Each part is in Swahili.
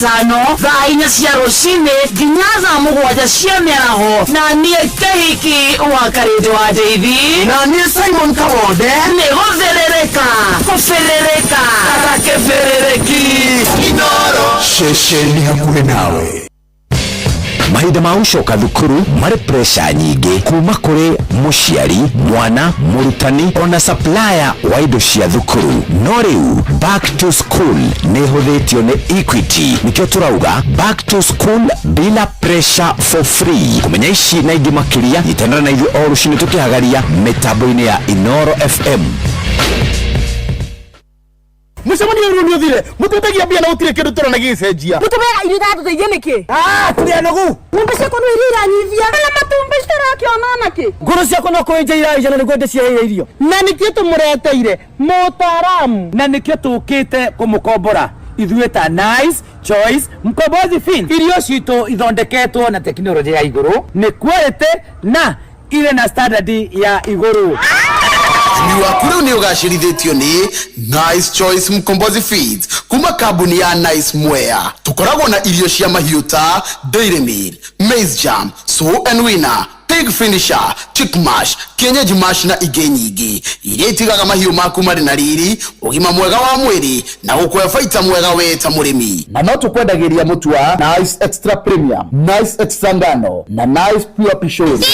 Tano vaina cia rucine ginyaza mugwaja cia miaraho na nie Kahiki wa Karedo wa David na nie Simon Kawode ne goferereka keferereki Inoro shesheni hakuhe nawe. Mahinda ma gũcoka thukuru marĩ pressure nyingĩ kuma kũrĩ mũciari, mwana, mũrutani ona supplier wa indo cia thukuru. No rĩu back to school nĩ hũthĩtio nĩ Equity. Nikĩo tũrauga back to school bila pressure for free. Kũmenya ici na ingĩ makĩria nyitanĩra na ithuĩ o rũciinĩ tũkĩhagaria mĩtambo-inĩ ya Inoro FM. Musemani yuru thire mututagia bia na utire kindu turana gicenjia mutubera irio tatu teithie niki turi nagu ngombe ciako no iranyithia kana matumbe citarakĩona naki nguru ciako no kwenja iraija na nigwende cia irio na nikio tumureteire mutaramu na nikio tukite kumukombora ithuĩ ta Nice Choice Mkombozi Feed. Irio cito ithondeketwo na teknolojia ya iguru ni quality na ile na standard ya iguru. Niwakuru ni ugashirithitio ni Nice Choice Mkombozi Feeds kuma kabuni ya Nice Mwea. Tukoragwo na irio cia mahiũ ta Dairy Meal, Maize Jam, So and Winner, Pig Finisher, Chick Mash, Kienyeji Mash na ingĩ nyingĩ iria itigaga mahiũ maku marĩ na riri, ũgima mwega wa mwĩrĩ na gũkũhe baita mwega we ta mũrĩmi. Na no tukwendagĩria mũtu wa Nice Extra Premium, Nice Extra Ngano na Nice Pure Pishori.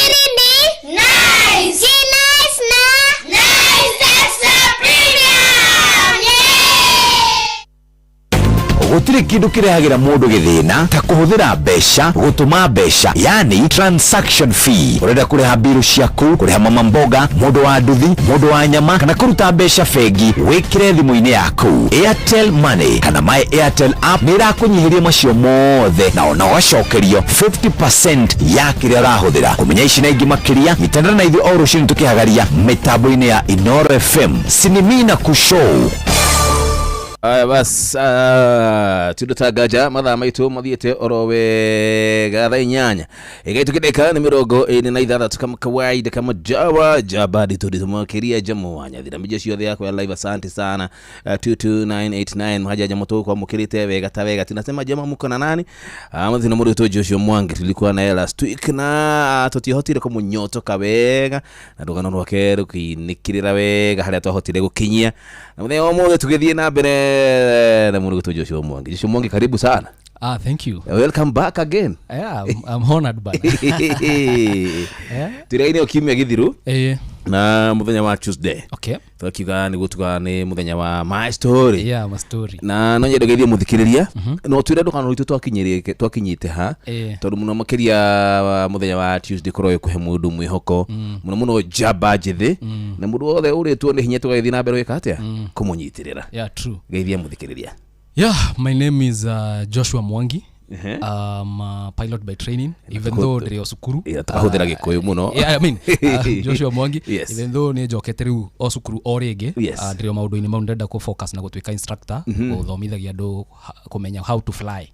Gũtirĩ kĩndũ kĩrehagira mũndũ gĩthĩna ta kũhũthĩra mbeca gũtũma mbeca, yani transaction fee. Ũrenda kũrĩha bill ciaku, kũrĩha mama mboga, mũndũ wa nduthi, mũndũ wa nyama kana kũruta mbeca bengi, wĩkĩre thimũ-inĩ yaku. Airtel Money kana My Airtel app nĩ ĩrakũnyihĩria macio mothe na ona ũgacokerio 50% ya kĩrĩa ũrahũthĩra. Kũmenya ici na ingĩ makĩria nyitanĩra na ithuĩ o rũciinĩ tũkĩhagaria mĩtambo-inĩ ya Inoro FM. Sinimina kushow. Bas tudutagaja mathaa maitu mathiete orowe gatha inyanya igaitu kideka ni mirongo ine na ithathatũ kama kawaida kama jabadi tuditumakiria jamu wanya thira mije ciothe yakwa ya live. Asante sana 22989 mhaja jamu tu kwa mukirite wega ta wega tunasema jamu muko na nani amathina muri to Joshua Mwangi tulikuwa na last week na tutihotire ko munyoto kawega na rugano rwake rukinikirira wega haria twahotire gukinyia na muthenya omothe tugithie na mbere na mungu to Joshua Mwangi. Joshua Mwangi, karibu sana. Thank you. Welcome back again. Yeah, I'm honored by that. Yeah. Today ni okimya githiru. Na muthenya wa Tuesday. Okay. Twakiuga ni gutuga ni muthenya wa my story. Yeah, my story. Na no nyende githie muthikiriria. No twire ndukano ritu twakinyite ha. Tondu muno makiria muthenya wa Tuesday koroyo kuhe mundu mwihoko. Muno jaba jithi. Na mundu wothe uritwo ni hinya tugaithie na mbere wika atia kumunyitirira. Yeah, true. Githie muthikiriria. Yeah, my name is Joshua Mwangi. I'm a pilot by training, even though ndiri osukuru. Tukahũthĩra gĩkũyũ muno. Yeah, I mean, Joshua Mwangi, even though nĩ njokete rĩu osukuru o rĩngĩ, ndiri maũndũ-inĩ mau ndenda ku focus na gũtuĩka instructor, gũthomithagia andũ kũmenya how to fly.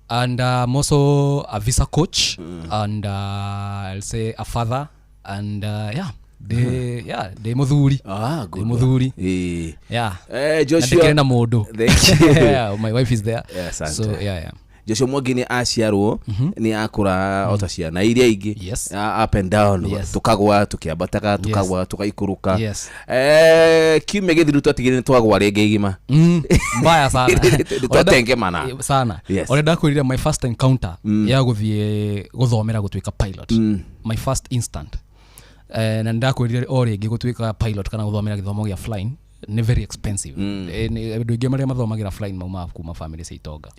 And I'm also a visa coach and I'll say a father and de muthuri. Good. Muthuri. Yeah. Joshua na modo. Yeah, my wife is there. So yeah. Joshua Mwangi ni aciarwo ni akura otacia na iria ingi up and down tukagwa tukiambataga tukagwa tukaikuruka. Kiumia githiru twatigire twagwa rĩngĩ igima mbaya sana twatengemana sana. Orenda kwirira my first encounter ya guthie guthomera gutuika pilot, my first instant. Na ndakwirire o rĩngĩ gutuika pilot kana guthomera githomo gĩa flying ni very expensive. Ndu ingi maria mathomagira flying mauma kuma family cia itonga.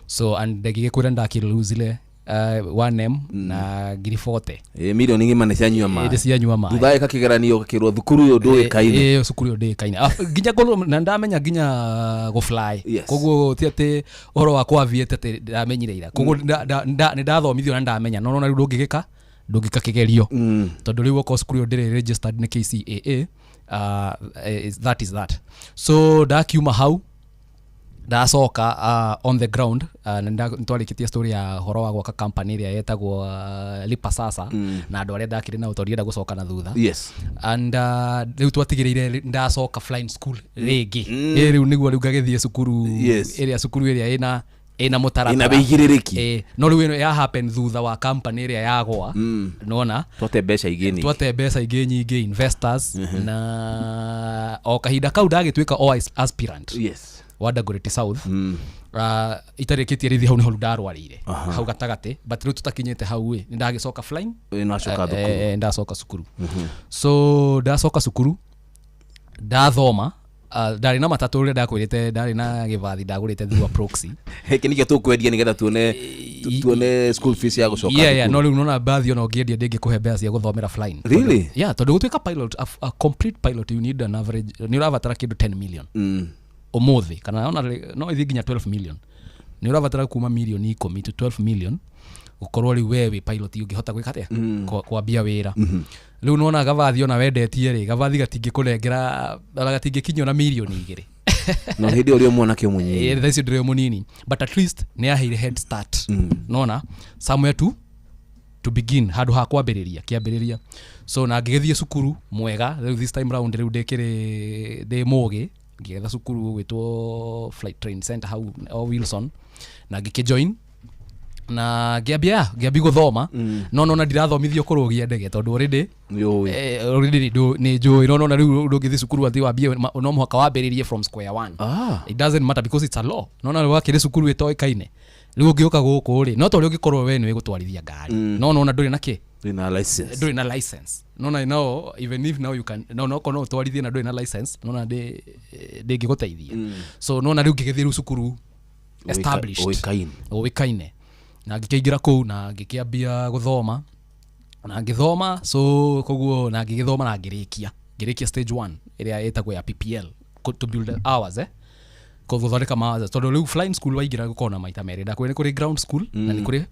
So and ndagige kwira ndakiruzile 1M na ngiri 40 milioni ngima nĩ cianyua ma cianyua ma thutha ka kigeranio kirwo thukuru yo ndũĩkaine thukuru yo ndũĩkaine nginya ngolo na ndamenya nginya go fly koguo ti ati oro wakwa viete ati ndamenyire ira koguo nĩ ndathomithio na ndamenya no na ndũngĩgĩka kigerio tondu riu oko thukuru yo ndĩrĩ registered ni KCAA. That is that. So ndakiuma hau ndacoka on the ground na ntwarikitie story ya horo wa gwaka company ĩrĩa yetagwo Lipa Sasa na andũ arĩa ndakire na utorienda gucoka na thutha. And riu twatigireire ndacoka flying school rĩngĩ. Riu niguo riu ngagithie cukuru ĩrĩa ĩna ina mutaratara ina bigiriki no riu ino ya happen thutha wa company ria yagwa nona twote mbeca igĩ nyingĩ investors na o kahinda kau ndagĩtuĩka o aspirant wa Dagoretti South itarĩkĩtie rĩthi hau nĩ ho ndarwarĩire hau gatagatĩ but rĩu tutakinyĩte hau nĩ ndagĩcoka flying ndacoka cukuru so ndacoka cukuru ndathoma ndari na matatu ule ndakwirite ndari na givathi ndagurite through proxy heki nikio tukwendia nigetha tuone school fees ya gucoka no riu nona bathi ona ngiendia ndingikuhe mbeca cia guthomera flying really tondu gutuika pilot a complete pilot you need an average ni uravatara kindu 10 million umuthi kana ona no ithi nginya 12 million ni uravatara kuma milioni 10 to 12 million ukorwo riu wewe pilot ungihota gwika atia kwambia wira riu nona gavathi ona wendetie ri gavathi gatingĩkũnengera ona gatingĩkinywo na milioni 2 no hindi uri mwanake munini thaicio ndire munini but at least ni aheire head start nona somewhere to begin handu ha kwambĩrĩria kĩambĩrĩria so na ngĩgĩthie cukuru mwega riu this time round riu ndĩkĩrĩ ndĩ mũgĩ ngĩgetha cukuru gwĩtwo flight train center hau Wilson na ngĩkĩjoin na ngĩambi guthoma no nona ndirathomithio kũrũgia ndege tondu already ni njũĩ no riu ndũngĩthi cukuru athi wambie no mũhaka wambĩrĩrie from square one it doesn't matter because it's a law nona wakĩrĩ cukuru ĩtoĩkaine riu ũngĩũka gũkũ rĩ no tondũ ũngĩkorwo we nĩ gũtwarithia ngari no nona ndũrĩ na kĩ ndũrĩ na license nona no even if now you can no ũtwarithie na ndũrĩ na license nona ndĩngĩgũteithia so nona riu ngĩgĩthiĩ riu cukuru established ũĩkaine na ngĩkĩingĩra kũu na ngĩkĩambia gũthoma na ngĩthoma so koguo na ngĩgĩthoma na ngĩrĩkia stage 1 ĩrĩa ĩtagwo ya PPL to build hours gũthondeka hours tondũ rĩu flying school waingĩra gũkorwo na maita merĩ ndakwĩra nĩ kũrĩ ground school na nĩ kũrĩ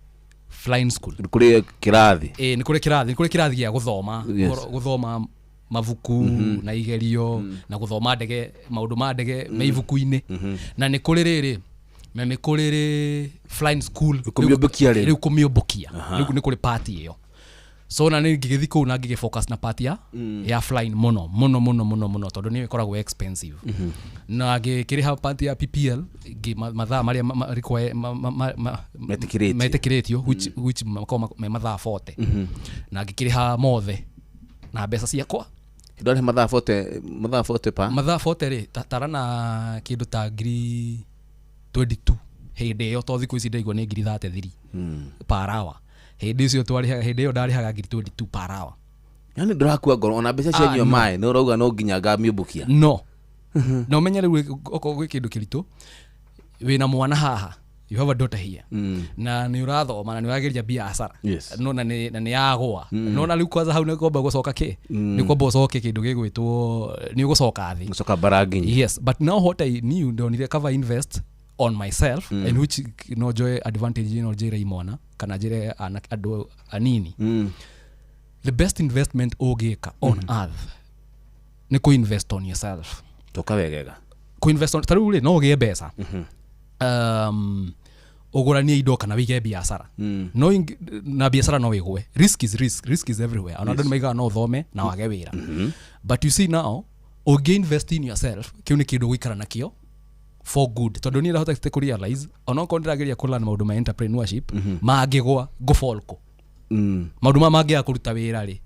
flying school nĩ kũrĩ kĩrathi nĩ kũrĩ kĩrathi gĩa gũthoma mavuku na igerio na gũthoma ndege maũndũ ma ndege me ivuku-inĩ na nĩ kũrĩ rĩrĩ na nĩ kũrĩ flying school rĩu kũmĩũmbũkia rĩu nĩ kũrĩ party ĩyo so na nĩ ngĩgĩthi kũu na ngĩgĩfocus na party ya flying mũno tondũ nĩ ĩkoragwo expensive na ngĩkĩrĩha party ya PPL mathaa marĩa metĩkĩrĩtio which makoragwo me mathaa 40 na ngĩkĩrĩha mothe na mbeca ciakwa ndore mathaa 40 pa mathaa 40 rĩ tara na kĩndũ ta ngiri 22 hĩndĩ ĩyo to thikũ ici ndaigua nĩ ngiri 33 per hour hĩndĩ icio twarihaga hĩndĩ ĩyo ndarihaga ngiri 22 per hour yani ndĩrakua ngoro ona mbeca cia nyua maĩ no urauga no nginya ngamĩũmbũkia no ũmenye rĩu okorwo gwĩ kĩndũ kĩritũ wĩna mwana haha you have a daughter here na nĩ ũrathoma na nĩ ũrageria biacara no na nĩ yagwa no na rĩu kwanza hau nĩ kwamba gũcoka nĩ kwamba ũcoke kĩndũ gĩgwĩtwo nĩ ũgũcoka thĩ gũcoka baranginyi yes but now what I knew ndonire cover invest on myself and which no joy advantage no jere imona kana jere ando anini the best investment ogeka on earth ni ko invest on yourself toka wegega ko invest on tarule no ge mbeca ogorania indo kana wige biacara no na biacara no wigwe risk is everywhere ona ndoni maiga no thome na wage wira but you see now invest in yourself kiu ni kindu gwikara nakio for good tondu ni ndahota ku realize ona ko ndirageria kũlearn maũndũ ma entrepreneurship mangĩgwa ngũfolko maũndũ mangĩya kũruta wĩra rĩ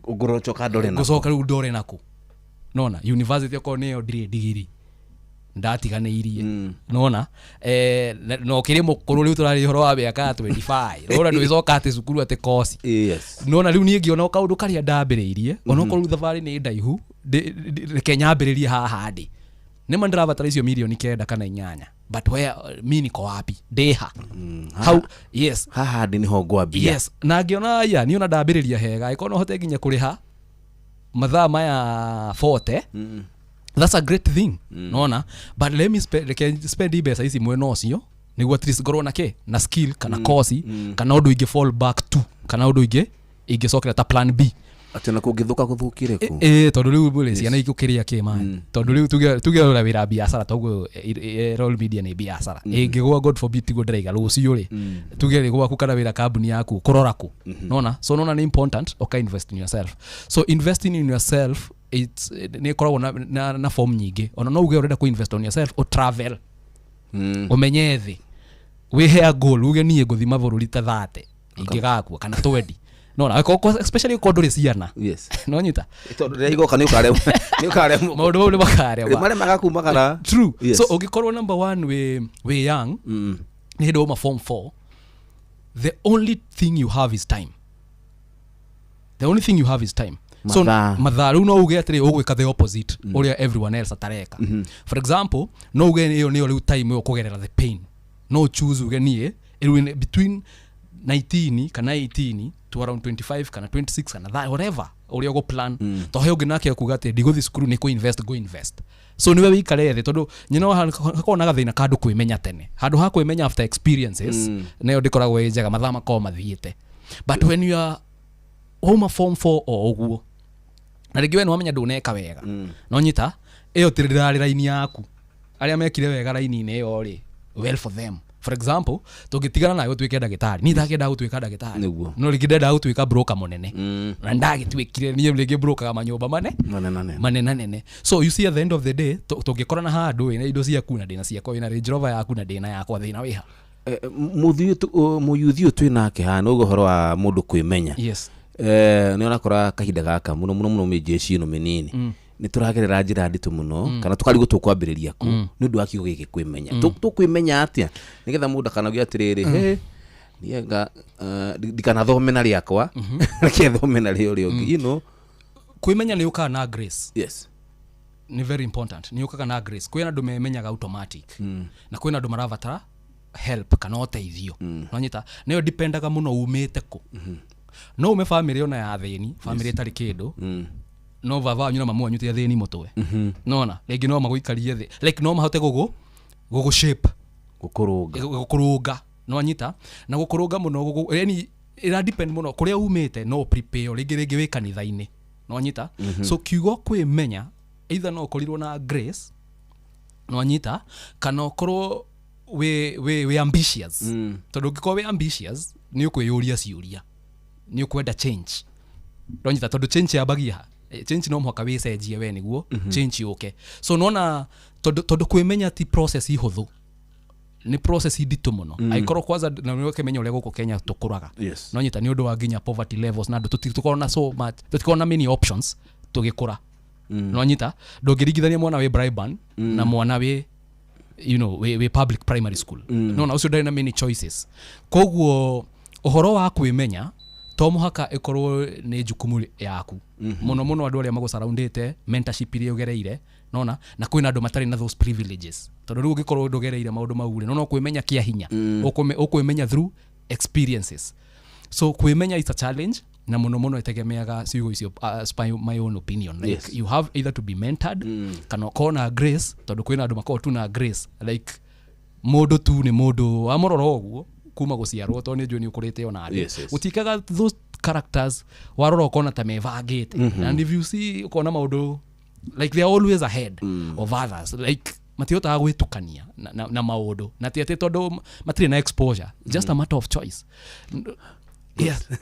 ũgũrocoka ndore nako gũcoka rĩu ndore nako nona university oko nĩyo ndirĩ degree ndatiganĩirie nona no kĩrĩ mũkũrũ rĩu tũrarĩ horo wa mĩaka 25 rora ndũĩcoka atĩ cukuru atĩ kosi nona rĩu niĩ ngĩona kaũndũ karĩa ndambĩrĩirie ona korwo thabarĩ nĩ ndaihu reke nyambĩrĩrie haha ndĩ nĩma ndĩrabatara icio milioni 9 kana 8 but where mimi niko wapi ndeha how yes haha ndĩ niho ngwambia yes na ngĩona ya niona ndambĩrĩria hega ikono hote nginya kũrĩha mathaa maya 40 that's a great thing nona but let me spend mbeca ici mwena ũcio nĩguo at least ngorwo na skill kana course kana ũndũ ingĩ fall back to kana ũndũ ingĩcokera ta plan B atĩ na kũngĩthũka gũthũkire ku tondũ rĩu mbũrĩ ciana ikũkĩrĩa kĩma tondũ rĩu tuge ũrĩa wĩra biacara toguo role media nĩ biacara ĩngĩgwa god forbid tigo ndĩraiga rũciũ rĩ tuge rĩ gwaku kana wĩra kambuni yaku kũrora ku nona so nona nĩ important invest in yourself so investing in yourself it's nĩ koragwo na form nyingĩ ona no uge ũrenda ku invest on yourself o travel umenye thĩ we hair goal uge nie guthima bururi ta 30 ingigakua kana 20 no na especially ko nduri ciana yes no nyita tondu ria igoka ni ukare maundu mau ni makare mare magakuma kana true yes. So ugikorwo number 1 we young ni hindo ma form 4 the only thing you have is time so matharu no uge atiri ugwika the opposite uria everyone else atareka for example no uge niyo riu time yo kugerera the pain no choose uge nie between 19 kana 18 to around 25 kana 26 kana that whatever uria go plan to he uge nake kuga ati ndigothi skuru ni go invest so niwe wikare the tondu nyino hakona gathina kandu kwimenya tene handu ha kwimenya after experiences nayo ndikoragwo njega mathama ko mathiite but when you are home form 4 o uguo na rĩngĩ we nĩwamenya ndũneka wega no nyita ĩyo tirĩrarĩ raini yaku arĩa mekire wega raini-inĩ ĩyo rĩ well for them for example tũngĩtigana nayo tuĩke ndagĩtarĩ niĩ ndakĩenda gũtuĩka ndagĩtarĩ no rĩngĩ ndendaga gũtuĩka broker mũnene na ndagĩtuĩkire niĩ rĩngĩ brokaga manyũmba manene so you see at the end of the day tũngĩkorana handũ wĩna indo ciaku na ndĩna ciakwa wĩna Range Rover yaku na ndĩna yakwa thĩna wĩha mũyuthi ũyũ twĩ nake haha nĩ ũhoro wa mũndũ kwĩmenya yes ni onakora kahinda gaka muno mejeshi no menini ni turagerera njira nditu muno kana tukarigo tukwambiriria ku ni undu wa kiugo giki kwimenya tukwimenya atia nigetha mundu kana gya atiriri he nienga dikana thome na riakwa reke thome na rio you know kwimenya ni uka na grace yes ni very important ni uka na grace kwina ndu memenyaga automatic na kwina ndu maravatara help kana uteithio no nyita niyo dependaga muno umite ku no ume family ona ya theni family itari kindu no baba wanyu na mamu wanyu te theni mutwe nona rĩngĩ no magũikarie thĩ like no mahote gugu shape gukurunga no anyita na gukurunga muno yani ira depend muno kuria umite no prepare rĩngĩ wĩ kanitha-inĩ no anyita so kiugo kwĩmenya either no korirwo na grace no anyita kana okorwo we ambitious tondu ngĩkorwo we ambitious ni ũkwĩyũria ciũria ni ukwenda change ndonyita tondu change yabagia change no mhoka wicenjie we niguo change yuke so nona tondu kwimenya ti process ihuthu ni process nditu muno aikoro kwanza na niwe kemenya uria guku Kenya tukuraga no nyita ni undu wa nginya poverty levels na tutikona so much tutikona many options tugikura no nyita ndungirigithania mwana we Briban na mwana we you know we public primary school no na ucio ndari na many choices koguo uhoro wa kwimenya to muhaka ikorwo ni jukumu yaku muno andu aria magusurroundite mentorship iria ugereire nona na kwina andu matari na those privileges tondu riu ugikorwo ndugereire maundu maure no kwimenya kia hinya ukwimenya through experiences so kwimenya is a challenge na muno itegemeaga ciugo icio my own opinion like you have either to be mentored kana kona grace tondu kwina andu makao tu na grace like mundu tu ni mundu amororo oguo kuma guciarwo to ni njui ni ukurite ona andi utikaga those characters warora ukona ta mevagite and if you see ukona maundu like they are always ahead of others like matiota gwitukania na maundu na ti ati tondu matire na exposure just a matter of choice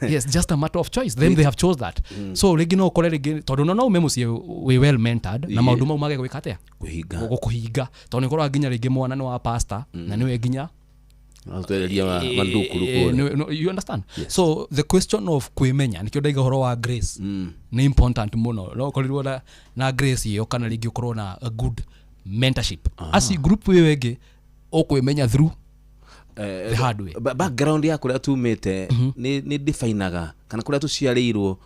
yes just a matter of choice them they have chose that so rigi no ukore rigi tondu no umemucie we well mentored na maundu mau mage gwika atia kuhinga tondu ni korwa nginya rigi mwana ni wa pastor na niwe nginya you understand so the question of kwimenya nikyo ndaiga horo wa grace ni important muno no korirwo na grace iyo kana rigi ukorwo na a good mentorship as a group we wege okwimenya through the hard way background ya kuria tumite ni defineaga kana kuria tuciarirwo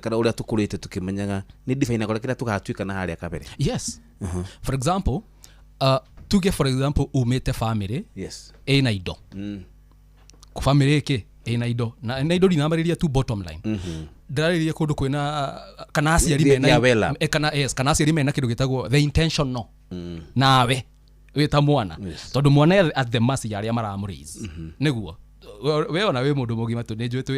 kana uria tukurite tukimenyaga ni defineaga kuria kira tugatuika na haria kabere yes for example tuge for example umete family yes ina indo ku family eke ina indo na indo dinamariria tu bottom line ndarariria kundu kwina kana aciari mena kana aciari mena kindu gitagwo the intention no nawe wita mwana tondu mwana at the mercy yaria maramuraise niguo we ona we mundu mugima tu nenjwe tu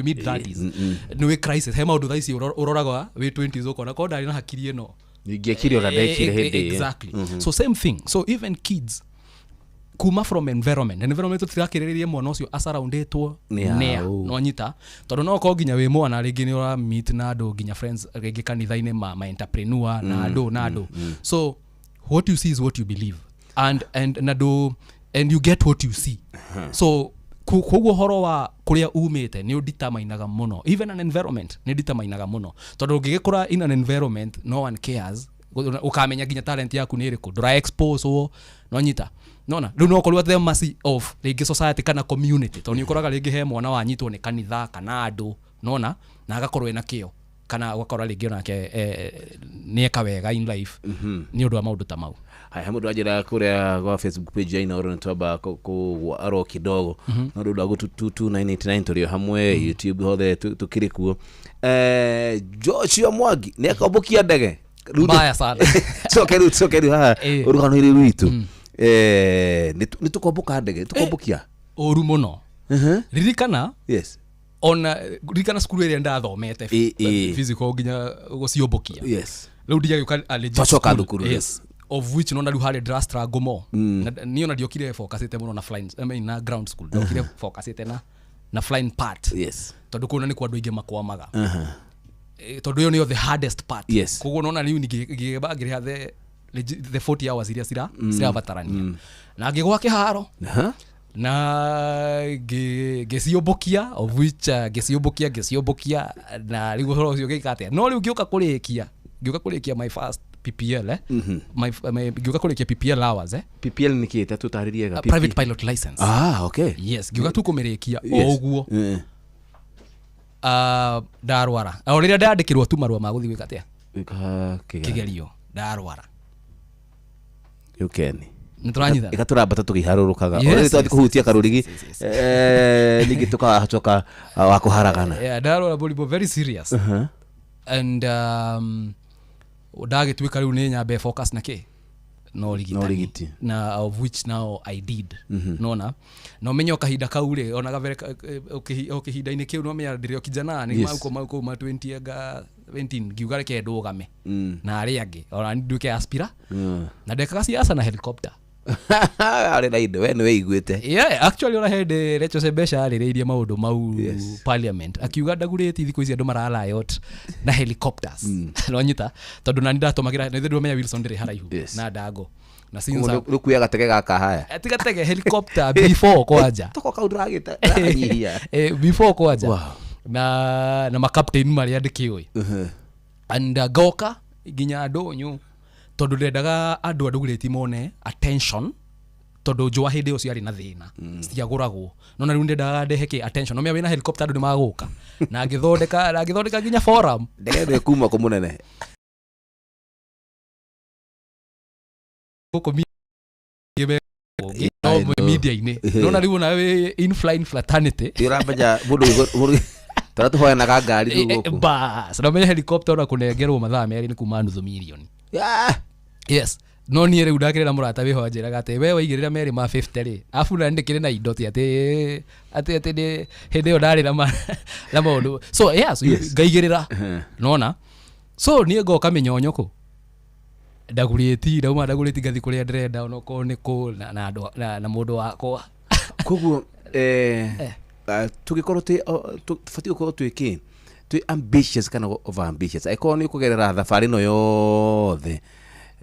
mid 30s ni we crisis he maundu thaisi uroraga we 20s ukona ko ndari na hakiri eno ngiakiri ora ndekire hindi exactly so same thing so even kids kuma from environment turakiririe mwana ucio asurroundetwo nea no nyita tondu no ko nginya we mwana ringi ni ora meet na andu nginya friends ringi kanitha-ini ma entrepreneur na andu so what you see is what you believe and you get what you see So koguo horo wa kuria umite ni udeterminaga muno, even an environment ni determinaga muno, tondu ungigikura in an environment no one cares, ukamenya ginya talent yaku ni iriku, ndura expose wo no nyita nona riu no korwa the mercy of rigi society kana community, tondu ukoraga rigi he mwana wanyitwo ni kanitha kana andu nona na agakorwo ena kio kana wakora rigi onake ni eka wega in life ni undu wa maundu ta mau. Haya, mundu ajira kuria kwa Facebook page ya Ina Ntoba ko aro kidogo no ndu dagu 22989 torio hamwe YouTube hothe tukirikuo Joshua Mwangi ne akabukia ndege mbaya sana sokeru ha urugano iri rwitu ni tukombuka ndege tukombukia oru muno ririkana yes ona ririkana skuru area ndathomete physical ginya guciombokia yes riu ndiye yuka twacoka thukuru yes of which no na riu hali drastra gomo ni ona ndiokire focusite muno na flying I mean na ground school ndiokire focusite na flying part yes tondu kuna ni kwa andu ingi makwamaga tondu yo ni the hardest part yes koguo nona riu ngigibagire the 40 hours iria sira batarania na ngigwa kiharo na geciombokia of which geciombokia na riu horo ucio gikate no riu ngioka kurikia my first PPL my ngioka kurikia PPL hours PPL ni kieta tutaririega private pilot license okay yes ngioka tu kumirikia oguo ndarwara o riria ndandikirwo tu marua ma guthi gwika atia kigerio ndarwara yukeni nituranyitha ikaturambata tukiharurukaga ori twathi kuhutia karurigi ningi tukacoka wa kuharagana ndarwara bolibo very serious and ndagituika riu ni nyambe focus na ki no rigiti na of which now I did nona no menyo kahinda kaure ona gavere okihinda ini kiu no menya ndirio kijana ni mauko ma 20 ga 17 giugare ke ndugame na ari angi ona nduke aspira na ndekaga siasa na helicopter ari na indo we ni iguite yeah actually ona hede Rachel Sebesha arireirie maundu mau parliament akiuga ndagureti thiko ici andu marala yot na helicopters no nyita tondu nani ndatomagira na ithu menya Wilson ndire haraihu na ndago na sinza rukuya gatege gaka haya atigatege helicopter before kwaja toko kauduragita nyihia before kwaja na ma captain mari andikiwe and goka ginya ndonyu tondu ndendaga andu andugureti mone attention tondu njwa hindi ucio ari na thina ciaguragwo no na riu ndendaga ndeheke attention no mea wina helicopter andu ni maguka na ngithondeka ginya forum ndege kuma ku munene guko media ini no na riu na in flying fraternity irabaja mundu taratu hoya na gari guko bas no menya helicopter na kunengerwo mathaa meri ni kuma nuthu milioni yes no ni ere udakirira murata we honjera gate we waigirira meri ma 50 ri afu na ndikire na indo ti ati de hede odari na maundu so yes ngaigirira nona so ni ngoka minyonyoko ndaguriti ngathi kuria ndrenda onoko niko na mundu wako koguo tugikorwo tufati uko twiki twi ambitious kana over ambitious aiko ni kugerera thabari no yothe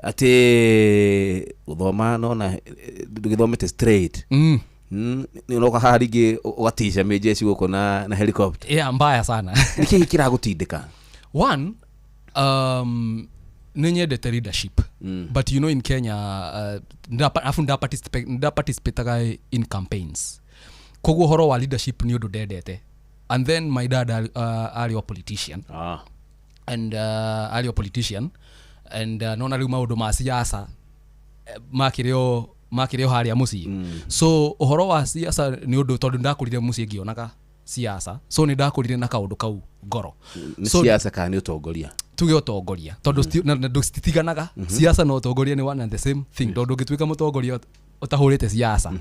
ati uthoma nona ndugithomete straight ni unoka haringi ugatisha mejeshi guko na helicopter yeah mbaya sana niki kiragutindika one ninyendete leadership but you know in Kenya afu nda participate in campaigns koguo horo wa leadership ni undu ndendete and then my dad are a politician and are a politician and nona riu maundu ma siasa makirio haria muci so uhoro wa siasa ni undu tondu ndakurire muci ngionaga siasa so ni ndakurire na kaundu kau ngoro so siasa kana ni utongoria tuge utongoria tondu ndutitiganaga siasa no utongoria ni one and the same thing tondu ngitwika mutongoria utahurite siasa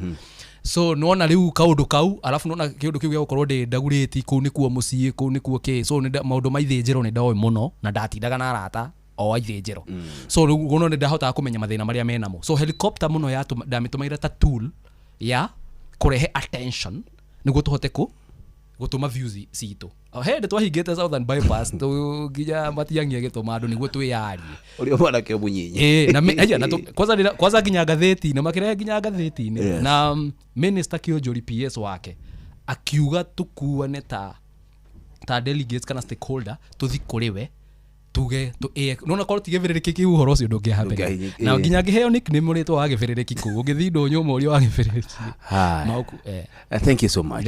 so nona riu kaundu kau alafu nona kiundu kiu gukorwo ndi ndaguriti ku ni kuo muci ku ni kuo ke so ni maundu maithinjiro ni ndaoi muno na ndatindaga na arata o aithinjiro so riu ni ndahota kumenya mathina maria menamo so helicopter muno ya ndamitumaira ta tool ya kurehe attention niguo tuhote gutuma views citũ hende twahingĩte Southern bypass nginya matiangia gĩtũma andũ nĩguo twĩyarie ũrĩa mwana kĩ mũnyinyi na kwanza nginya ngathĩti-inĩ makirehe nginya ngathĩti-inĩ na minister Kĩonjũri PS wake akiuga tukuane ta delegates kana stakeholder tuthi kũrĩ we tuge nona korwo tigĩbĩrĩrĩki kĩu ũhoro ũcio ndũngĩhambĩrĩria na nginya ngĩheo nickname rĩtwa wa gĩbĩrĩrĩki kũu ũgĩthiĩ ndũnyũ ũrĩa wa gĩbĩrĩrĩki thank you so much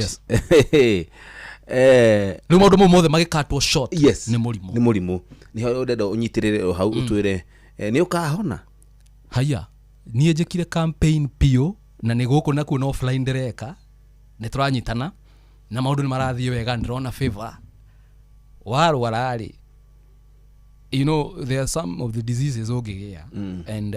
rĩu maũndũ mau mothe magĩkatwo short nĩ mũrimũ nĩho ũrenda ũnyitĩrĩre hau ũtwĩre nĩ ũkahona haya niĩ njĩkire campaign pio na nĩ gũkũ nakuo na offline ndĩreka nĩ tũranyitana na maũndũ nĩ marathiĩ wega ndĩrona favor warwara-rĩ you know there are some of the diseases ũngĩgĩa and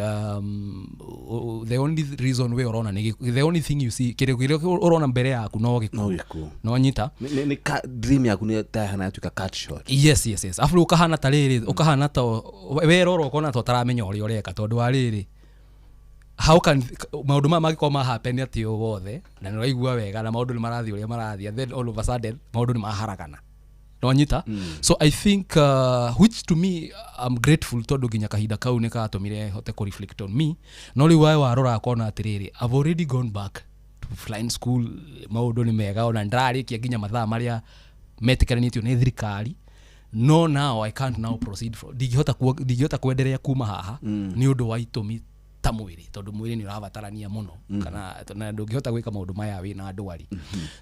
the only reason we urona the only thing you see kile urona mbere yaku no gĩkuũ no nyita ni dream yaku ni tahana tuka cut short yes afu ukahana ta rĩrĩ ukahana ta we roro ukona to taramenya ũrĩa ũreka tondu wa rĩrĩ how can maũndũ ma magĩkoma happen atĩ wothe na nĩ waigua wega na maũndũ nĩ marathiĩ ũrĩa marathiĩ and then all of a sudden maũndũ nĩ maharagana Nonyita. So I think which to me I'm grateful tondu ginya kahinda kau ne katomire hote ko reflect on me no ri wae warora akona atiriri I've already gone back to flying school maundu ni mega ona ndararikia ginya mathaa maria metikaranitio ni thirikari no now I can't now proceed for digihota kuendelea kuma haha ni undu wa itumi ta mwiri tondu mwiri ni urabatarania muno kana ndungihota gwika maundu maya wina ndwari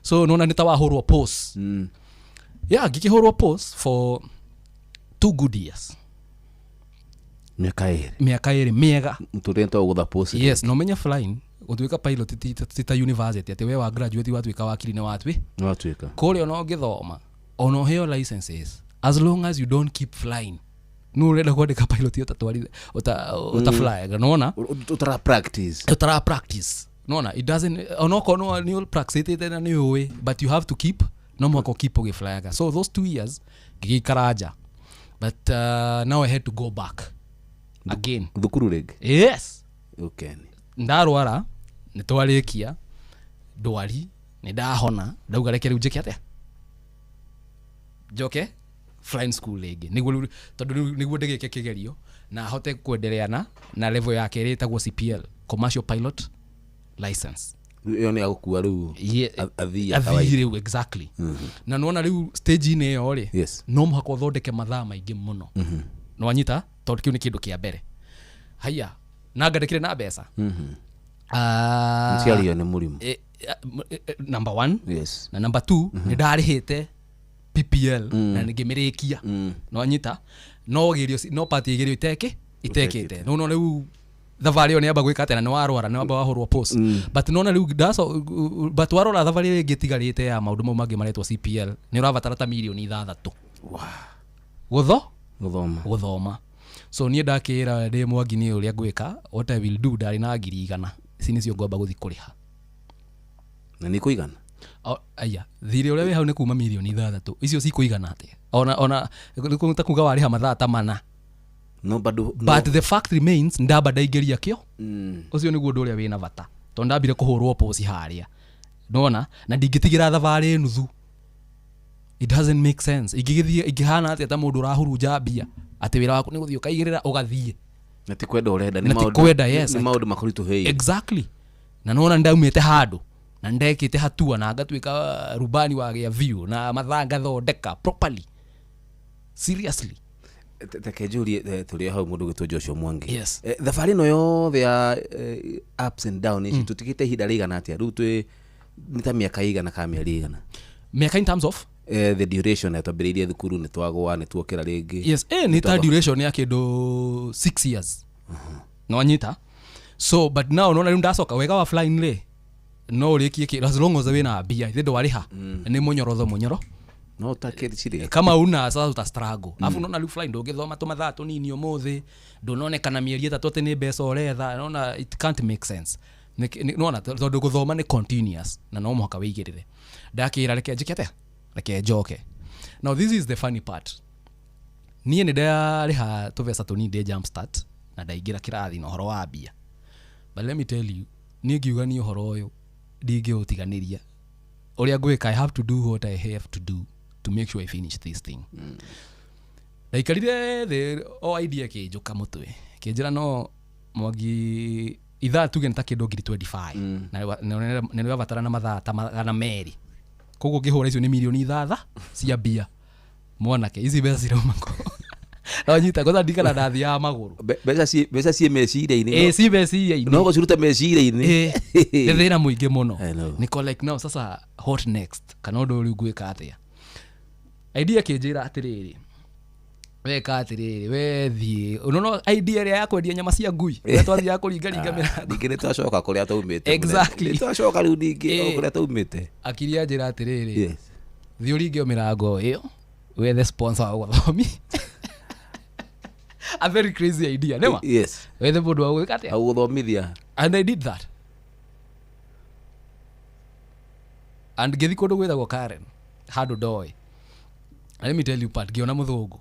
so nona nitawahurwo pause yeah, ngikihurwo pause for 2 good years. Miaka eri mega. Mturento gutha pause. Yes, no menya flying. Utwika pilot tita university ati we wa graduate watwika wakiri ne watwi. Watwika. Kore ono githoma. Ono heo licenses. As long as you don't keep flying. No urenda kwandika pilot uta fly. Unaona? Utara practice. Unaona? It doesn't ono ni practice it na ni we, but you have to keep no mwako kipo giflyaga. So those 2 years gikaraja. But now I had to go back again. Thukuru rege? Yes. Okay. Ndarwara nitwarikia ndwari nindahona ndauga reke riu njike atia joke flying school rege niguo tondu niguo ndegeke kigerio na hote kuendelea na level yake iri tagwo CPL commercial pilot license. Yo ni agukua riu athia riu exactly na nona riu stage ine yo ri no muhako thondeke mathaa maingi muno no wanyita tondu kiu ni kindu kia mbere haya na ngandikire na mbeca mtiario ni murimu number 1 yes na number 2 ni ndarihite PPL na ngimirikia no wanyita no girio no party girio itekete no riu thavari yo ni amba gwika tena ni warwara ni amba wahurwo post but nona riu ndaso but warora thavari ngitigarite ya maundu mau mangi maretwo CPL ni urabatara ta milioni 6 guthoma so ni ndakira ndi mwangi ni uria gwika what I will do ndari na ngiri 100 ici nicio ngomba guthi kuriha na ni kuigana aya thire uria we hau ni kuma milioni 6 icio si kuigana atia ona kunta kuga wariha mathaa ta mana no but the fact remains ndamba ndaigeria kio ucio niguo ndu uria wina bata to ndambire kuhurwo posi haria nona na ndingitigira thavari nuthu it doesn't make sense igihana ati ta mundu urahurunja mbia ati wira waku ni guthii ukaigirira ugathie na ti kwenda urenda ni maundu makuritu hei exactly na nona ndaumite handu na ndekite hatua na ngatwika rubani wa gia view na mathaa ngathondeka properly seriously tekejuri tulia hau mundu gitwo Joshua Mwangi yes thavari no yo there ups and down ici tutikite hinda rigana atia riu twi nita miaka igana ka mieri igana miaka in terms of the duration ya tabiriria thukuru ni twagwa ni tuokera ringi yes ni ta duration ya kindu 6 years no nyita so but now no ndacoka wega wa flying le no rikie as long as we na bia thindo wariha ni munyoro no taketi chiri kama una sasa uta struggle afu nona fly ndo githoma to mathaa to nini omuthi ndononekana mieri 3 ati ni mbeca uretha nona it can't make sense nona tondu guthoma ni continuous na no muhaka wigirire ndakira reke njikete reke njoke now this is the funny part nie ni ndariha tuvesa to need jump start na ndaigira kirathi na horo wa bia but let me tell you nie ngiuga ni horo uyu ndingiutiganiria uria ngwika I have to do what I have to do to make sure I finish this thing. Naikarire the o idea kijuka mutwe kinjira no Mwangi ithaa tuge nta kindu ngiri 25 na nä wabatara na mathaa ta magana merĩ koguo ngĩhũra icio nĩ milioni ithatha cia mbia mwanake ici mbeca cirauma kũ wanyita gũtha ndikana ndathi ya magũrũ mbeca ciĩ meciria-inĩ ci meciria-inĩ no gũciruta meciria-inĩ nĩ thĩna mũingĩ mũno nĩko like no sasa what next kana ũndũ ũrĩa ngwĩka atĩa idea kĩnjĩra atĩrĩrĩ weka atiriri we thie unono idea ya kwendia nyama cia ngui we twathia kuringaringa mirango ndingire twacoka kuria taumite exactly twacoka riu ndingi kuria taumite akiria njira atiriri yes thio ringe mirango iyo we the sponsor wa guthomi a very crazy idea nema yes we the bodo wa gwika au guthomithia and I did that and gethi kundu gwithagwo Karen hado doi let me tell you part giona muthungu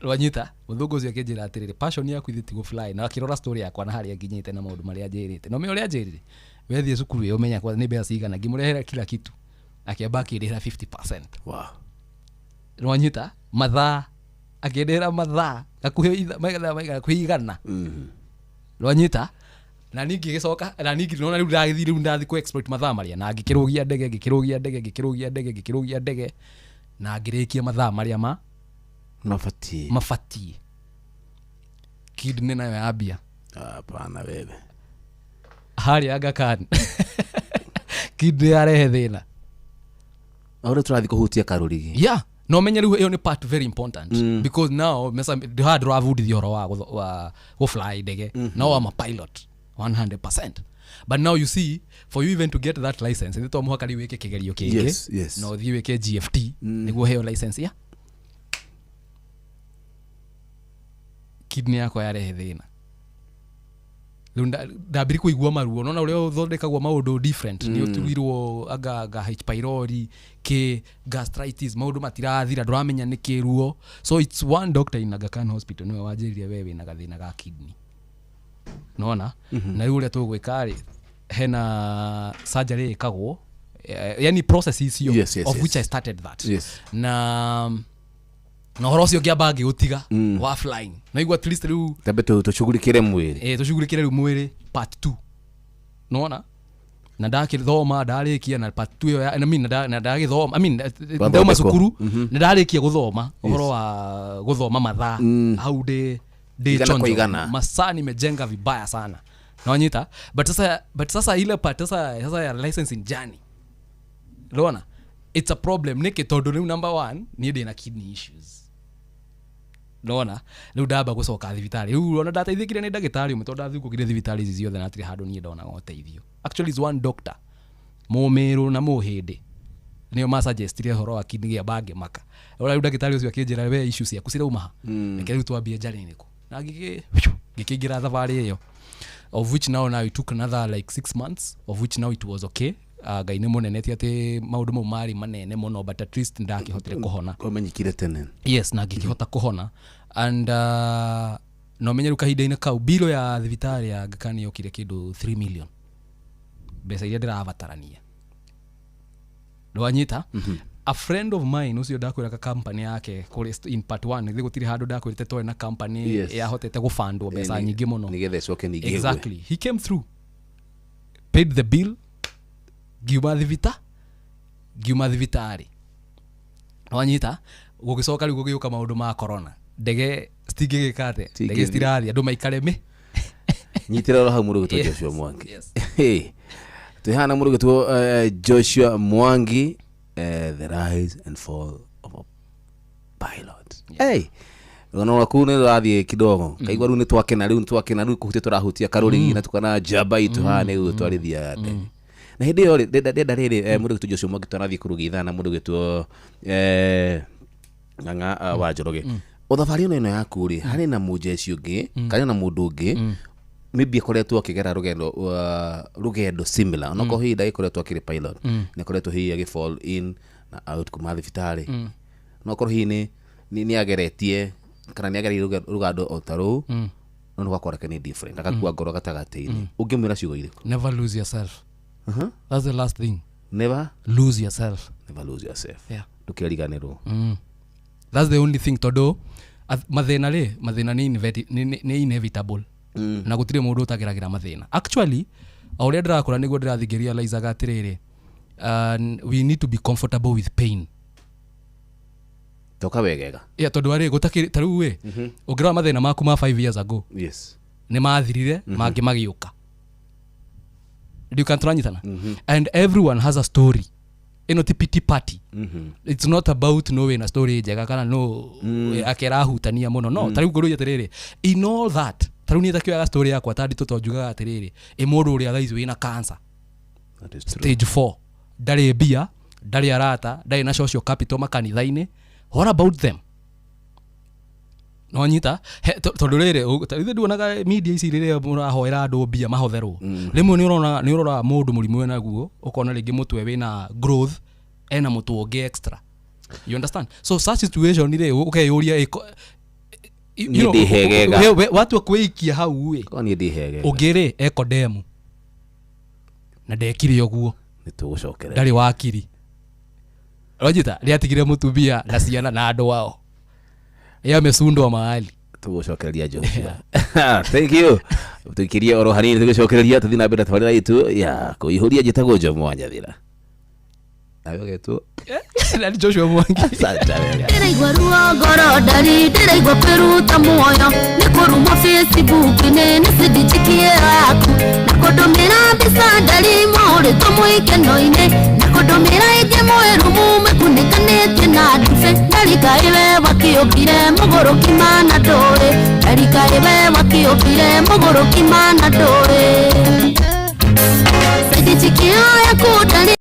Wanyita muthungu ucio akinjira atiriri passion yaku ithi go fly na akirora story yakwa na haria nginyite na maundu maria njirite no me uria njirire we thie cukuru yo menya kwa ni mbeca cigana ngimurehera kila kitu akiamba akirira 50%. Wow. Wanyita mathaa akirira mathaa gakuhe maigana kuigana Wanyita na ningi gicoka na ningi nona riu ndagithi riu ndathi ku exploit mathaa maria na ngikirugia ndege na ngirikia mathaa maria mafati kidney nayo yabia hapana wewe hari Aga Khan kidney arehe thina ahora turathi kuhutia karuri yeah no menye riu iyo ni part very important because now mesa hard ravudi thioro wa go fly ndege now I'm a pilot 100%. But now you see for you even to get that license ndito muhaka ri weke kigerio kingi yes. no thi weke GFT niguo heo license ya kidney yako yarehe thina lunda ndabiri kuigua maruo nona uria uthondekagwo maundu different ni utuirwo aga H pylori ke gastritis maundu matirathira nduramenya ni kiruo so it's one doctor in Aga Khan hospital niwe wanjiririe wewe na gathina ga kidney nona na riu uria tugwika ri hena surgery ikagwo yani processes yo of which I started that na horo cio ngiamba ngiutiga wa flying na igua at least riu tabe tushughulikire mwiri tushughulikire riu mwiri part 2 nona na ndakithoma ndarikia na part 2 yo I mean na ndagithoma I mean ndauma cukuru na ndarikia guthoma horo wa guthoma mathaa how day chonjo masaa nimejenga vibaya sana naonyita but sasa ile part sasa ya licensing journey unaona it's a problem niki tondu ni number 1 ni ndina kidney issues unaona riu ndamba gucoka thibitari riu unaona ndateithikire ni ndagitari umwe tondu ndathukukire thibitari ici ciothe na atiri handu ni ndona goteithio actually is one doctor mumiru na muhindi niyo ma suggestire horo wa kidney ya bage maka ora ndagitari ucio akinjira we issues ya kusira umaha nikiriu twambie jari niko na gikigira thavari iyo of which now it took another like 6 months of which now it was okay gaine moneneti ati maundu mau mari manene muno but at least ndakihotire kuhona komenyikire tene yes na ngikihota kuhona and no menyeru kahinda-inĩ kau biro ya thibitari ya Aga Khan yokire kindu 3 million mbeca iria ndirabatarania ndwanyita a friend of mine ucio ndakwira ka company yake in part 1 nthi gutire handu ndakwirite toe na company ya hotete gufandwo mbeca nyingi muno nigethe coke ningi exactly he came through paid the bill giuma thibitari wanyita gugicoka riu gugiuka maundu ma corona ndege stingigikate ndege stirathia andu maikare nyitira hau murugo to Joshua Mwangi tuhana murugo to Joshua Mwangi the rise and fall of a pilot Unaona kuna rathi kidogo kaigwa riu ni twakena riu kuhutia turahutia karuri na tukana jaba itu hane u twarithia ate na hindi yo ndenda riri mundu gitu Joshua Mwangi twarathi kurugi na mundu gitu nganga wa Njoroge uthabari ino yaku ri hari na mujeci ungi kana na mundu ungi maybe akoretwo akigera rugendo similar onako hi ndai koretwo akiri pilot ne koretwo hi agi fall in na out kuma thibitari no korwo hi ni ageretie kana ni ageri rugando otaru no gwakoreka ni different akakua ngoro gatagati-ini ungimwira ciugo iriko never lose yourself that's the last thing Never lose yourself. Yeah. Tukiriganirwo. That's the only thing todo mathina ni inevitable. Na gutire mundu utagiragira mathina. Actually, auria ndirakora niguo ndirathigiria Liza atiriri. We need to be comfortable with pain. Toka wegega. Yeah, todo ari gutakiri taru we. Ugira mathina maku ma 5 years ago. Yes. Ni mathirire mangi magiuka. You can tranyitana. And everyone has a story. Ti pity party. It's not about knowing a story jega kana no akera hutania muno no tari nguruya atiriri in all that tari ni takio story yakwa tadi tutonjuga atiriri mundu uria thaizu ina cancer stage 4 ndari bia ndari arata ndari na social capital makanithaini. What about them? No nyita tondu riri nduonaga media ici riri murahoera andu bia mahotherwo rimwe ni urora mundu murimu wena guo ukona ringi mutwe wina growth ena mutu onge extra. You understand? So such situation ni okay yuria you know watu kweikia hau we koni ndihege ugire ekodemu na ndekire oguo nitugucokera ndari wakiri rojita riatigire mutubia na ciana na andu wao mesundwa mahali tugucokereria Joshua. Thank you. Tukiria oro hanini tugucokereria tuthina mbere twarira itu ya kuihuria jitagwo Jo Mwanya thira. Ayo getu. Na Joshua Mwangi. Ndiraigwa ruo ngoro ndari ndiraigwa kwiruta muoyo nikuruma Facebook ni sidijikie yaku nakundumira mbica ndari mauritu mwikeno-ini nakundumira ingi mweru mumekunikanite na ndufe ndarikaiwe wakiukire mugoroki mana nduri ndarikaiwe wakiukire mugoroki mana nduri sidijikie yaku ndari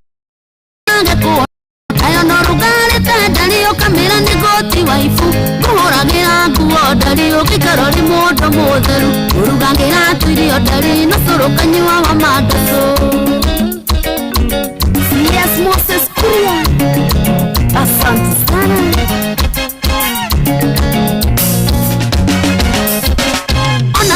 ayo no rugare tandari okamera ni goti waifu muhoragira nguo ndari ukikarori mundu mutheru urugangira twirio ndari no surukanywa wa madaso. Yes, Moses Kuria. Asante sana.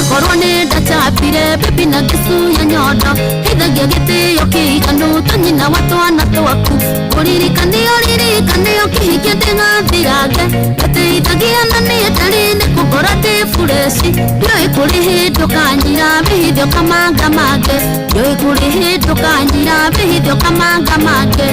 Korwo ni ndachapire bibi na Yesu ya nyondo hithagia gitio kiganu tanyina wa twana twaku uririkanio kihikia ndingathirage gateithagia na ni ndari ni kugora ndi fureshi ndioi kuri hindu kanyira bihithio kamanga mange ndioi kuri hindu kanyira bihithio kamanga mange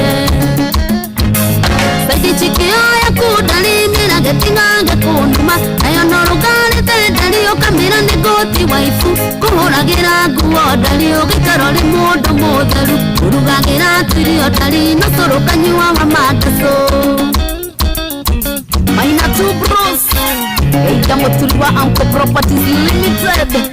saidi chikio yaku ndari miragetingange kunduma ayo no rugari ndari okamira ni goti waifu kuhoragira nguo ndari ugikarori mundu mutheru urugagira twirio ndari no surukanywa wa madaso. Maina 2 bros eita muturi wa Uncle Properties Limited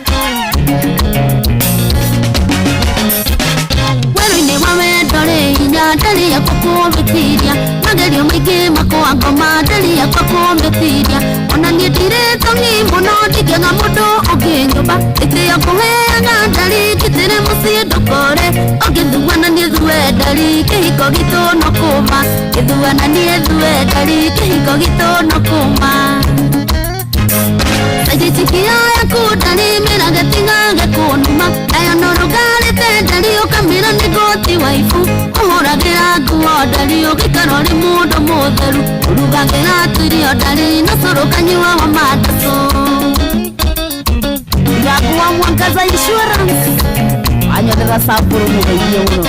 wero-ini wawe ndore inya ndari yakwa kumbitiria magerio maingi makwa ngoma ndari yakwa kumbitiria ona nie ndiretwo muno ndingĩaga mũndũ ũngĩ nyũmba ĩtĩo kũheaga ndari ngĩtĩre mũciĩ ndũkore ũngĩthuana niĩ thue ndari kĩhiko gitũ no kũma gĩthuana niĩ thue ndari kĩhiko gitũ no kũma sajichikia yaku ndari mĩragetingage kũnuma nayo no rũgarĩte ndari ũkamĩra nĩ goti waifu ũhũragĩra nguo ndari ũgĩkarori mũndũ mũtheru ũrugagĩra twirio ndari no surukanywa wa madaso. Yakuwa Mwangaza Insurance anyodera sapuru mugaie uno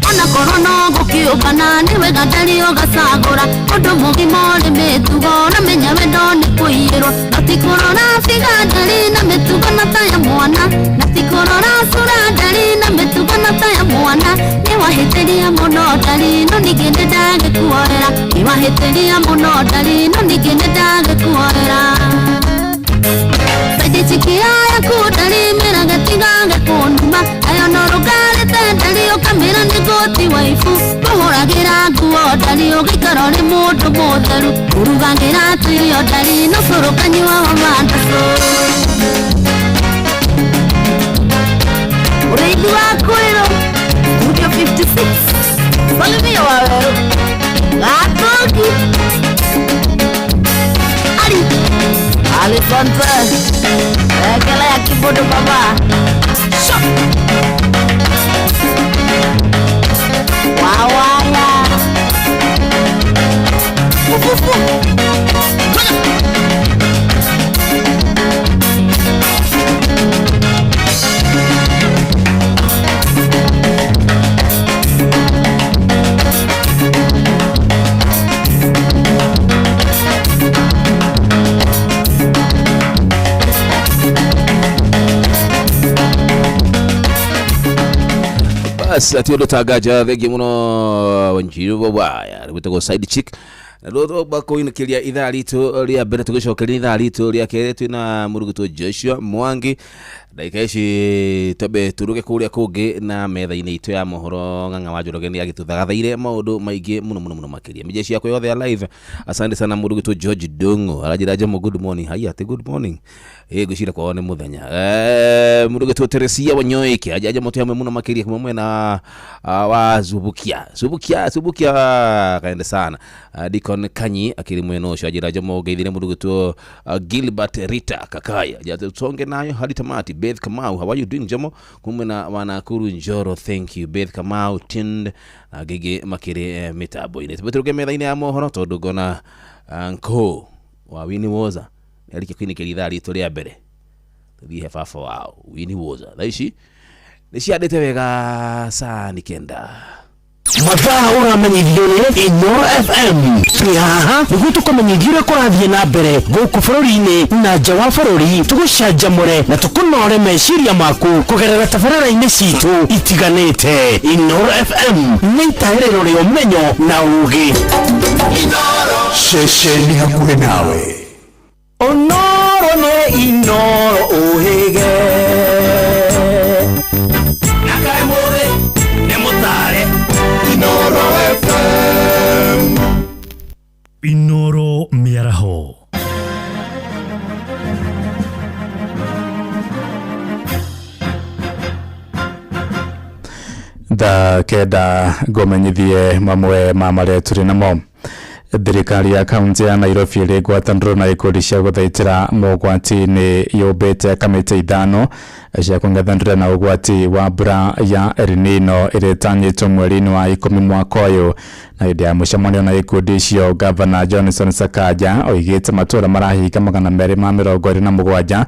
ona korono gukiukana ni wega ndari ugacagura undu mugima uri mitugo uramenya wendo ni kuiyirwo natikurora biga ndari na mitugo na taya mwana natikurora sura ndari na mitugo na taya mwana niwahitiria muno ndari no ningĩ nĩndagĩkuorera niwahitiria muno ndari no ningĩ nĩndagĩkuorera sajichikia yaku ndari mĩragetingage kũnuma ayo no rũgarĩte ndari ũkamĩra nĩ goti waifu kũhũragĩra nguo ndari ũgĩkarori mũndũ mũtheru ũrugagĩra twirio ndari no surukanywa wa madaso. Ũrĩithi wa kwĩrwo Studio 56 Salimia Waweru Gatoki Ali Alisonte Ekele ya kibodo baba Shop bas atiyo tagaja thegi muno wanjiru bwaya rwitego side chick Rodo bako inakilia idhaa lito lia bere tugishokeria idhaa lito lia kere twina muruguto Joshua Mwangi daikaishi tobe turuge kuria kugi na metha-ini itu ya mohoro ng'ang'a wa Njoroge ni agituthagathaire maundu maingi muno makiria mijeshi yako yothe ya live. Asante sana muruguto George Dongo arajira jamo good morning hayate good morning gushira kwa one muthenya muruguto Teresia Wanyoike ajaja moto ya muno makiria kumwe na wa Subukia kaende sana Dikon Kanyi akiri mweno sho ajira jamo geithire muruguto Gilbert Rita Kakaya ajaja tusonge nayo hadi tamati. Beth Kamau, how are you doing jamo? Kumwe na Wanakuru Njoro, thank you. Beth Kamau tind gege makire mitabo ine tubeturuke metha-ini ya mohoro tondu ngona nko wa Winnie Woza alike kwinikeritha rito ria mbere tuthie baba wao Winnie Woza thaici niciandite wega saa nikenda mathaa uramenyithio ni Inoro FM haha niguo tukomenyithio kurathie na mbere guku bururi-ini na nja wa bururi tugucanjamure na tukunore meciria maku kugerera tabarĩra-inĩ citu itiganĩte. Inoro FM nĩ itaĩrĩro rĩa ũmenyo na ũũgĩ. Ceceni hakuhĩ nawe. Onoro nĩ Inoro ũhĩge nakae mũthĩ nĩ mũtare Inoro FM. Inoro Miaraho. Da keda gomenyithie mamwe mamare turi namo. Thirikari ya kaunti ya Nairobi ĩrĩ ngwatanĩro na ikundi cia gũthaitĩra mogwati nĩ yũmbĩte kamĩtĩ ithano cia kũng'ethanĩra na ũgwati wa mbura ya El Nino ĩrĩa ĩtanyĩtwo mweri-inĩ wa 10 mwaka ũyũ. Na hĩndĩ ya mũcemanio na ikundi icio, Gavana Johnson Sakaja oigĩte matũũra marahinga 227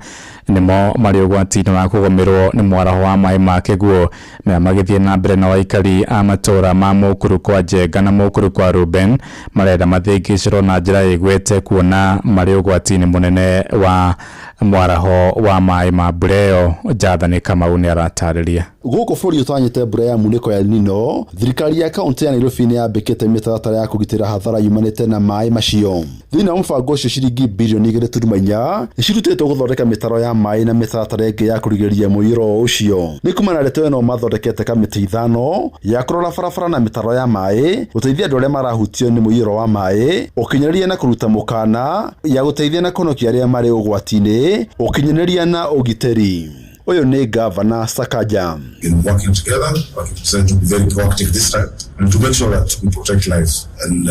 nĩmo marĩ ũgwati-inĩ wa kũgũmĩrwo nĩ mwaraho wa maĩ ma kĩguũ, na magĩthiĩ na mbere na aikari a matũũra ma mũkũrũ kwa Njenga na mũkũrũ kwa Ruben marenda mathĩngĩcĩrwo na njĩra ĩgwete kuona marĩ ũgwati-inĩ mũnene wa mwaraho wa maĩ ma mbura ĩyo. Jathani Kamau nĩ aratarĩria. Gũkũ bũrũri ũtanyĩte mbura ya munĩko ya El Nino, thirikari ya kaunti ya Nairobi nĩ yambĩkĩte mĩtaratara ya kũgitĩra hathara yumanĩte na maĩ macio. Thĩinĩ wa mũbango ũcio ciringi bilioni 2.4 nĩcirutĩtwo gũthondeka mĩtaro ya maĩ na mĩtaratara ĩngĩ ya kũrigĩrĩria mũiyũro ũcio. Nĩ kuma na ndeto ĩno mathondekete kamĩtĩ ithano ya kũrora barabara na mĩtaro ya maĩ, gũteithia andũ arĩa marahutio nĩ mũiyũro wa maĩ, ũkinyanĩria na kũruta mũkana ya gũteithia na kũhonokia arĩa marĩ ũgwati-inĩ, ũkinyanĩria na ũgitĩri. Oyo ni Gavana Sakaja. In working together, but we decided to be very proactive this time and to make sure that we protect lives and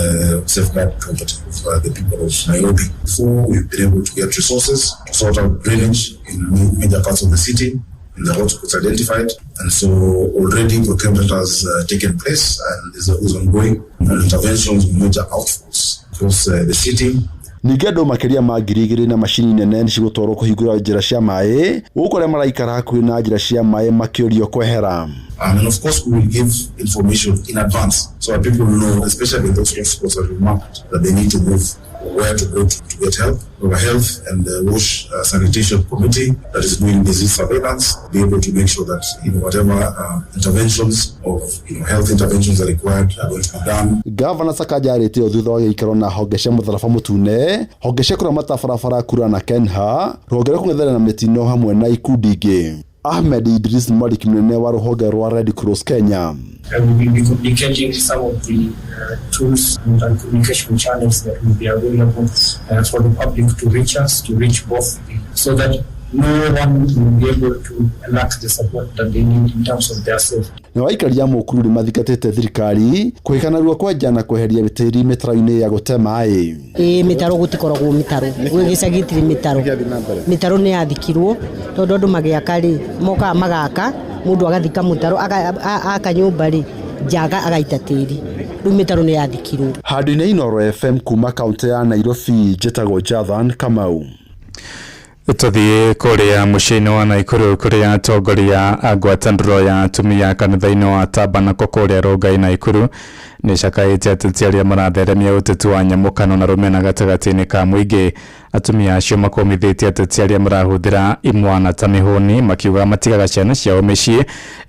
safeguard property of the people of Nairobi. Before we've been able to get resources to sort out drainage in major parts of the city, in the hotspots identified, and so already procurement has taken place and is ongoing, and interventions with major outfalls across the city. Ningĩ andũ makĩria ma 2,000 na macini nene cigũtwarwo kũhingũra njĩra cia maĩ gũkũ arĩa maraikara hakuhĩ na njĩra cia maĩ makĩũrio kwehera. And of course, we will give information in advance so that people know, especially those hotspots that we marked, that they need to move, where to go to get help. We have a health and WASH sanitation committee that is doing disease surveillance, be able to make sure that whatever interventions of health interventions are required are going to be done. Gavana Sakaja arĩtio thutha wa gĩikaro na honge cia mũtharaba mũtune, honge cia kũramata barabara Kura na Kenha, rũhonge rwa kũng'ethanĩra na mĩtino hamwe na ikundi ingĩ. Ahmed Idris Mwandiki mũnene wa rũhonge rwa Red Cross Kenya. We will be communicating some of the tools and communication channels that will be available for the public to reach us, to reach both, so that no one will be able to lack the support that they need in terms of their safety. Na waikari ya mũkuru nĩ mathigatĩte thirikari kũhĩkana ruo kwenja na kweheria tĩri mĩtaro-inĩ ya gũte maĩ. Mĩtaro gũtikoragwo mĩtaro, gwĩ gĩcagi gĩtirĩ mĩtaro. Mĩtaro nĩ yathikirwo tondũ andũ magĩaka rĩ mokaga magaka, mũndũ agathika mũtaro akanyũmba rĩ njaga agaita tĩri. Rĩu mĩtaro nĩ yathikirwo. Handũ-inĩ Inoro FM kuma kaunti ya Nairobi, njĩtagwo Jathan Kamau. Tuthiĩ kũrĩa mũciĩ-inĩ wa Naikuru kũrĩa atongoria a ngwatanĩro ya atumia kanitha-inĩ wa Tabanako kũrĩa Rongai Naikuru nĩ cakaĩte ateti arĩa maratheremia ũteti wa nyamũkano na rũmena gatagatĩ-inĩ ka mũingĩ atumia acio makomithitie ateti aria marahuthira imwana ta mihuni makiuga matigaga ciana ciao micii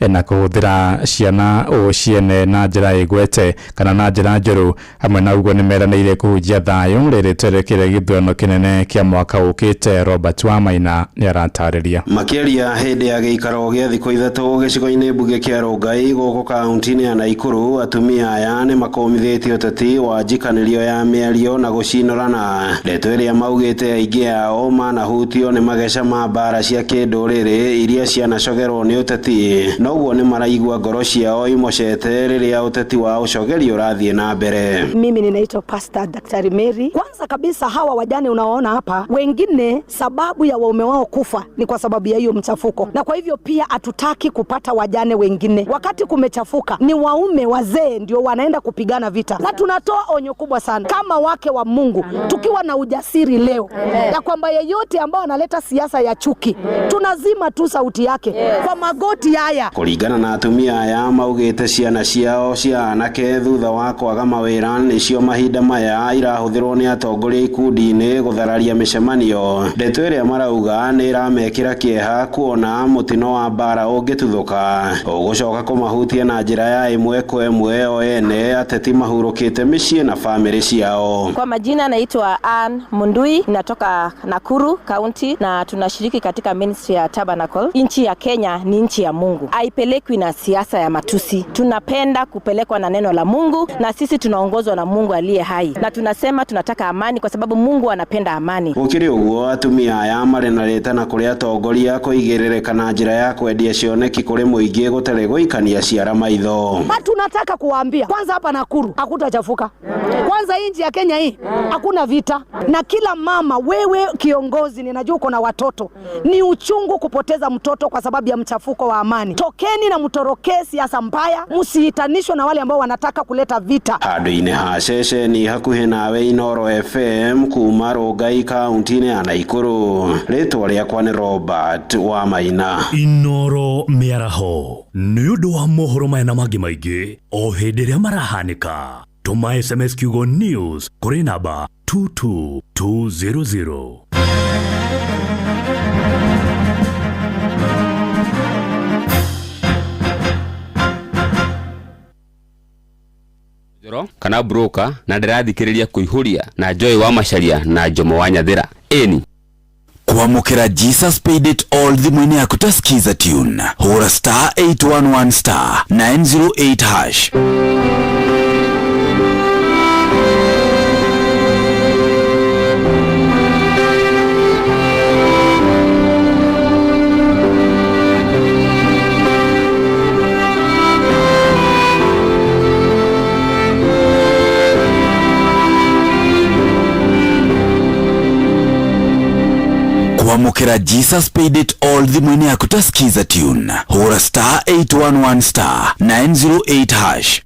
na kuhuthira ciana o ciene na njira igwete kana na njira njoru hamwe na uguo nimeranĩire kuhunjia thayu riri twerekere githurano kinene kia mwaka ukite. Robert Wamaina ni aratarĩria makiaria hindi ya giikaro gia thikũ ithatũ gĩcigo-inĩ mbunge kia Rongai gũkũ kaunti-inĩ ya Naikuru. Atumia aya nĩ makomithĩtie ũteti wa njikanĩrio ya mĩario na gũcinorana. Ndeto ĩrĩa maugĩte aingĩ ao manahutio nĩ mageca ma mbara cia kĩndũrĩrĩ iria cianacogerwo nĩ ũteti, noguo nĩ maraigua ngoro ciao imocete rĩrĩa ũteti wa ũcogeri ũrathiĩ na mbere. Mimi ninaitwa Pastor Daktari Mary. Kwanza kabisa hawa wajane unaoona hapa, wengine sababu ya waume wao kufa ni kwa sababu ya hiyo mchafuko, na kwa hivyo pia hatutaki kupata wajane wengine. Wakati kumechafuka ni waume wazee ndio wanaenda kupigana vita, na tunatoa onyo kubwa sana kama wake wa Mungu, tukiwa na ujasiri leo ya kwamba yeyote ambao analeta siasa ya chuki tunazima tu sauti yake kwa magoti haya. Kũringana na atumia aya maugĩte ciana ciao cia anake thutha wa kwaga mawĩra nĩcio mahinda maya irahuthirwo nĩ atongoria ikundi-inĩ gũthararia mĩcemanio. Ndeto ĩrĩa marauga nĩ iramekĩra kĩeha kuona mũtino wa mbara ũngĩtuthũka ũgũcoka kũmahutia na njĩra ya ĩmwe kwa ĩmwe o ene ateti mahurũkĩte mĩciĩ na famĩlĩ ciao. Kwa majina naitwa Ann Mundui, natoka Nakuru County na tunashiriki katika ministry ya Tabernacle. Nchi ya Kenya ni nchi ya Mungu, haipelekwi na siasa ya matusi. Tunapenda kupelekwa na neno la Mungu, na sisi tunaongozwa na Mungu aliye hai, na tunasema tunataka amani kwa sababu Mungu anapenda amani. Gũkĩrĩ ũguo atumia aya marĩ na rĩtana kũrĩ atongoria kũigĩrĩrĩka na njĩra ya kwendia cioneki kũrĩ mũingĩ gũtarĩ gũikania ciara maitho. Tunataka kuwaambia kwanza, hapa Nakuru hakutachafuka. Kwanza nchi ya Kenya hii hakuna vita, na kila mama, wewe kiongozi, ninajua uko na watoto, ni uchungu kupoteza mtoto kwa sababu ya mchafuko wa amani. Tokeni na mtorokee siasa mbaya, msihitanishwe na wale ambao wanataka kuleta vita. Handũ-inĩ ha ceceni hakuhĩ nawe Inoro FM kuma Rongai kaunti-inĩ ya Naikuru, rĩtwa rĩakwa nĩ Robert Wamaina. Inoro mĩaraho nĩ ũndũ wa mohoro maya na mangĩ maingĩ o hĩndĩ ĩrĩa marahanĩka. Tuma SMS kiugo news kũrĩ namba 22200. Kana broker na ndĩrathikĩrĩria kũihũria na Joy wa Macharia na Jomo wa Nyathĩra eni kwamũkĩra Jesus paid it all thimũ-inĩ yaku ta skiza tune hũra star 811 star 908 hash. Kwamũkĩra Jesus paid it all thimũ-inĩ yaku ta skiza tune hũra star 811 star 908 hash.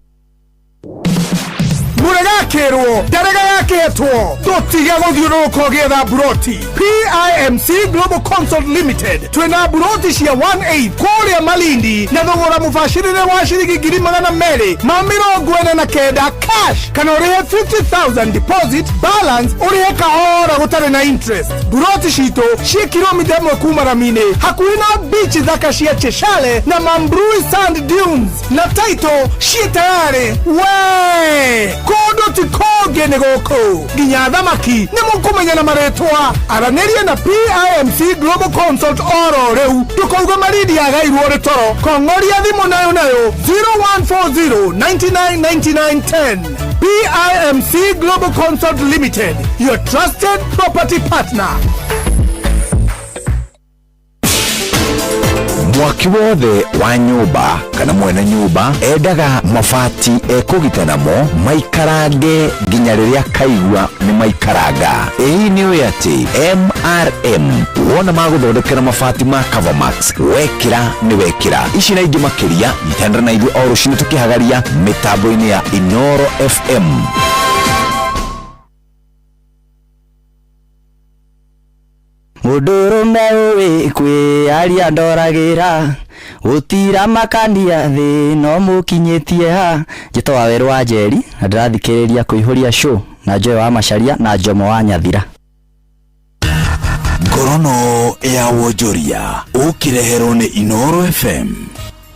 Muragakirwo darega yaketwo tutiga guthiũrũrũka ũgĩetha buroti. PIMC Global Consult Limited twina buroti cia 1/8 kũrĩa Malindi na thogora mũbacĩrĩre wa ciringi 249 cash, kana ũrĩhe 50,000 deposit, balance ũrĩhe kahora gũtarĩ na interest. Buroti citũ ciĩ kilomita 1 kuma Ramine hakuhĩ na beach thaka cia Cheshire na Mambrui Sand Dunes, na title ciĩ tayari we kodo tikoge nĩ gũkũ nginya thamaki nĩ mũkũmenya na marĩtwa. Aranĩria na PIMC Global Consult oro rĩu tukauga Malindi yagairwo rĩ toro. Kong'oria thimũ nayo 0140 999910. PIMC Global Consult Limited, your trusted property partner. Mwaki wothe wa nyũmba kana mwene nyũmba endaga mabati ekũgita namo maikarange nginya rĩrĩa kaigua nĩ maikaranga. Ĩĩ nĩ ũĩ atĩ MRM wona magũthondekera mabati ma Covermax wekĩra nĩ wekĩra. Ici na ingĩ makĩria ithandara na ithuĩ o rũciinĩ tũkĩhagaria mĩtambo-inĩ ya Inoro FM. Mũndũrũme ũĩ kwĩyaria ndoragĩra gũtira makania thĩ no mũkinyĩtie ha. Njĩtagwo Werũ wa Njeri na ndĩrathikĩrĩria kũihũria show na Joy wa Macharia na Jomo wa Nyathĩra. Ngorono ya wonjoria ukireherwo ni Inoro FM.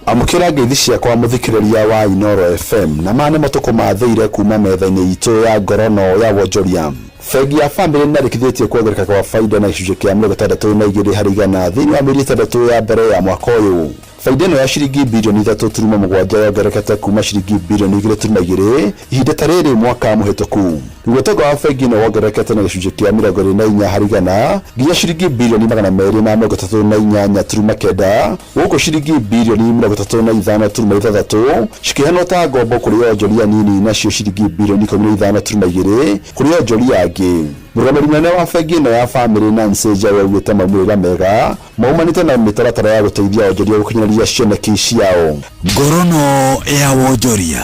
Amukira ngeithi ciakwa muthikiriria wa Inoro FM na mane matuko matheire kuma metha-ini itu ya ngorono ya wonjoria. Fegi ya family narikithitie kuongereka kwa faida na gicunjĩ kĩa 62 harĩ igana thĩinĩ wa mĩeri 6 ya mbere ya mwaka ũyũ. Faida ĩno ya ciringi bilioni 3.7 yongerekete kuma ciringi bilioni 2.2 ihinda ta rĩrĩ mwaka mũhĩtũku. Ũtonga wa fegi ĩno wongerekete na gicunjĩ kĩa 24 harĩ igana nginya ciringi bilioni 238.9 gũkũ ciringi bilioni 35.6 cikĩheanwo ta ngombo kũrĩ onjoria nini nacio ciringi bilioni 15.2 kũrĩ onjoria angĩ. Mũrũgamĩrĩri mũnene wa fegi ĩno ya family Nancy Njaũ augĩte maumĩrĩra mega maumanĩte na mĩtaratara ya gũteithia onjoria gũkinyanĩria cioneki ciao. Ngorono ya wonjoria.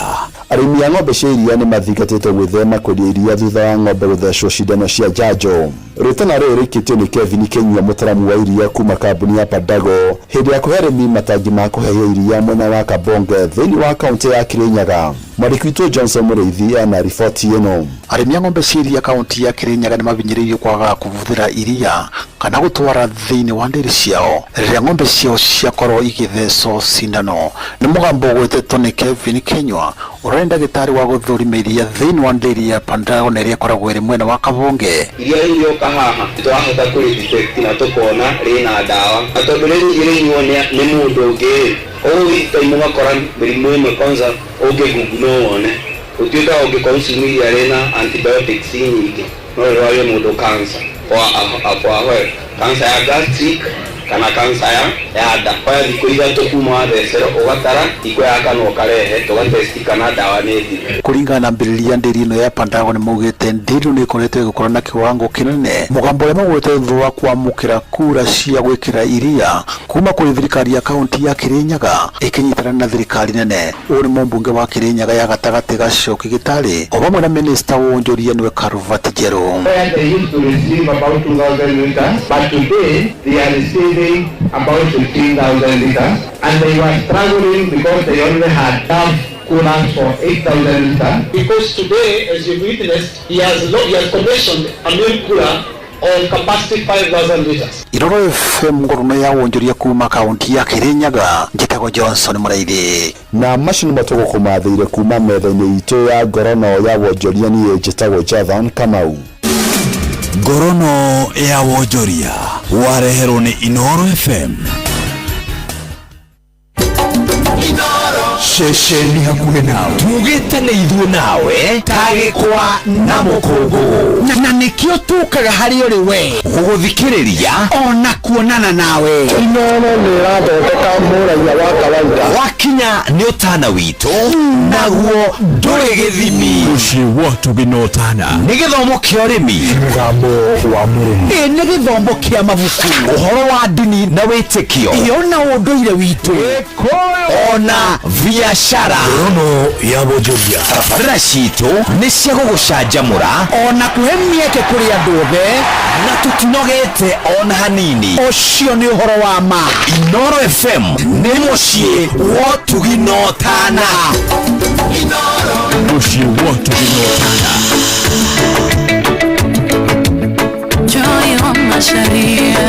Arĩmi a ng'ombe cia iria nĩ mathingatĩtwo gwĩthema kwendia iria thutha wa ng'ombe gũthecwo cindano cia njanjo. Rĩtana rĩrĩ rĩkĩtio nĩ Kevin Kenyua mũtaramu wa iria kuma kambuni ya Padago hĩndĩ ya kũhe arĩmi matangi ma kũhehia iria mwena wa Kabonge thĩinĩ wa kaunti ya Kirinyaga. Mwandĩki witũ Johnson Mũrĩithi ana riboti ĩno. Arĩmi a ng'ombe cia iria kaunti ya Kirinyaga nĩ mavinyĩrĩirio kwaga kũhũthĩra iria kana gũtwara thĩinĩ wa ndĩri ciao rĩrĩa ng'ombe ciao ciakorwo igĩthecwo cindano. Nĩ mũgambo gwĩtĩtwo nĩ Kevin Kenyua ũrĩa ndagĩtarĩ wa gũthũrima iria thĩinĩ wa ndĩri ya Padago na ĩrĩa ĩkoragwo ĩrĩ mwena wa Kabonge. Iria rĩrĩoka haha twahota kũrĩdetect na tũkona rĩna ndawa na tondũ rĩnyuo nĩ mũndũ ũngĩ ũgĩita mũgakora mĩrimũ ĩmwe kwanza ũngĩgungu no wone ũtuĩka ũngĩconsume iria rĩna antibiotics nyingĩ no rĩrwarie mũndũ cancer cancer ya gastric kana cancer ya nda. Kwa thikũ ithatũ kuma wathecera ũgatara iko ya kana ũkarehe tũgatesti kana ndawa nĩ thĩ. Kũringana na mbĩrĩria ndĩri ĩno ya Padago nĩ maugĩte ndĩri nĩ ĩkoretwo ĩgĩkorwo na kĩwango kĩnene. Mũgambo ũrĩa maugĩte thutha wa kwamũkĩra kura cia gwĩkĩra iria kuma kũrĩ thirikari ya kaunti ya Kirinyaga ĩkĩnyitana na thirikari nene. Ũyũ nĩ mũmbunge wa Kirinyaga ya gatagatĩ Gacoki Gĩtarĩ o hamwe na minista wa wonjoria nĩwe Karuvati Njerũ. About 15,000 liters, and they were struggling because they only had coolants for 8,000 liters. Because today, as you witnessed, he has commissioned a milk cooler of capacity 5,000 liters. Inoro FM ngorono ya wonjoria kuma kaunti ya Kirinyaga njĩtagwo Johnson Mũrĩithi. Na macio nĩ matuko kũmathĩire kuma metha-inĩ itũ ya ngorono ya wonjoria niĩ njĩtagwo Jathan Kamau. Ngorono ya wonjoria wareherwo nĩ Inoro FM. Shesheni hakuhĩ nawe tugĩte nĩ ithuĩ nawe tagĩkwa na mũkũngũ na nĩkĩo tũkaga harĩ ũrĩ we gũgũthikĩrĩria ona kuonana nawe. Inoro nĩ ĩrathondeka mũraia wa kawaida wakinya nĩ ũtana witũ naguo ndũrĩ gĩthimi. Ũcio watu gĩnotana nĩ gĩthomo kĩa ũrĩmi, mũgambo wa mũrĩmi, nĩ gĩthomo kĩa mabuku, ũhoro wa ndini na wĩtĩkio, ona ũndũire witũ, ona biashara. Ngorono ya wonjoria. Tabarĩra citũ nĩ cia gũgũcanjamũra ona kũhe mĩeke kũrĩ andũ othe na tũtinogete ona hanini. Ũcio nĩ ũhoro wa ma. Inoro FM nĩ mũciĩ wa ũtugi na ũtana. Mũciĩ wa ũtugi na ũtana. Joy wa Masharia.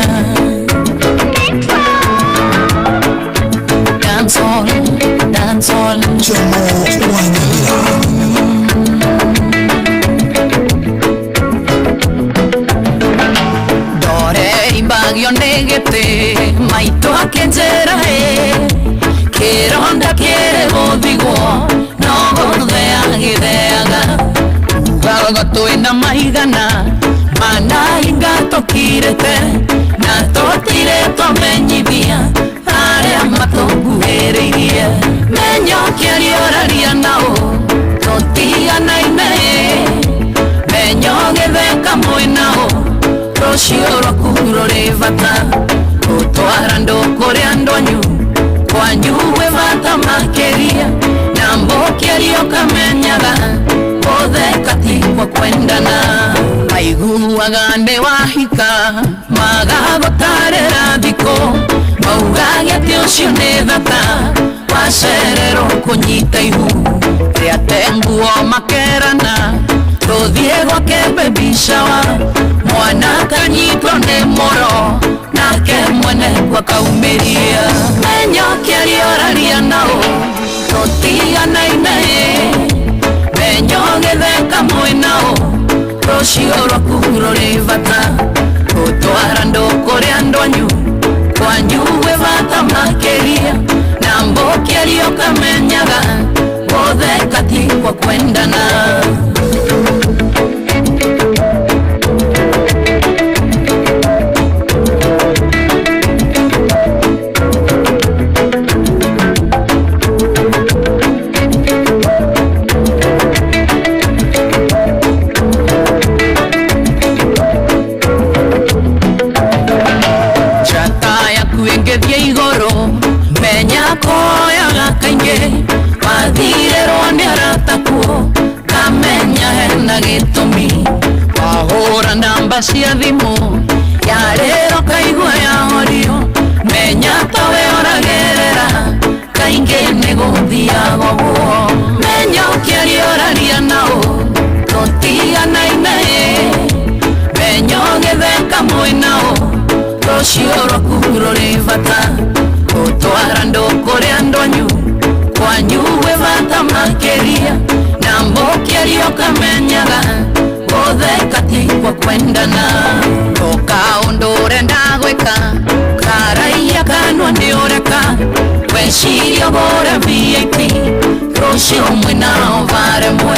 Dancehall. Jomo wa Nyamira. Dore ibagio negete maito akenjera he kironda kere gothigo no gothea githeaga gagoto ina maigana mana ingato kirete na totire tomenyithia aria matonguhĩrĩirie menyo kĩarĩoraria nao tũtiganaine menyo gĩtheka mwĩnao rũciũ rwaku rũrĩ bata gũtwara andũ kũrĩa ndonyu kwanyu gwĩ bata makĩria na mbũkĩario kamenyaga gũtheka ti kwa kwendana maiguaga ndĩ wahika magagũtarĩra thikũ maugaga atĩ ũcio nĩ thata wacererwo kũnyita ihu rĩa tenguo makerana tũthiĩ gwake baby shower mwana kanyitwo nĩ mũro nake mwene gwakaumĩria menyo kĩarĩoraria nao tũtiganaine menyo gĩtheka mwĩnao rũciũ rwaku rũrĩ bata gũtwara andũ kũrĩ andũ anyu kwanyu gwĩ bata makĩria na mbũkĩario kamenyaga wothe katigwo kwendana wathirĩrwo nĩ aratakuo kamenya hena gĩtũmi wahũra namba cia thimũ yarĩro kaigua yahorio menya tawe oragerera kaingĩ nĩ gũthiaga ũguo menya ũkĩarĩoraria nao tũtiganaine menya ũgĩtheka mwĩnao rũciũ rwaku rũrĩ bata gũtwara andũ kũrĩ andũ anyu kwanyu gwĩ bata makĩria na mbũkĩario kamenyaga wothe katigwo kwendana ũkaũndũre ndagwĩka karaiya kanua nĩ ũreka weciria ũgũre VIP rũciũ mwĩnao baremwe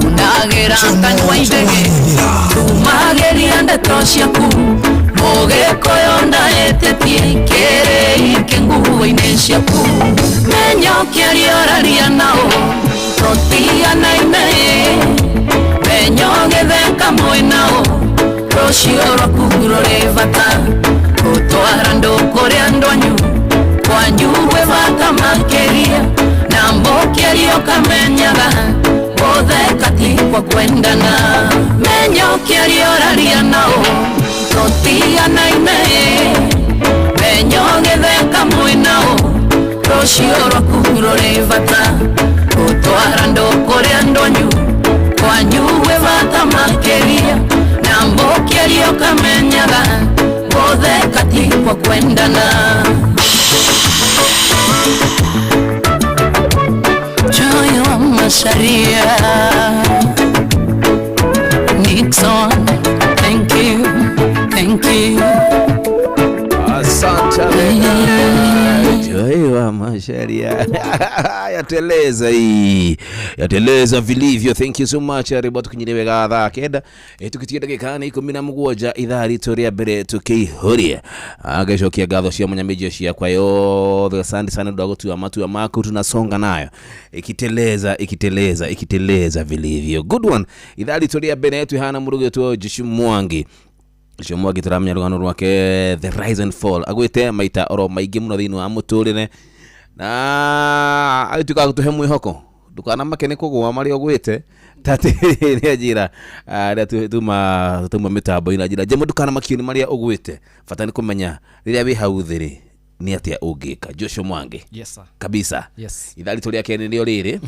unagĩra kanua indege tumagĩria ndeto ciaku mũgĩkũyũ ndaĩtĩtie kĩrĩ kĩnguo-inĩ ciaku menya ũkĩarĩoraria nao tũtiganaine menya ũgĩtheka mwĩnao rũciũ rwaku rũrĩ bata gũtwara andũ kũrĩ andũ anyu kwanyu gwĩ bata makĩria na mbũkĩario kamenyaga wothe katigwo kwendana menya ũkĩarĩoraria nao tũtiganaine menya ũgĩtheka mwĩnao rũciũ rwaku rũrĩ bata gũtwara andũ kũrĩ andũ anyu kwanyu gwĩ bata makĩria na mbũkĩario kamenyaga wothe katigwo kwendana Joy wa Macharia Nixon thank you asante Joy wa Macharia yateleza hii yateleza vilivyo. Thank you so much everybody kunyire gatha kenda tukitie dakika 17 ithaa ritoria mbere tukihoria agacokia gatho cia munyameji cia kwa yothe. Asante sana ndogo tu amatu amaku tunasonga nayo ikiteleza vilivyo. Good one ithaa ritoria mbere yetu hana murugo tu Jishu Mwangi Mwangi turamenya rugano rwake The Rise and Fall agwite maita oro maingĩ muno thĩinĩ wa mũtũrĩre na agituka gutuhe mwihoko dukana makene kugwa mari ogwite tati ni ajira tuma mitambo ina ajira jemo dukana makioni mari ogwite fatani kumenya riria wi hau thiri ni atia ungika Joshua Mwangi. Yes sir kabisa. Yes idhali tuli yake ndio riri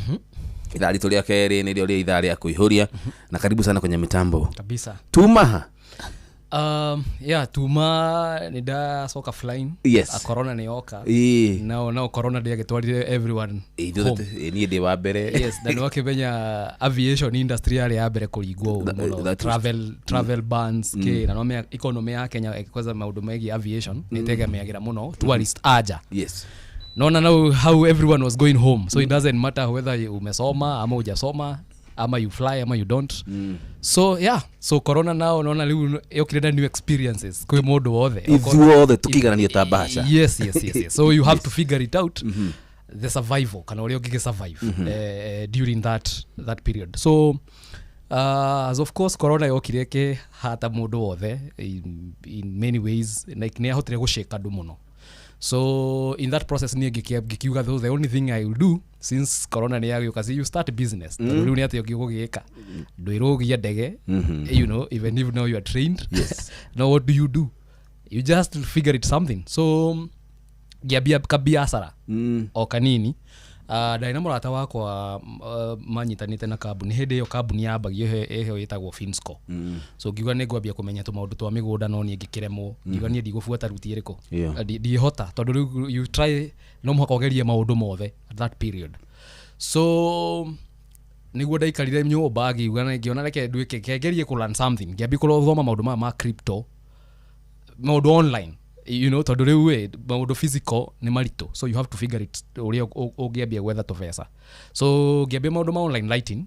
idhali tuli yake ndio riri idhali ya kuihuria na karibu sana kwenye mitambo kabisa tuma yeah tuma nida soka flying yes. A corona ni oka now corona dia getwarire everyone ni de wa bere yes then wakibenya aviation industry yale ya bere kuligwo travel bans ke na no economy ya Kenya ikwaza maundu megi aviation nitegemeagira muno tourist aja yes no now how everyone was going home so it doesn't matter whether umesoma ama hujasoma ama you fly ama you don't so yeah so corona now naona leo yokirenda new experiences kwa modo wothe tukigarania tabasha yes so you have to figure it out the survival kana ule ogige survive during that period so as of course corona yokireke hata modo wothe in many ways like ne ahotire gusheka ndu muno. So in that process ni gikiuga the only thing I will do since corona ni yayo kasi you start business ndu ni ati yogigika ndoirogia ndege you know even if now you are trained yes now what do? You just figure it something so giabia kabiasara o kanini Ndari na mũrata wakwa manyitanĩte na kambuni hĩndĩ ĩyo kambuni yambagio ĩyo ĩtagwo Finsco. So ngiuga nĩ ngwambia kũmenya tũmaũndũ twa mĩgũnda no niĩ ngĩkĩremwo ngiuga niĩ ndigũbuata ruti ĩrĩkũ ndihota tondũ rĩu you try no mũhaka ũgerie maũndũ mothe at that period. So niguo ndaikarire nyũmba ngiuga na ngĩona reke nduĩke ngegerie kũ learn something ngĩambia gũthoma maũndũ maya ma crypto maũndũ online tondũ rĩu maũndũ physical nĩ maritũ, so you have to figure it ũrĩa ũngĩambia gwetha tũbeca. So ngĩambia maũndũ ma online writing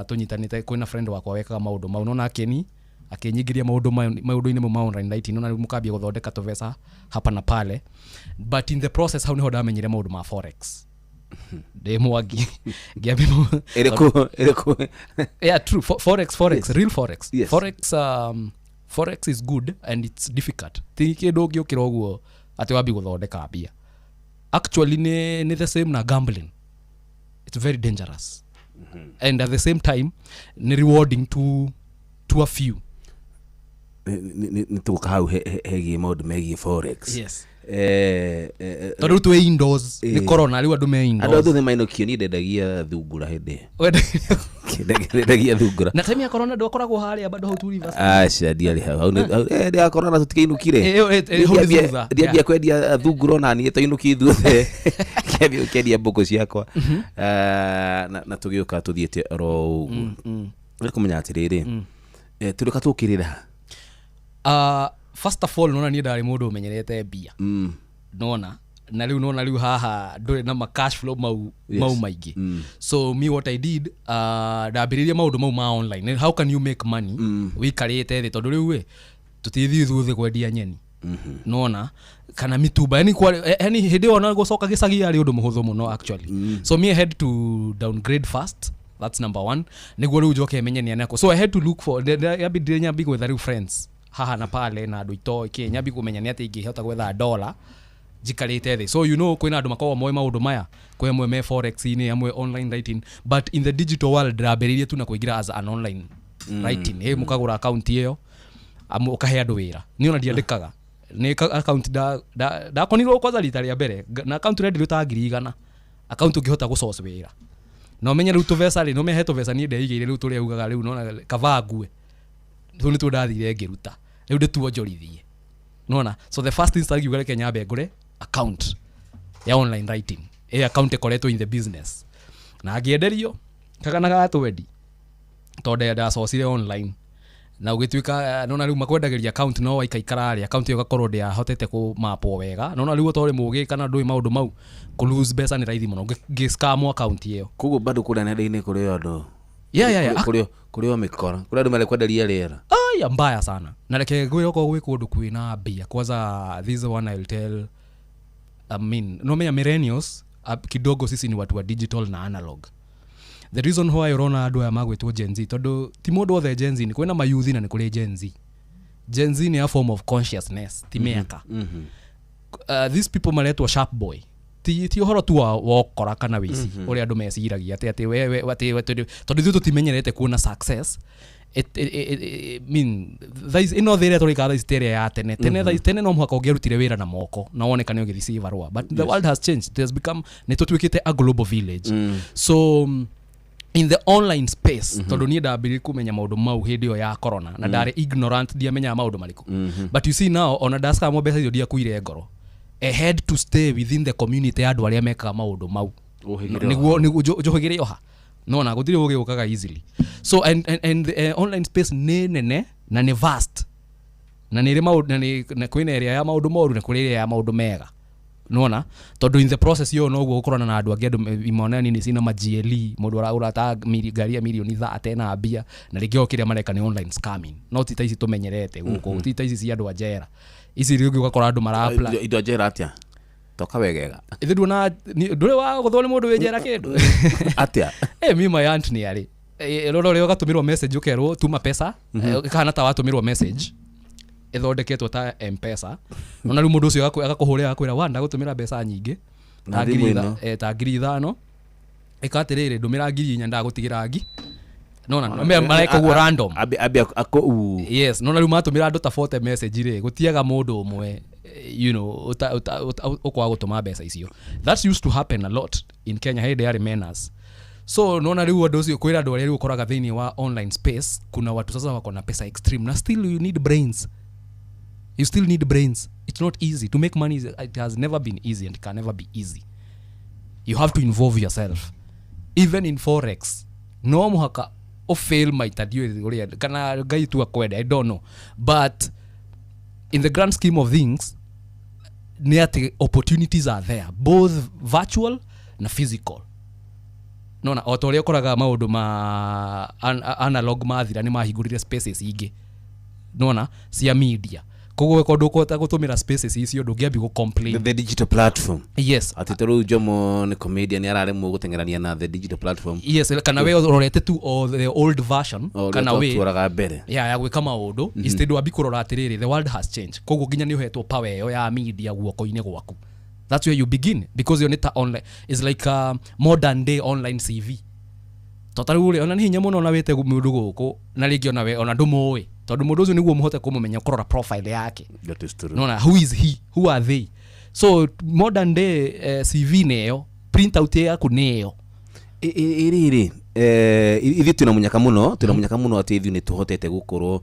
tũnyitanĩte kwĩna friend wakwa wekaga maũndũ mau no nake akĩnyingĩria maũndũ-inĩ mau ma online writing na mũkambia gũthondeka tũbeca hapa na pale, but in the process hau nĩho ndamenyire maũndũ ma forex. Mwangi ngĩambia ĩrĩkũ yeah true forex real forex. Yes. Forex is good and it's difficult. Ti kĩndũ ũngĩũkĩra ũguo atĩ wambi gũthondeka mbia. Actually ni the same na gambling. It's very dangerous. And at the same time ni rewarding to a few. Ni tuka hau hegi maũndũ megiĩ forex. Yes. Tondũ tu indoors ni corona rĩu andũ me indoors. Andũ othe mainokio ni ndendagia thungura hĩndĩ. Ndendagia thungura. Na time ya corona ndwakoragwo harĩa bado hau tu reverse. Acha ndiarĩ hau. Ndia corona tũtikĩinukire. Ndia kwendia thungura na niĩ tũinuki ithuothe. Kĩambia mbũkũ ciakwa. Na tũgĩũka tũthiĩte oro ũguo. Nĩ kũmenya atĩrĩrĩ. Tũrĩka tũkĩrĩra. First of all nona niĩ ndarĩ mũndũ ũmenyerete mbia. Nona na rĩu haha ndũrĩ na cash flow mau maingĩ. So me what I did ndambĩrĩria maũndũ mau ma online. How can you make money wikarĩte thĩ tondũ rĩu tũtithiĩ thutha kwendia nyeni. Nona kana mitumba yani hĩndĩ ĩyo ona gũcoka gĩcagi arĩ ũndũ mũhũthũ mũno actually. So me I had to downgrade fast. That's number one. Nĩguo rĩu njoke menye nĩ anako. So I had to look for nyambi gwetha rĩu friends haha na pale na andũ itoĩ Kenya nyambi kũmenya nĩ atĩ ingĩhota gwetha dollar jikarĩte thĩ. So kwĩna andũ makoragwo moĩ maũndũ maya kwĩ amwe me forex-inĩ amwe online writing, but in the digital world ndambĩrĩirie tu na kũingĩra as an online writing. Mũkagũra account ĩyo ũkahe andũ wĩra. Niĩ ona ndiandĩkaga nĩ account ndakonirwo kwanza rita rĩa mbere na account rendirwo ta 100,000 account ũngĩhota gũsource wĩra no menye rĩu tũbeca rĩ no mehe tũbeca niĩ ndeigĩire rĩu tũrĩa ugaga rĩu nona kavangue tu nĩ tũndathire ngĩruta rĩu ndĩtuonjorithie nona. So the first thing started uga Kenya ngũre account ya online writing account ĩkoretwo in the business na ngĩenderio kagana gatwendi tondũ ndasocire online na ũgĩtuĩka nona rĩu makwendagĩria account no waikaikara rĩ account ĩyo gakorwo ndĩahotete kũmapwo wega nona rĩu ũtorĩ mũgĩ kana ndũĩ maũndũ mau kũ lose mbeca nĩ raithi mũno ngĩscam account ĩyo koguo bado kũrĩa nenda-inĩ kũrĩ andũ kũrĩ mĩkora kũrĩ andũ marekwenderia rĩera mbaya sana na reke gwĩ gwĩ kũndũ kwĩna mbia kwanza this one I'll tell no menya millennials kidogo sisi ni watu wa digital na analog. The reason why urona andũ aya magwĩtwo Gen Z tondũ ti mũndũ othe Gen Z ni kwĩna mayuthi na ni kũrĩ Gen Z. Gen Z ni a form of consciousness ti mĩaka. These people maretwo sharp boy ti ũhoro tu wokora kana wici ũrĩa andũ meciragia atĩ wewe tondũ ithuĩ tũtimenyerete kuona success. Ino thĩrĩa tũrĩka thaa ya tene no mũhaka ũngĩarutire wĩra na moko na woneka nĩ ũgĩthiĩ barua, but the world has changed. It has become nĩ tũtuĩkĩte a global village. So in the online space tondũ niĩ ndambĩrĩirie kũmenya maũndũ mau hĩndĩ ĩyo ya corona na ndarĩ ignorant ndiamenyaga maũndũ marĩkũ. But you see now ona ndacaka mbeca icio ndiakuire ngoro. I had to stay within the community ya andũ arĩa mekaga maũndũ mau nĩguo njohĩgĩre oha nona gũtirĩ ũgĩũkaga easily. So and the online space nĩ nene na nĩ vast na nĩ maũndũ na kwĩna area ya maũndũ moru na kũrĩ area ya maũndũ mega nona tondũ in the process yo no gũkorana na andũ angĩ andũ imona nini sina majieli mũndũ ũrata ngari ya milioni 30 na mbia na rĩngĩ okĩrĩa mareka nĩ online scamming no ti ta ici tũmenyerete gũkũ ti ta ici cia andũ ajera ici rĩngĩ ũgakora andũ mara indo ajera atĩa toka wegega ithe nduna ndũrĩ wa gũthwo nĩ mũndũ wĩjera kĩndũ atĩa mimi my aunt nĩ arĩ roro rĩo gatũmirwo message ũkerwo tuma pesa kana ta watũmirwo message ithondeketwo ta M-Pesa nona rĩu mũndũ ũcio agakũhũrĩra akwĩra wanda gũtũmĩra mbeca nyingĩ ta 5,000 ĩkatirĩrĩ ndũmĩra 4,000 ndagũtigĩra ngi nona mareka guo random ako yes nona rĩu matũmĩra andũ ta 40 message rĩ gũtiaga mũndũ ũmwe you know ukwa gutuma mbeca icio. That used to happen a lot in Kenya hede yari menace. So naona riu andu ucio kwira andu riu ukoraga thini wa online space kuna watu sasa wako na pesa extreme na still you need brains. You still need brains. It's not easy to make money. It has never been easy and can never be easy. You have to involve yourself. Even in forex no muhaka o fail maita dio kana gai tu akwenda, I don't know, but in the grand scheme of things the opportunities are there, both virtual na physical. No na otoria koraga maundu ma analog mathira ni mahingurire spaces ingi nona cia media kogo kondu kota gutumira spaces icio ndungiambi go complain the digital platform. Yes, atitoru Jomo ni comedian yararemwo gutengerania na the digital platform. Yes, kana we ororete tu o the old version kana we turaga mbere ya gwika maundu instead wa bikurora atiriri the world has changed kogo ginya ni uhetwo power yo ya media guoko-ini gwaku. That's where you begin because you need online is like a modern day online CV. Totarule ona ni hinya muno na wete mundu guku na ringi ona we ona ndumuwi tondu mundu ucio niguo muhote kumumenya kurora profile yake. That is true. No, who is he, who are they? So modern day CV neyo print out yaku neyo iri ithi tunamunyaka muno ati ithu ni tuhotete gukorwo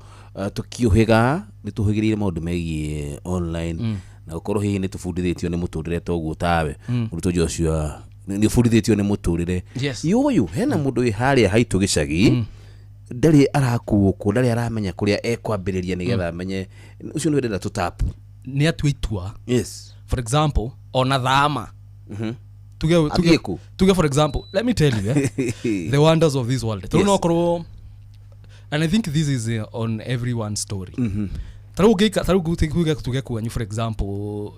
tukiuhiga ni tuhigirire maundu megie online na gukorwo hihi ni tufundithitio ni muturire toguo tawe muruto Joshua ni fundithitio ni muturire yuyu hena mundu wi haria haitu gicagi ndari arakuuko ndari aramenya kuria ekwambiriria nigetha amenye ucio ni wenda tutapu ni atwitua. Yes, for example ona thama tuge for example, let me tell you the wonders of this world. Yes. And I think this is on everyone's story. Tuge kuanyu for example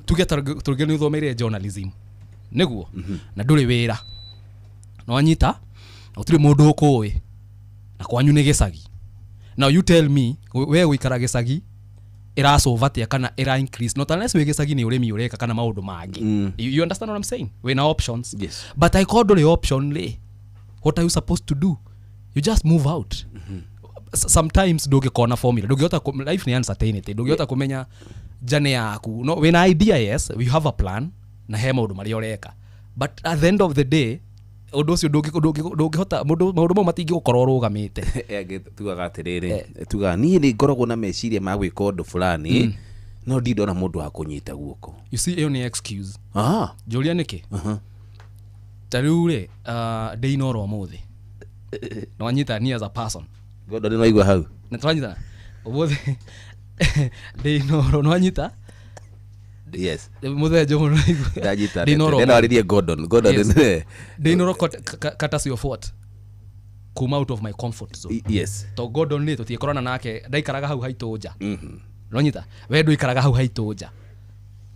tuge ni thomere journalism niguo na nduri wira no anyita utire mundu ukui na kwanyu ni gicagi. Now you tell me we wikara gicagi irasolve atia kana ira increase not unless we gicagi ni urimi ureka kana maundu mangi. You understand what I'm saying? We na options. Yes. But I called the option le what are you supposed to do? You just move out. Sometimes doge kona formula doge ota life ni uncertainty doge ota kumenya jane yaku no when idea yes we have a plan na he maundu mari oreka but at the end of the day undu ucio doge hota maundu mo matingi gukorwo rugamite tugaga atiriri tuga ni ni ngoragwo na meciria ma gwika undu fulani no ndindona mundu wa kunyita guoko. You see hiyo ni excuse Julia niki tarure deinoro muthi no anyita ni as a person godo ni naigwa hau na twanyita obothe deinoro no anyita. Yes, muthe Jomo naigwa dajita ndio alirie Gordon deinoro kata sio fort come out of my comfort zone. Yes, to Gordon ni tutie korona nake ndaikaraga hau haitunja no nyita we nduikaraga hau haitunja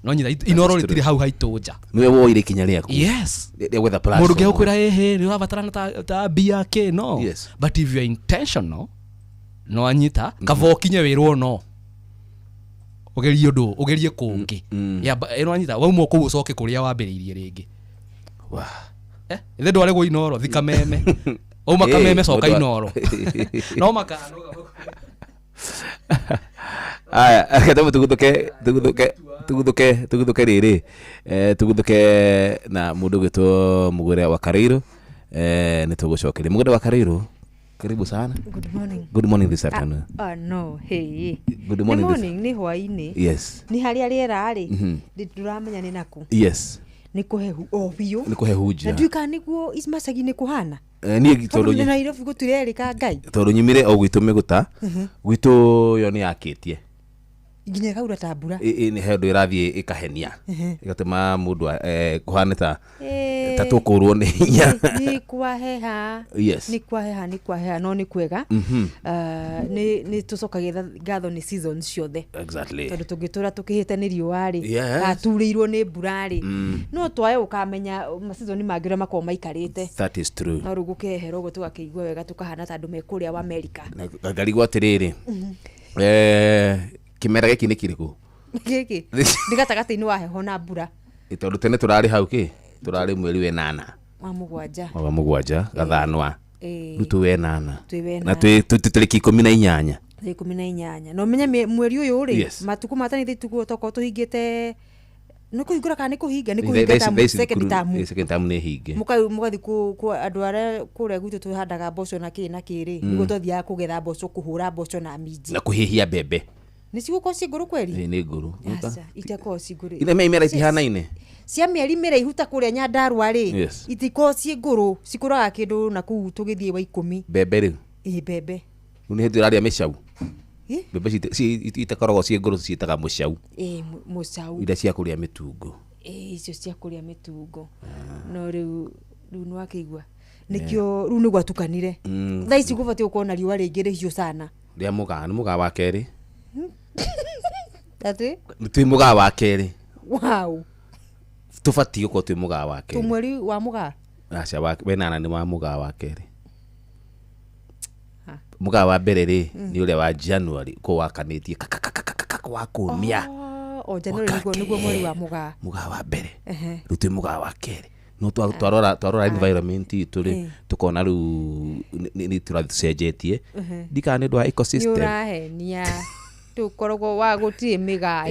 no nyita inoro litire hau haitunja niwe woire kinya riaku. Yes, they with a platform mundu geukwira ehe ni wabatarana ta bia ke no. Yes, but if you are intentional no anyita kavokinye wirwo no ugerie ndu ugerie kungi ya eno anyita waumwo ku ucoke kuria wambiriirie ringi ithe ndware go inoro thika meme uma kameme coka inoro no makano aya akatamu tuguduke riri tuguduke na mundu gitwo mugure wa Karairo ni tugucokeria mugure wa Karairo. Karibu sana. Good morning. Good morning this afternoon. No, hey. Good morning. Good morning ni hwaini. Yes. Ni haria riera ri. Ndiramenya ni naku. Yes. Ni kuhehu obio. Ni kuhehu ja. Na duka niguo ismacagi ni kuhana. Ni gitoro ni Nairobi guturerika ngai. Toro nyimire o gwitu miguta. Gwitu yo ni yakitie. Nginya kaura tabura. Ni hendu irathie ikahenia. Igatema mundu kuhaneta tatukurwo ni hinya. Ni kwaheha. Yes. Ni kwaheha no ni kwega. Ni tucokagira gatho ni seasons ciothe. Exactly. Tondu tungitura tukihite ni riua ri. Aturirwo ni mbura ri. No twaye ukamenya season mangira makoma maikarite. That is true. No rugukehero go tugakeigwa wega tukahana tandu mekuria wa America. Ngari atiriri. Kimera giki ni kiriku giki ndigatagati ni wa heho na mbura itondu tene turari hau ki turari mweri we 8 wa mugwanja gathanwa rutu we 8 na twi tariki 18 thaa 18 no menye mweri uyu ri Yes. matuku matani thituku toko tuhingite no kuhingura kana kuhinga ni kuhinga ta second term second term ne hinge mugathi ku andu are kuria gwitu tuhandaga mboco na kiri niguo tuthiaga kugetha mboco kuhura mboco na minji na kuhihia bebe ni ciguko cinguru kweli ni nguru itako cinguru ile mera itihanaine cia mieri miraihu ta kuria Nyandarua ri Yes. itiko cinguru cikuraga kindu na kuu tugithie wa 10 bebe ri bebe ni hetu raria mecau bebe itakoragwo ciĩ ngũrũ ciĩtaga mũcau mũcau iria cia kũrĩa mĩtungo icio cia kũrĩa mĩtungo no rĩu nĩwakĩigua nĩkĩo rĩu nĩgwatukanire thaa ici gũbatiĩ gũkorwo na riũa rĩingĩ rĩhiũ sana rĩa mũgaa nĩ mũgaa wa kerĩ atĩ twĩ mũgaa wa kerĩ wow tũbatiĩ gũkorwo twĩ mũgaa wa kerĩ mweri wa mũgaa aca wenana nĩ wa mũgaa wa kerĩ mũgaa wa mbere rĩ nĩ ũrĩa wa January kũ wakanĩtie wa kũmia o January nĩguo mweri wa mũgaa mũgaa wa mbere rĩu twĩ mũgaa wa kerĩ no twarora environment itũ rĩ tukona rĩu nĩ tũracenjetie ndikana nĩ ũndũ wa ecosystem nĩũrahenia tukoragwo wa gũtirĩ mĩgaa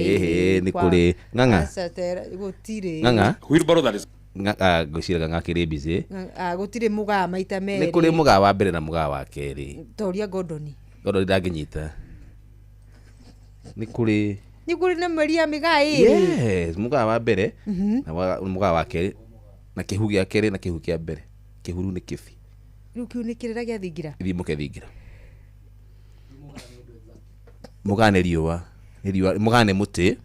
nĩ kũrĩ ng'ang'a gũtirĩ ng'ang'a wheelbarrow that is ngwĩciraga ng'akĩrĩ busy gũtirĩ mũgaa maita merĩ nĩ kũrĩ mũgaa wa mbere na mũgaa wa kerĩ toria Gordon ndangĩnyita nĩ kũrĩ na mweri ya mĩgaa ĩrĩ yes mũgaa wa mbere na mũgaa wa kerĩ na kĩhu gĩa kerĩ na kĩhu kĩa mbere kĩhu rĩu nĩ kĩbi rĩu kĩu nĩ kĩrĩra gĩa thingira ithimo kĩthingira mũgaa nĩ riũa mũgaa nĩ mũtĩ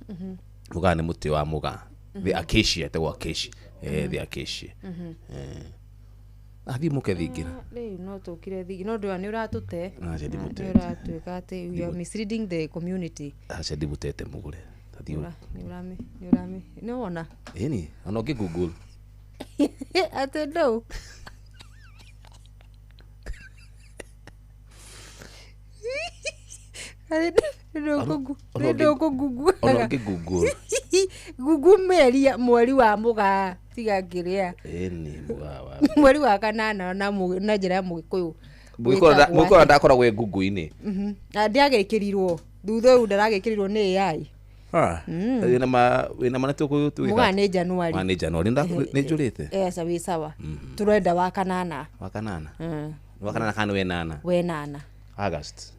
mũgaa nĩ mũtĩ wa mũgaa the acacia tegwo acacia the acacia athimo kĩthingira rĩu no tũkire thingira no ndũa nĩ ũratũte nĩ ũratuĩka atĩ you are misleading the community aca ndimũtete mũgũre nĩ wona ĩni ona ũngĩ Google atĩ ndũ Google mweri wa mũgaa tiga ngĩrĩa mweri wa kanana na njĩra ya Mũgĩkũyũ mũgĩkũyũ ndakoragwo e Google-inĩ ndiagĩkĩrirwo thutha ũyũ ndaragĩkĩrirwo nĩ AI wĩna mana mũgaa nĩ Januari nĩ njũrĩte wĩ sawa tũrenda wa kanana kana wenana August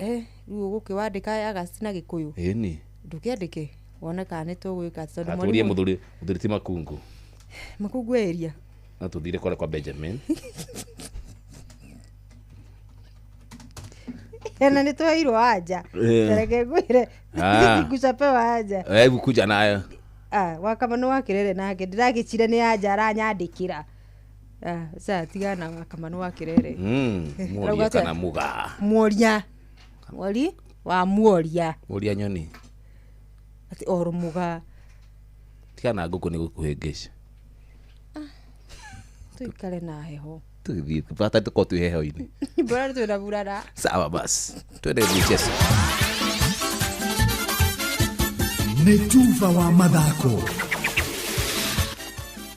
rĩu ũgũkĩwandĩka August na Gĩkũyũ ĩni ndũkĩandĩke wone kana nĩ tũgwĩka tondũ atũrie mũthuri ti makungu area na tũthire kwa Benjamin na nĩ twairwo anja reke ngwĩre ngucapewa anja kuja nayo Wakamanu wa Kĩrere nake ndĩragĩcire nĩ anja aranyandĩkĩra tigana Wakamanu wa Kĩrere mworia kana mũgaa mworia wa mworia nyoni ati oro mũgaa tigana ngũkũ nĩ gũkũhĩngĩca tuikare na heho tũgĩthiĩ bata tũkorwo twĩ heho-inĩ bora twĩna burara sawa basi twende Manchester nĩ Juva wa mathako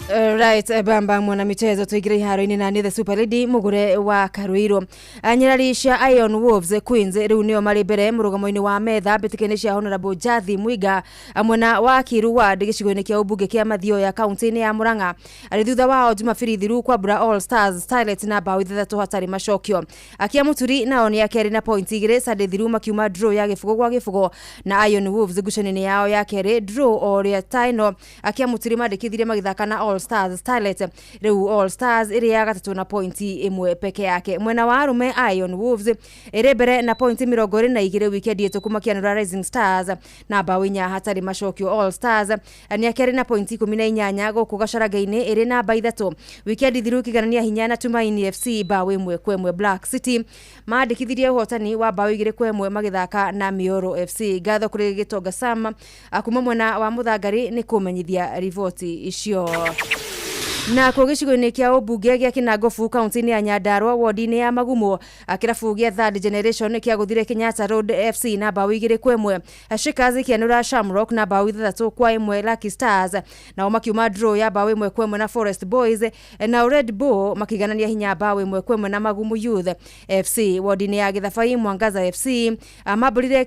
Right, bamba mwana michezo tuigire iharo-inĩ na the Super Lady mugure wa Karuiro anyirari cia Iron Wolves Queens riu nio mari mbere murugamo-ini wa metha mbĩtĩka-inĩ cia Honorable Jathi Mwiga amwena wa Kiru Ward gĩcigo-inĩ kĩa ũmbunge kĩa Mathioya kaunti-inĩ ya Murang'a arĩ thutha wao Jumapili thiru kwa Bura All Stars Starlet na bao 3 hatarĩ macokio akia muturi nao nĩ akeri na point 2 Sunday thiru makiuma draw ya gĩbugo gwa gĩbugo na Iron Wolves ngucanio-inĩ yao ya kerĩ draw oria taino akia muturi mandĩkithire magĩthaka na All Stars Starlet riu All Stars ĩrĩ ya gatatũ na pointi ĩmwe peke yake mwena wa arume Iron Wolves ĩrĩ mbere na pointi 22 weekend yetu kumakianĩra Rising Stars na bao 4 hatarĩ macokio All Stars nĩ akeri na pointi 18 gũkũ Gacharage-inĩ ĩrĩ namba 3 weekend thiru kĩganania hinya na Tumaini FC bao 1-1 Black City mandĩkithirie ũhotani wa bao 2-1 magĩthaka na Mioro FC gatho kũrĩ Gĩtonga Sam akuma mwena wa Mũthangari nĩ kũmenyithia riboti icio Na kugicigo-ini kia ubunge gia Kinangofu kaunti-ini ya Nyandarua ward-ini ya Magumo kirabu gia Third Generation kia guthire Kenyatta Road FC na bao 2-1 Shikazi kianura Shamrock na bao 3-1 Lucky Stars na makiuma draw ya bao 1-1 na Forest Boys na Red Bull makiganania hinya bao 1-1 na Magumo Youth FC. Ward-ini ya Githabai Mwangaza FC mabulire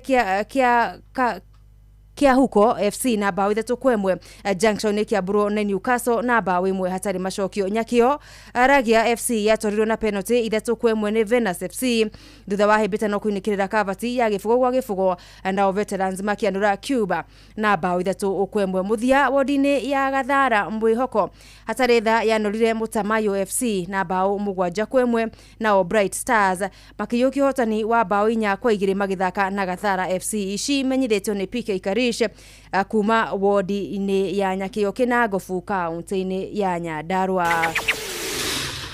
kia huko FC na bao 3-1 Junction kia Buro na Newcastle na bao 1 hatari mashokio. Nyakio Ragia FC yatorirwo na penalty 3-1 ni Venus FC thutha wa hibitano kuinikirira Kavati ya gifugo gwa gifugo na veterans makianura Cuba na bao 3-1 muthia wodini ya Gathara Mbwihoko hatari tha yanorire Mutamayo FC na bao 7-1 na Bright Stars makiyuki hotani wa bao 4-2 magithaka na Gathara FC ici menyiretio ni PK Kari kuma wodi-ini ya Nyakio Kinangofu kaunti-ini ya Nyandarua.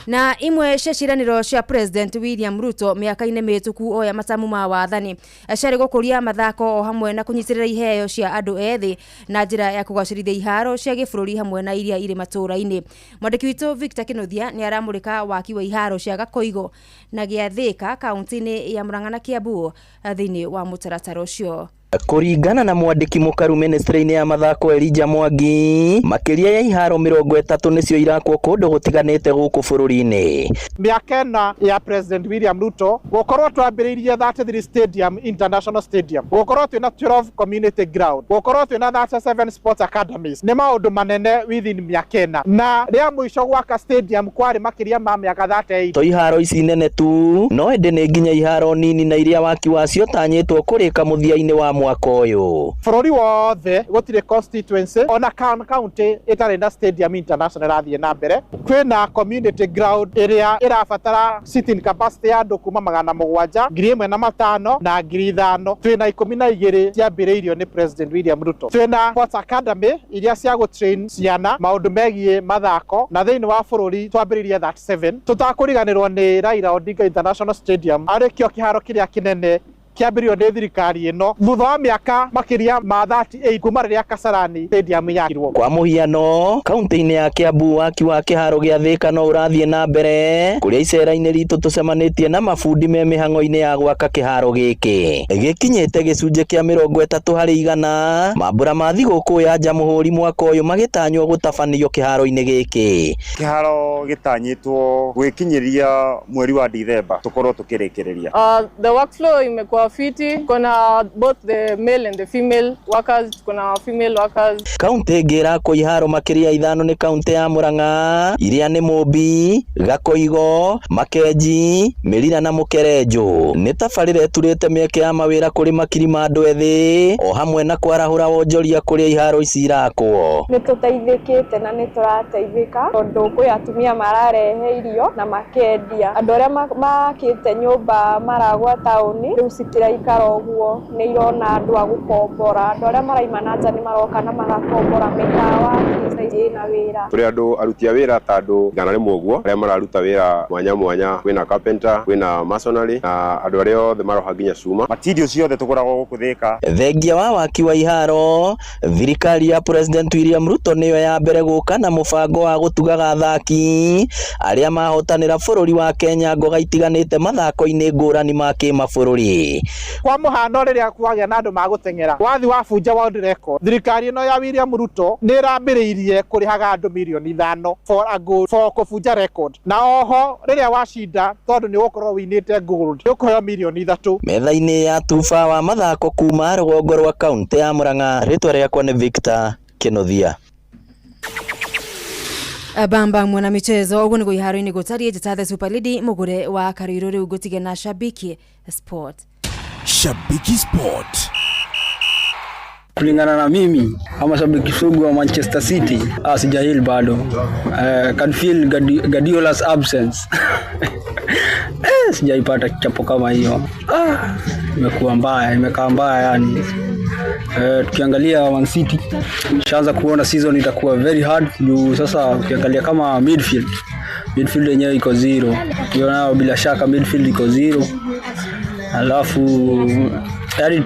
Na imwe ciraniro cia President William Ruto miaka-ini mituku oya matamu ma wathani ciari gukuria mathako o hamwe na kunyitirira iheo cia andu ethi na njira ya kugacirithia iharo cia gibũrũri hamwe na iria iri matũra-ini. Mwandiki witu Victor Kinothia ni aramurika waki wa iharo cia Gakoigo na Giathika kaunti-ini ya Murang'a na Kiambu thiini wa mutaratara ucio. Kuringana na mwandiki mukaru ministry-ini ya mathako Elijah Mwangi makiria ya iharo 30 nicio irakwo kundu gutiganite guku bururi-ini. Miaka ya President William Ruto gukorwo twambiriirie 33 stadium international stadium gukorwo twina 12 community ground gukorwo twina 37 sports academies ni maundu manene within miaka na ria mwisho gwaka stadium kwari makiria ma miaka 38. To iharo ici nene tu no ende ne nginya iharo nini na iria waki wacio tanyitwo kurika muthia-ini wa mwaka uyu. Bururi wothe gutire constituency ona county itari na stadium international athie na mbere kwina community ground area irabatara sitting capacity ya andu kuma 700 1,500 na 5,000 twina 12 ciambiriirio ni President William Ruto. Twina sports academy iria cia go train ciana maundu megie mathako na thiini wa bururi twambiriirie 37 tutakuriganirwo ni Raila Odinga International Stadium arikio kiharo kiria kinene kiambirio ni thirikari ino thutha wa miaka makiria ma 38 kuma riria Kasarani stadium yakirwo. Kwa muhiano kaunti-ini ya Kiambu waki wa kiharo gia Thika no urathie na mbere kuria icera-ini ritu tucemanitie na mafundi me mihango-ini ya gwaka kiharo giki gikinyite gicunje kia 30% mambura ma thiguku ya Jamuhuri mwaka uyu magitanywo gutabanio kiharo-ini giki. Kiharo gitanyitwo gwikinyiria mweri wa Disemba tukorwo tukirikiria. The workflow imekuwa fiti, kuna both the male and the female workers, kuna female workers. Kaunti ngira ko iharo makiria 5 ni kaunti ya Murang'a iria ni Mumbi, Gakoigo, Makenji, Mirina na Mukerenjo. Ni tabarire turite mieke ya mawira kuri makiri ma andu ethi o hamwe na kwarahura wonjoria kuri iharo ici irakwo. Ni tutaithikite na ni turateithika tondu kwi atumia mararehe irio na makendia. Andu aria makite nyumba maragwa tauni riu itiraikara uguo ni irona andu a gukombora andu aria maraima na nja ni maroka na magakombora mitawa ina wira turi andu aruti a wira ta andu 100 uguo aria mararuta wira mwanya mwanya kwina carpenter kwina masonry na andu aria othe maroha nginya cuma material ciothe tuguragwo guku Thika. Thengia wa waki wa iharo thirikari ya President William Ruto niyo ya mbere guka na mubango wa gutugaga athaki aria mahotanira bururi wa Kenya ngoga itiganite mathako-ini ngurani ma kimabũrũri. Kwa muhano riria kwagia na andu magutengera wathi wa bunja world record thirikari ino ya William Ruto ni rambiriirie kurihaga andu milioni 5 for kubunja record na oho riria washinda tondu ni gukorwo winite gold ukuheo milioni 3. Metha-ini ya tufa wa mathako kuma rũgongo rwa kaunti ya Murang'a ritwa riakwa ni Victor Kinothia. Bamba mwana michezo ugu nigo iharo-ini gutarie jitathe Super League mugure wa Kariro riu gutige na Shabiki Sport. Shabiki Sport. Kulingana na mimi kama shabiki sugu wa Manchester City sijahili bado. Can feel Guardiola's absence. Sijaipata chapo kama hiyo. Imekuwa mbaya, imekaa mbaya yani. Tukiangalia Man City shaanza kuona season itakuwa very hard juu sasa ukiangalia kama midfield yenyewe iko 0. Ukiona bila shaka midfield iko 0. Alafu yani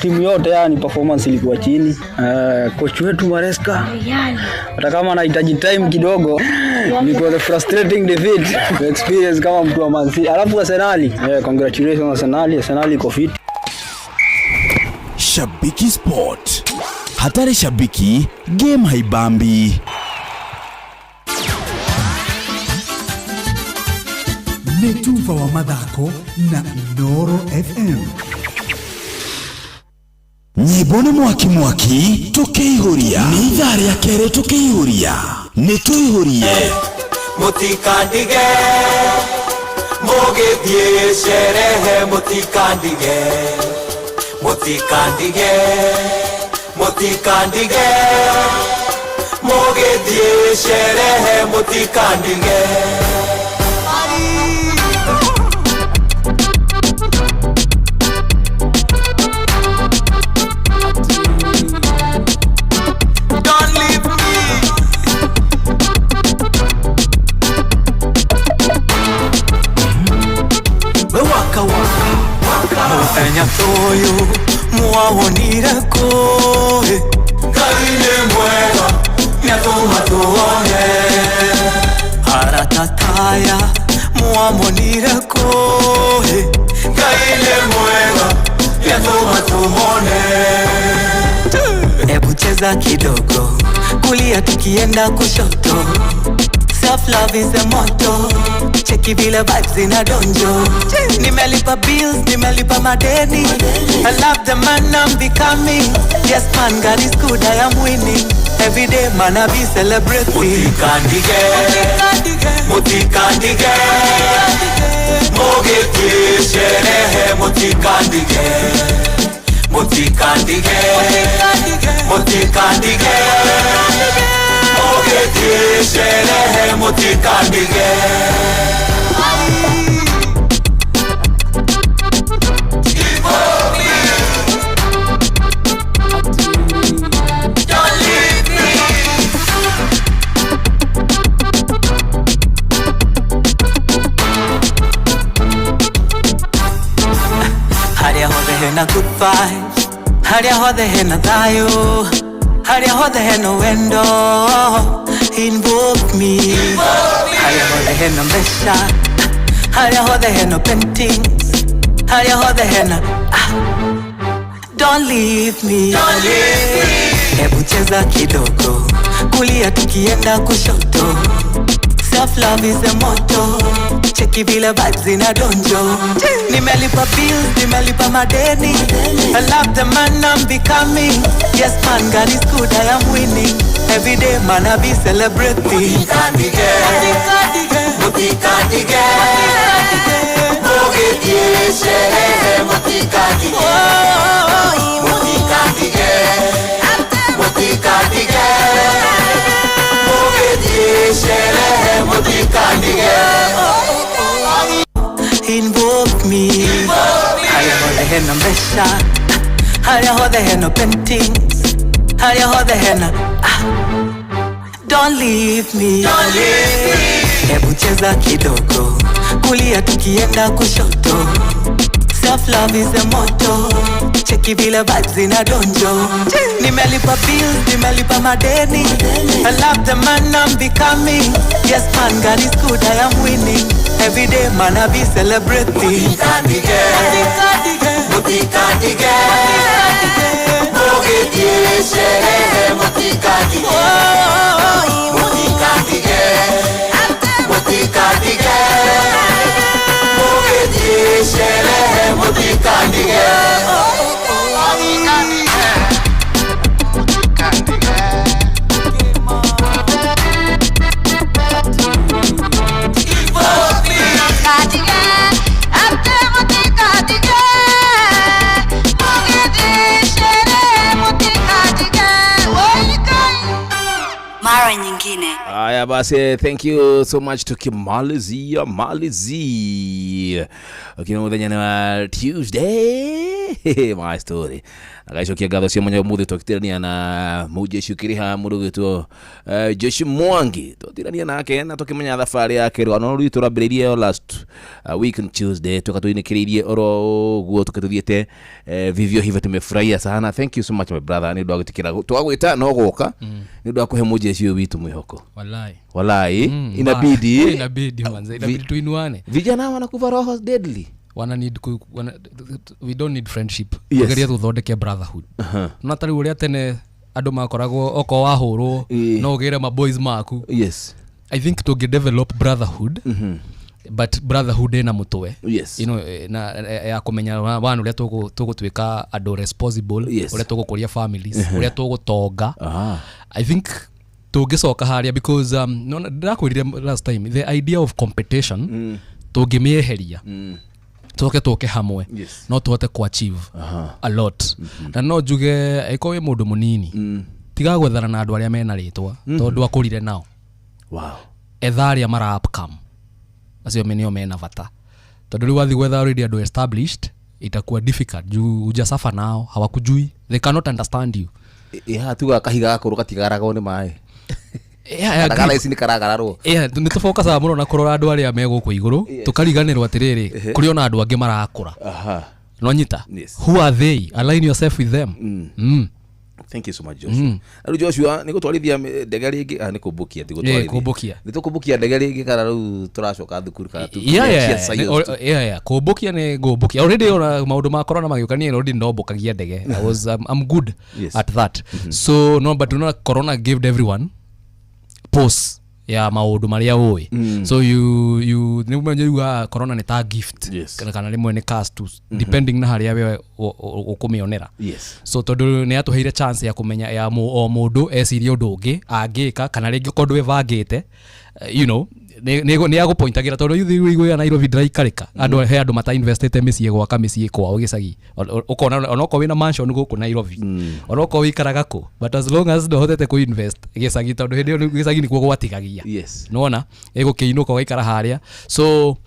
timu yote yani performance ilikuwa chini. Coach wetu Maresca hata kama anahitaji time kidogo, ilikuwa the frustrating defeat experience kama mtu wa Man City. Alafu Arsenal, congratulations Arsenal iko fit. Shabiki Sport. Hatari shabiki, game haibambi. Netuva wa mathako na Noro FM. Nyibone mwaki tukeihuria. Ni idhari ya kere tukeihuria. Nituihurie. Mutikandige Mogedie sherehe mutikandige. Mutikandige Mogedie sherehe mutikandige. Enya toyo muawonira koe Kaile mwega Nyatuma tuone Haratataya muamonira koe Kaile mwega Nyatuma tumone Ebu cheza kidogo Kulia tukienda kushoto Self love is a motto. Cheki vile vibes ina donjo. Nimelipa bills, nimelipa madeni. I love the man I'm becoming. Yes man, God is good, I am winning. Every day man I be celebrating. Mutikandige Mogedie sherehe mutikandige. Mutikandige Mogedie sherehe mutikandige. Don't leave me. Haria hode hena good vibes. Haria hode hena dayo. Haria hode heno wendo. Invoke me. Haria hode heno mesha. Haria hode heno paintings. Haria hode heno don't leave me. Ebu cheza kidogo. Kulia tukienda kushoto. Self love is a motto. Cheki vile vibes ina donjo. Nimelipa bills, nimelipa madeni. I love the man I'm becoming. Yes man, God is good, I am winning. Every day man I be celebrating. Mutikandige Mogedie sherehe mutikandige. Mutikandige Mogedie sherehe mutikandige. Invoke me. Haria hode hena mesha. Haria hode hena paintings. Haria hode hena don't leave me. Ebu cheza kidogo. Kulia tukienda kushoto. Self love is a motto. Cheki vile vibes ina donjo. Nimelipa bills, nimelipa madeni. I love the man I'm becoming. Yes man, God is good, I am winning. Every day man I be celebrating. Mutikandige Mogedie sherehe mutikandige. Mutikandige Mogedie sherehe mutikandige. Mara nyingine. Aya basi, thank you so much tukimalizia. Ukina mudhanya na Tuesday. my story agacokia ngatho cia mwanya muthi twakitirania na mujeshi ukiriha murugitwo Joshua Mwangi twatirania nake na tukimenya thabari yake rwano rwitu rambiririe last week on Tuesday tukatuinikiririe oro guo tukatuthiete vivyo hivyo tumefurahia sana. Thank you so much my brother, ni ndo agutikira twagwita no goka ni ndo akuhe mujeshi witu mwihoko wallahi inabidi manze inabidi tuinuane. Vijana wanakuva roho deadly, we don't need friendship. Tugeria tuthondeke brotherhood. Natari uria tene andu makoragwo oko wahurwo no ugire ma boys maku. Yes, I think to develop brotherhood. But brotherhood ina mutwe. Yes, you know, na ya kumenya wana uria tugutwika andu responsible, uria tugukuria families, uria tugutonga. I think tugicoka haria because ndakwirire last time the idea of competition tugimieheria toke hamwe no tuhote ku achieve a lot. Na no juge iko we mundu munini tiga gwethana na andu aria mena ritwa tondu akurire nao. Etharia mara upcome acio menio mena vata tondu ri wathi gwetha already andu established itakuwa difficult ju ujasafa nao hawakujui, they cannot understand you. Tuga kahiga gakuru katigarago ni mai ndagala isi ni karagararwo ni tufocus muno na kurora andu aria meguku iguru tukariganirwo atiriri kuri ona andu angi marakura. No nyita who are they, align yourself with them. Thank you so much Joshua. Joshua niko twarithia ndegari ingi ni kubukia ni tukubukia ndegari ingi kana ru turacoka thukuru kana tu kubukia ni gubukia already ona maundu ma corona magiukania already ndobukagia ndege. I'm good at that. So no, but no, corona gave everyone pause ya maundu maria oi. So you nimenya corona ni ta gift kana rimwe ni cast depending na haria we ukumionera. So tondu ni atuheire chance ya kumenya ya mundu esiri undu ungi angika kana ringi kondu evagite you know ni agupointagira tondu yuthi igwe Nairobi ndaikarika andu he andu mata investite micie gwaka micie kwao gicagi ukona onoko wina mansion guku Nairobi onoko wikaraga ku but as long as ndohotete ku invest gicagi tondu hindi gicagi ni kuo gwatigagia. Nona igukiinuka gaikara haria. So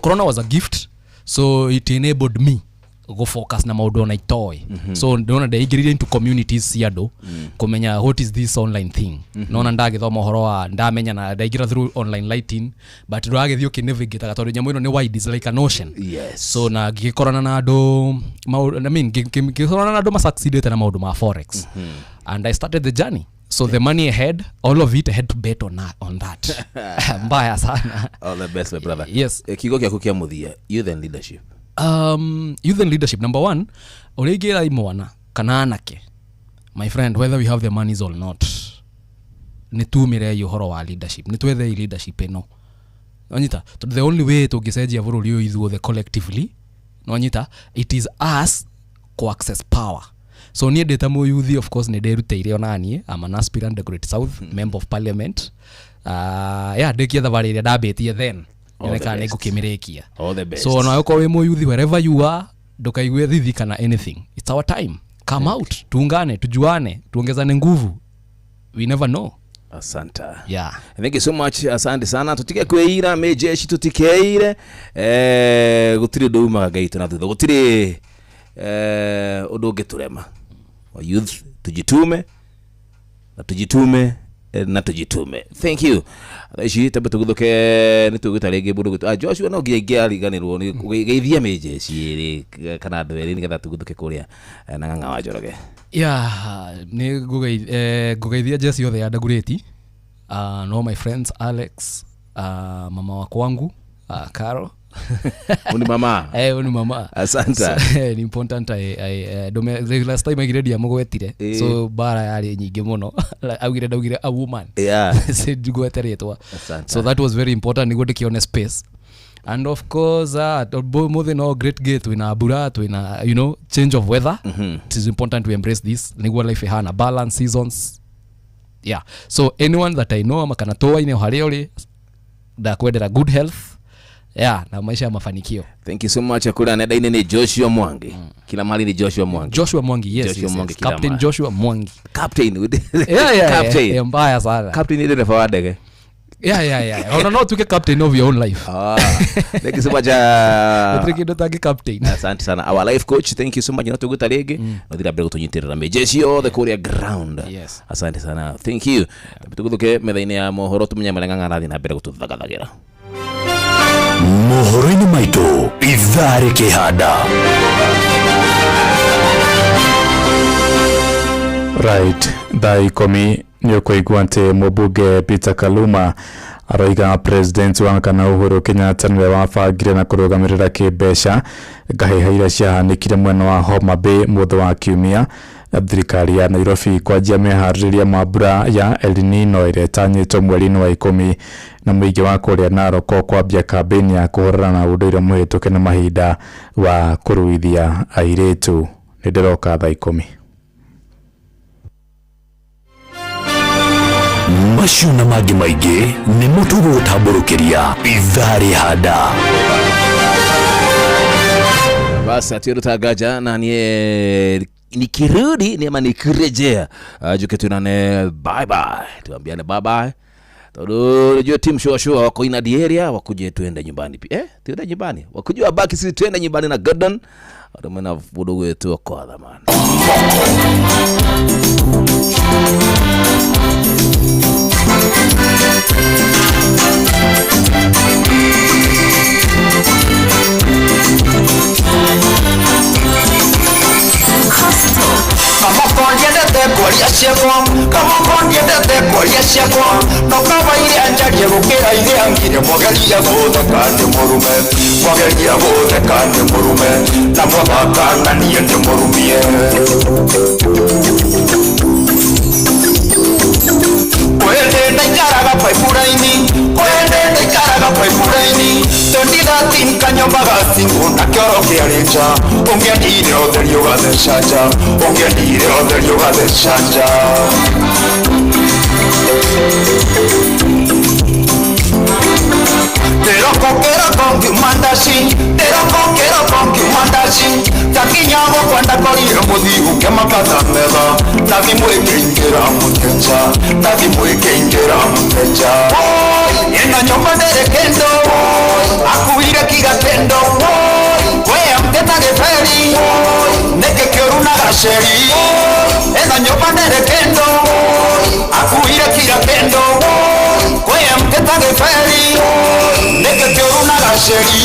corona was a gift, so it enabled me go focus na maundu na itoy. So ndona ndaingirire into communities ciado kumenya what is this online thing. Nona ndagithoma uhoro wa ndamenya na ndaigira through online lighting, but ndagithio kinavigate gatondu nyamu ino ni wide is like an ocean. So na gikorana na andu I mean gikorana na andu ma succeeded na maundu ma forex. And I started the journey. So the money ahead, all of it I had to bet on that. Mbaya sana. All the best my brother. Yes. Kigo kya kukia muthia youth and leadership. Youth and leadership, number one, uligira imwana kana anake, my friend, whether we have the monies or not, nitumire yuhoro wa leadership, nitwethe leadership eno. Nonyita, the only way to gisejia bururi uyu ithuothe collectively, nonyita, it is us co access power. So ni data mo youth, of course ni derutire onani. I'm an aspirant the Great South, member of parliament. Dekia the valere dabetie then. All the best. So na yoko we mo youth wherever you are, dokaigwe thithi kana anything. It's our time. Come out, tuungane, tujuane, tuongezane nguvu. We never know. Asanta. Yeah. Thank you so much. Asante sana. Tutike kweira mejeshi tutikeire. Gutire nduma gaito na thutha. Gutire udoge turema. Wa youth tujitume na tujitume. Thank you. Aishi tabe tuguthoke ni tugutarege budu Joshua no giye aliganirwo ni geithia mejeshi ri kana ndweri ni getha tuguthoke kuria na nganga wa Njoroge. Ni gugeithia jeshi yothe ya Dagoretti. No my friends Alex, mama wa kwangu, Carol. Uni mama. Uni mama. Asanta. Ni important the last time I giredi amugwetire. So bara yari nyingi muno. Augire a woman. Said gweteretwa. So that was very important. Ni gode kione space. And of course more than all great gate in abura to in change of weather. It is important to embrace this. Ni go life hana balance seasons. So anyone that I know amakana toa ine hariori da kwendera good health. Na maisha ya mafanikio. Thank you so much. Akula na daine ni Joshua Mwangi. Kila mali ni Joshua Mwangi. Joshua Mwangi, yes. Captain Joshua Mwangi. Captain. Captain. Mbaya sana. Captain ile fawadege. Ona no tuke captain of your own life. Thank you so much. Utrikindo tagi captain. Asante sana. Our life coach, thank you so much. Natuguta lege. Nodira brego tunyitirira mejeshi all the Korea ground. Yes. Asante sana. Thank you. Tugutuke methaine ya mohoro tumenya malenga ngarathi na mbere gututhagathagera. Mohoro-ini maitu ithare kihanda. Right, daikomi nyokoigua ati mubunge Peter Kaluma aroiga president wa kana Uhuru Kenyatta niwe wabangire na kurugamirira kimbeca ngaheha iria ciahanĩkire mwena wa Homa Bay mutho wa kiumia. Thirikari ya Nairobi kwanjia meharĩrĩria mambura ya El Nino ĩrĩa ĩtanyĩtwo mweri-inĩ wa 10 na mũingĩ wa kũrĩa Narok kwambia kambeni ya kũhũrana na ũndũire mũhĩtũke na mahinda wa kũruithia airĩtu. Nĩ ndĩroka thaa 10. Macio na mangĩ maingĩ nĩ mũtugo gũtambũrũkĩria ithare handa. Basi aturutangaja na nikirudi ama nikirejea juke tunane bye bye, tuambiane bye bye. Todo jua team show wako ina the area wakuje tuende nyumbani pia. Tuende nyumbani. Wakuje wabaki sisi tuende nyumbani na Gordon. Atamana vudo wetu kwa dhamana. Kama kondiendete kwaria ciakwa, kama kondiendete kwaria ciakwa, no kaba ile anjarie gukira ile angire mwageria gutheka ndi murume, mwageria gutheka ndi murume, na mwabaka na niĩ ndi murumie. Kwende ndaikaraga paipuraini, kwende ndaikaraga paipuraini, 2013 kanyomba gasingu na kioro kiarinja, ungiendire utheri ugathecanja, ungiendire utheri ugathecanja. Kero kongi mandashi takinyago kwenda korire muthigu kemakata metha nathi mwikeingira mutenja, nathi mwikeingira mutenja. Ena nyumba ndere kendo akuire kiga kendo wewe mteta geferi neke kioru na gasheri. Ena nyumba ndere kendo akuire kiga kendo wewe mteta geferi neke kioru na gasheri.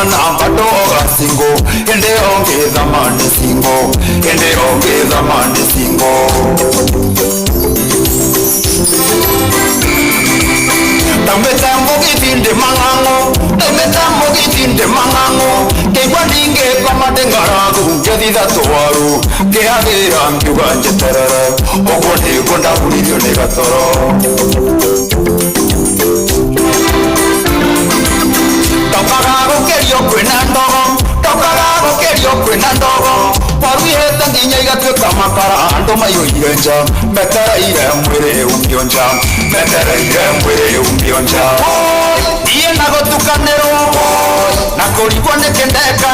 Na badoga singo ende onge zamani singo ende onge zamani singo. Tambetambo kitinde mangango, tambetambo kitinde mangango, ke kwadinge pamade ngaragu kedida towaru ke avera mbyuganje terere okode konda buliryo ne gatoro. Tokagago kerio kwena ndogo paruihete nginya igatuĩka makara andũ maiyũirenja metereire mwĩrĩ ũngĩonja, metereire mwĩrĩ ũngĩonja. Niĩ na gũtukanĩrwo na kũrigwo nĩ kĩndeka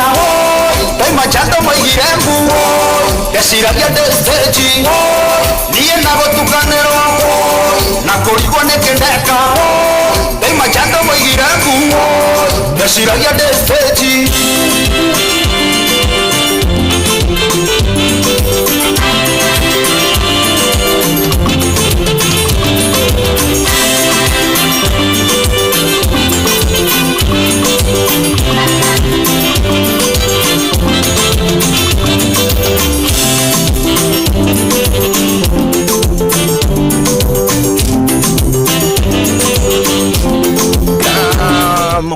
daima chando maigire mbu ndeciragia ndĩ stage. Niĩ na gũtukanĩrwo na kũrigwo nĩ kĩndeka daima chando maigire mbu ndeciragia ndĩ stage.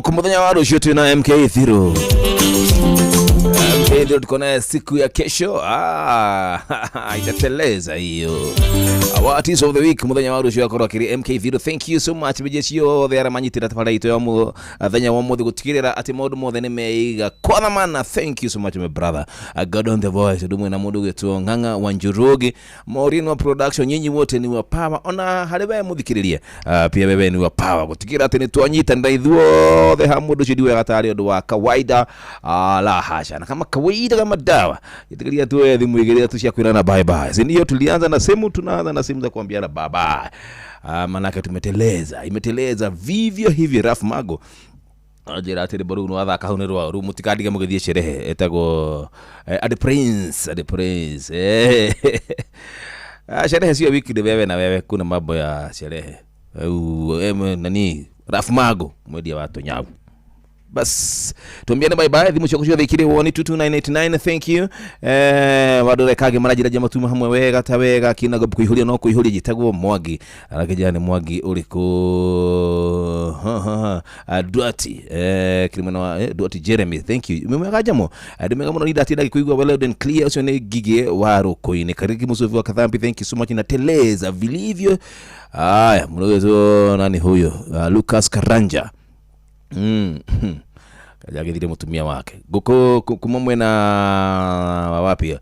Kumuthenya wa rũciũ twĩna MK Thiro ndio tuko na siku ya kesho. Itateleza hiyo. What is of the week muthenya wa rusho yakoro kiri MK0. Thank you so much bijesio the aramanyitira tafara ito ya mu thenya wa muthe gutigirira ati maundu mothe ni meiga kwa thamana. Thank you so much my brother. God on the voice dumwe na mundu getu Nganga wa Njurugi Morino production. Nyinyi wote ni wa power ona hariwe muthikiriria pia bebe ni wa power gutigirira ati ni twanyita ndaithuo the hamudu cidiwe gatari ndu wa kawaida la hasha na kama kawaida kama dawa itikiria tu thimu igiria tu cia kwirana bye bye. Sindio tulianza na simu, tunaanza na simu za kuambiana bye bye. Manake imeteleza vivyo hivi. Raf Mago ajira atiri boru no athaka hau nirwa ru mutikandige mugithie sherehe etago at the prince sherehe sio wiki de wewe na wewe kuna mambo ya sherehe nani Raf Mago mwedia watu nyavu. Bas tuambiane bye bye. Thimu chako ciothe ikire 122989. Thank you. Wadore kage marajira jama tuma hamwe wega ta wega kinago kuihuria no kuihuria jitagwo Mwangi arakejane Mwangi uriko Duati kirimana Duati Jeremy. Thank you memega jamo ademega muno nida tida kuigwa well and clear ucio ni gige waro koine kariki musovi wa Kathambi. Thank you so much na teleza vilivyo. Haya mlozo nani huyo Lucas Karanja kajagithire mutumia wake guko kumamwe na wapi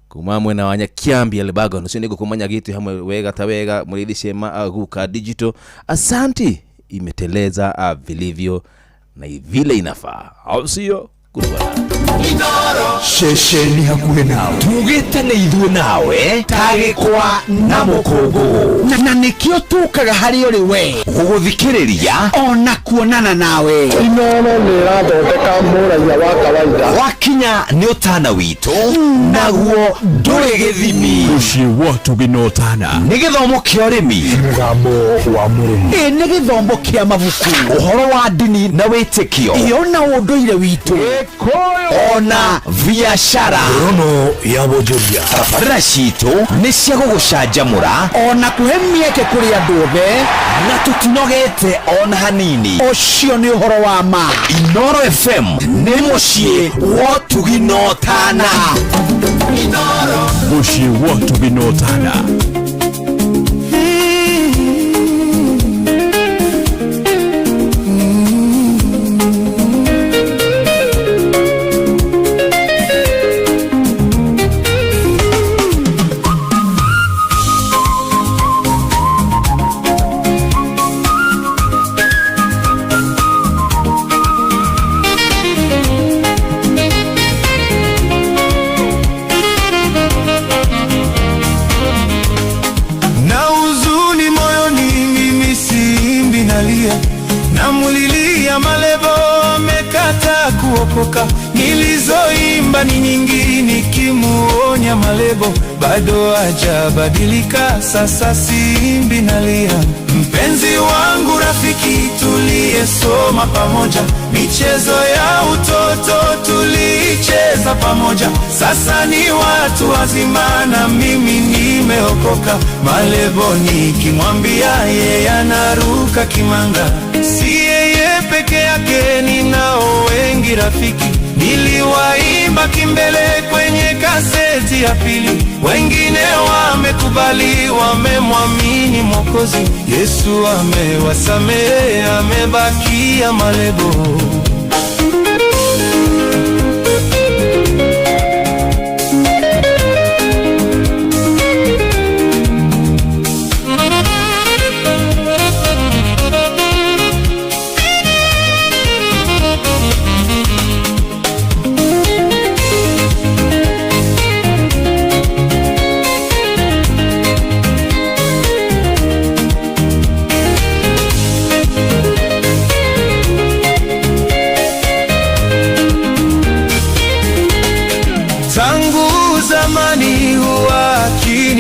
kumamwe na Wanyakiambi Lebago no sinigo kumanya gitu hamwe wega ta wega muridhishe guka digital. Asanti imeteleza vilivyo na vile inafaa au sio? Inoro shesheni hakuhe nawe tugite ne ithuwe nawe tagikwa na mukungu na nikio tukaga hari uri we guguthikiriria ona kuonana nawe. Inoro ni rathondeka muraia wa kawaida wakinya ni utana witu naguo nduri githimi ucio watu ginotana ni githomo kia urimi mugambo wa murimi ni githomo kia mabuku uhoro wa dini na witikio iona unduire witu ona biashara rono ya bojoria tabarira citu ni cia gugucanjamura ona kuhe mieke kuri andu othe na tutinogete ona hanini. Ucio ni uhoro wa ma. Inoro FM ni mucii wa tuginotana. Inoro mucii wa tuginotana. Nilizoimba ni nyingi nikimuonya Malebo bado hajabadilika, sasa simbi nalia. Mpenzi wangu rafiki tuliyesoma pamoja, michezo ya utoto tulicheza pamoja, sasa ni watu wazima na mimi nimeokoka. Malebo nikimwambia yeye anaruka kimanga, si yeye peke yake ninao wengi rafiki. Niliwaimba kimbele kwenye kaseti ya pili, wengine wamekubali, wamemwamini Mwokozi. Yesu amewasamehe, amebakia Malebo.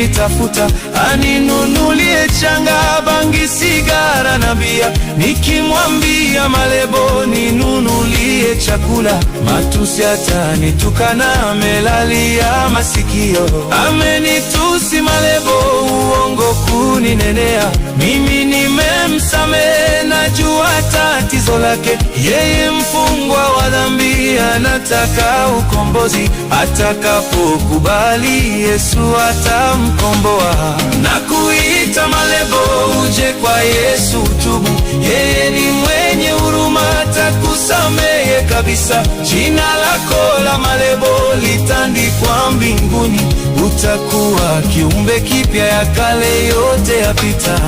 akinitafuta aninunulie changa, bangi, sigara na bia. Nikimwambia malebo ninunulie chakula, matusi atanitukana, amelalia masikio. Amenitusi malebo, uongo kuninenea, mimi nimemsamehe, najua tatizo lake. Yeye mfungwa wa dhambi, anataka ukombozi. Atakapokubali Yesu atamkomboa. Na kuita malebo, uje kwa Yesu tubu, yeye ni mwenye huruma, atakusamehe kabisa. Jina lako la malebo litandikwa mbinguni, utakuwa kiumbe kipya, ya kale yote yapita.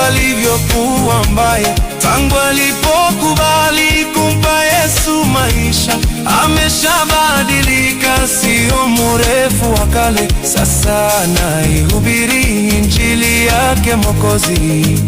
Alivyokuwa mbaya tangu alipokubali kumpa Yesu maisha, ameshabadilika, sio mrefu wa kale. Sasa naihubiri injili yake Mwokozi.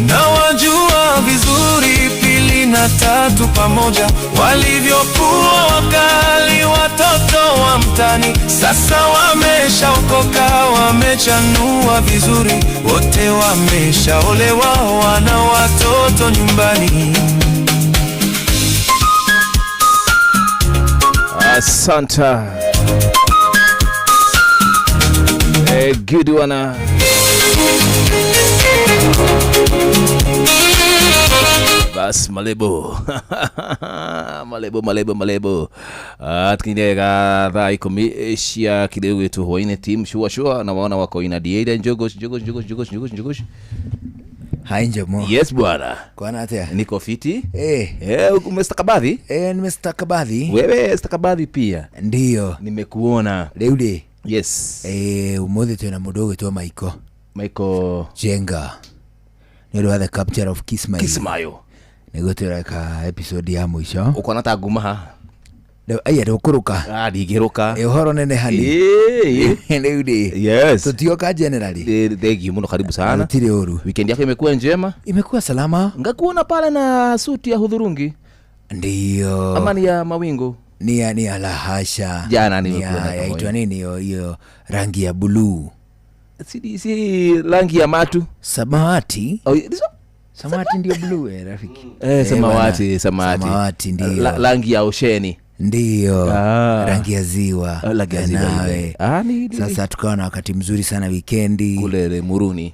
Na wajua vizuri pili na tatu pamoja, walivyokuwa wakali watoto wa mtani. Sasa wameshaokoka, wamechanua vizuri, wote wameshaolewa, wana watoto nyumbani. Asanta. Good one. Bas malebo. malebo. Tukinega thaa 10 cia kideu wetu hoine team shua na waona wako ina dieda njogos. Hai njemo. Yes bwana. Kwa atia? Niko fiti. Umestakabadhi? Nimestakabadhi. Wewe stakabadhi pia? Ndiyo. Nimekuona. Leude. Yes. Umothe tuna mudogo tu Michael Jenga. Nero the capture of Kismayo. Negotera ka episode ya mwisho. Uko na taguma. Aya kuruka. Digiruka. Uhoro nene hani. Leude. Yes. Tutioka generally. Thank you muno, karibu sana. Tire oru. Weekend yako imekuwa njema? Imekuwa salama. Ngakuona pale na suti ya hudhurungi. Ndiyo. Ama ni ya mawingu? Ni ya lahasha. Jana nimekuona. Yaitwa nini hiyo rangi ya blue? Si rangi ya matu. Samawati. Samawati ndio blue rafiki. Samawati ndio. Rangi ya osheni. Ndiyo. Rangi ya ziwa. Nawe. Sasa tukawa na wakati mzuri sana weekendi.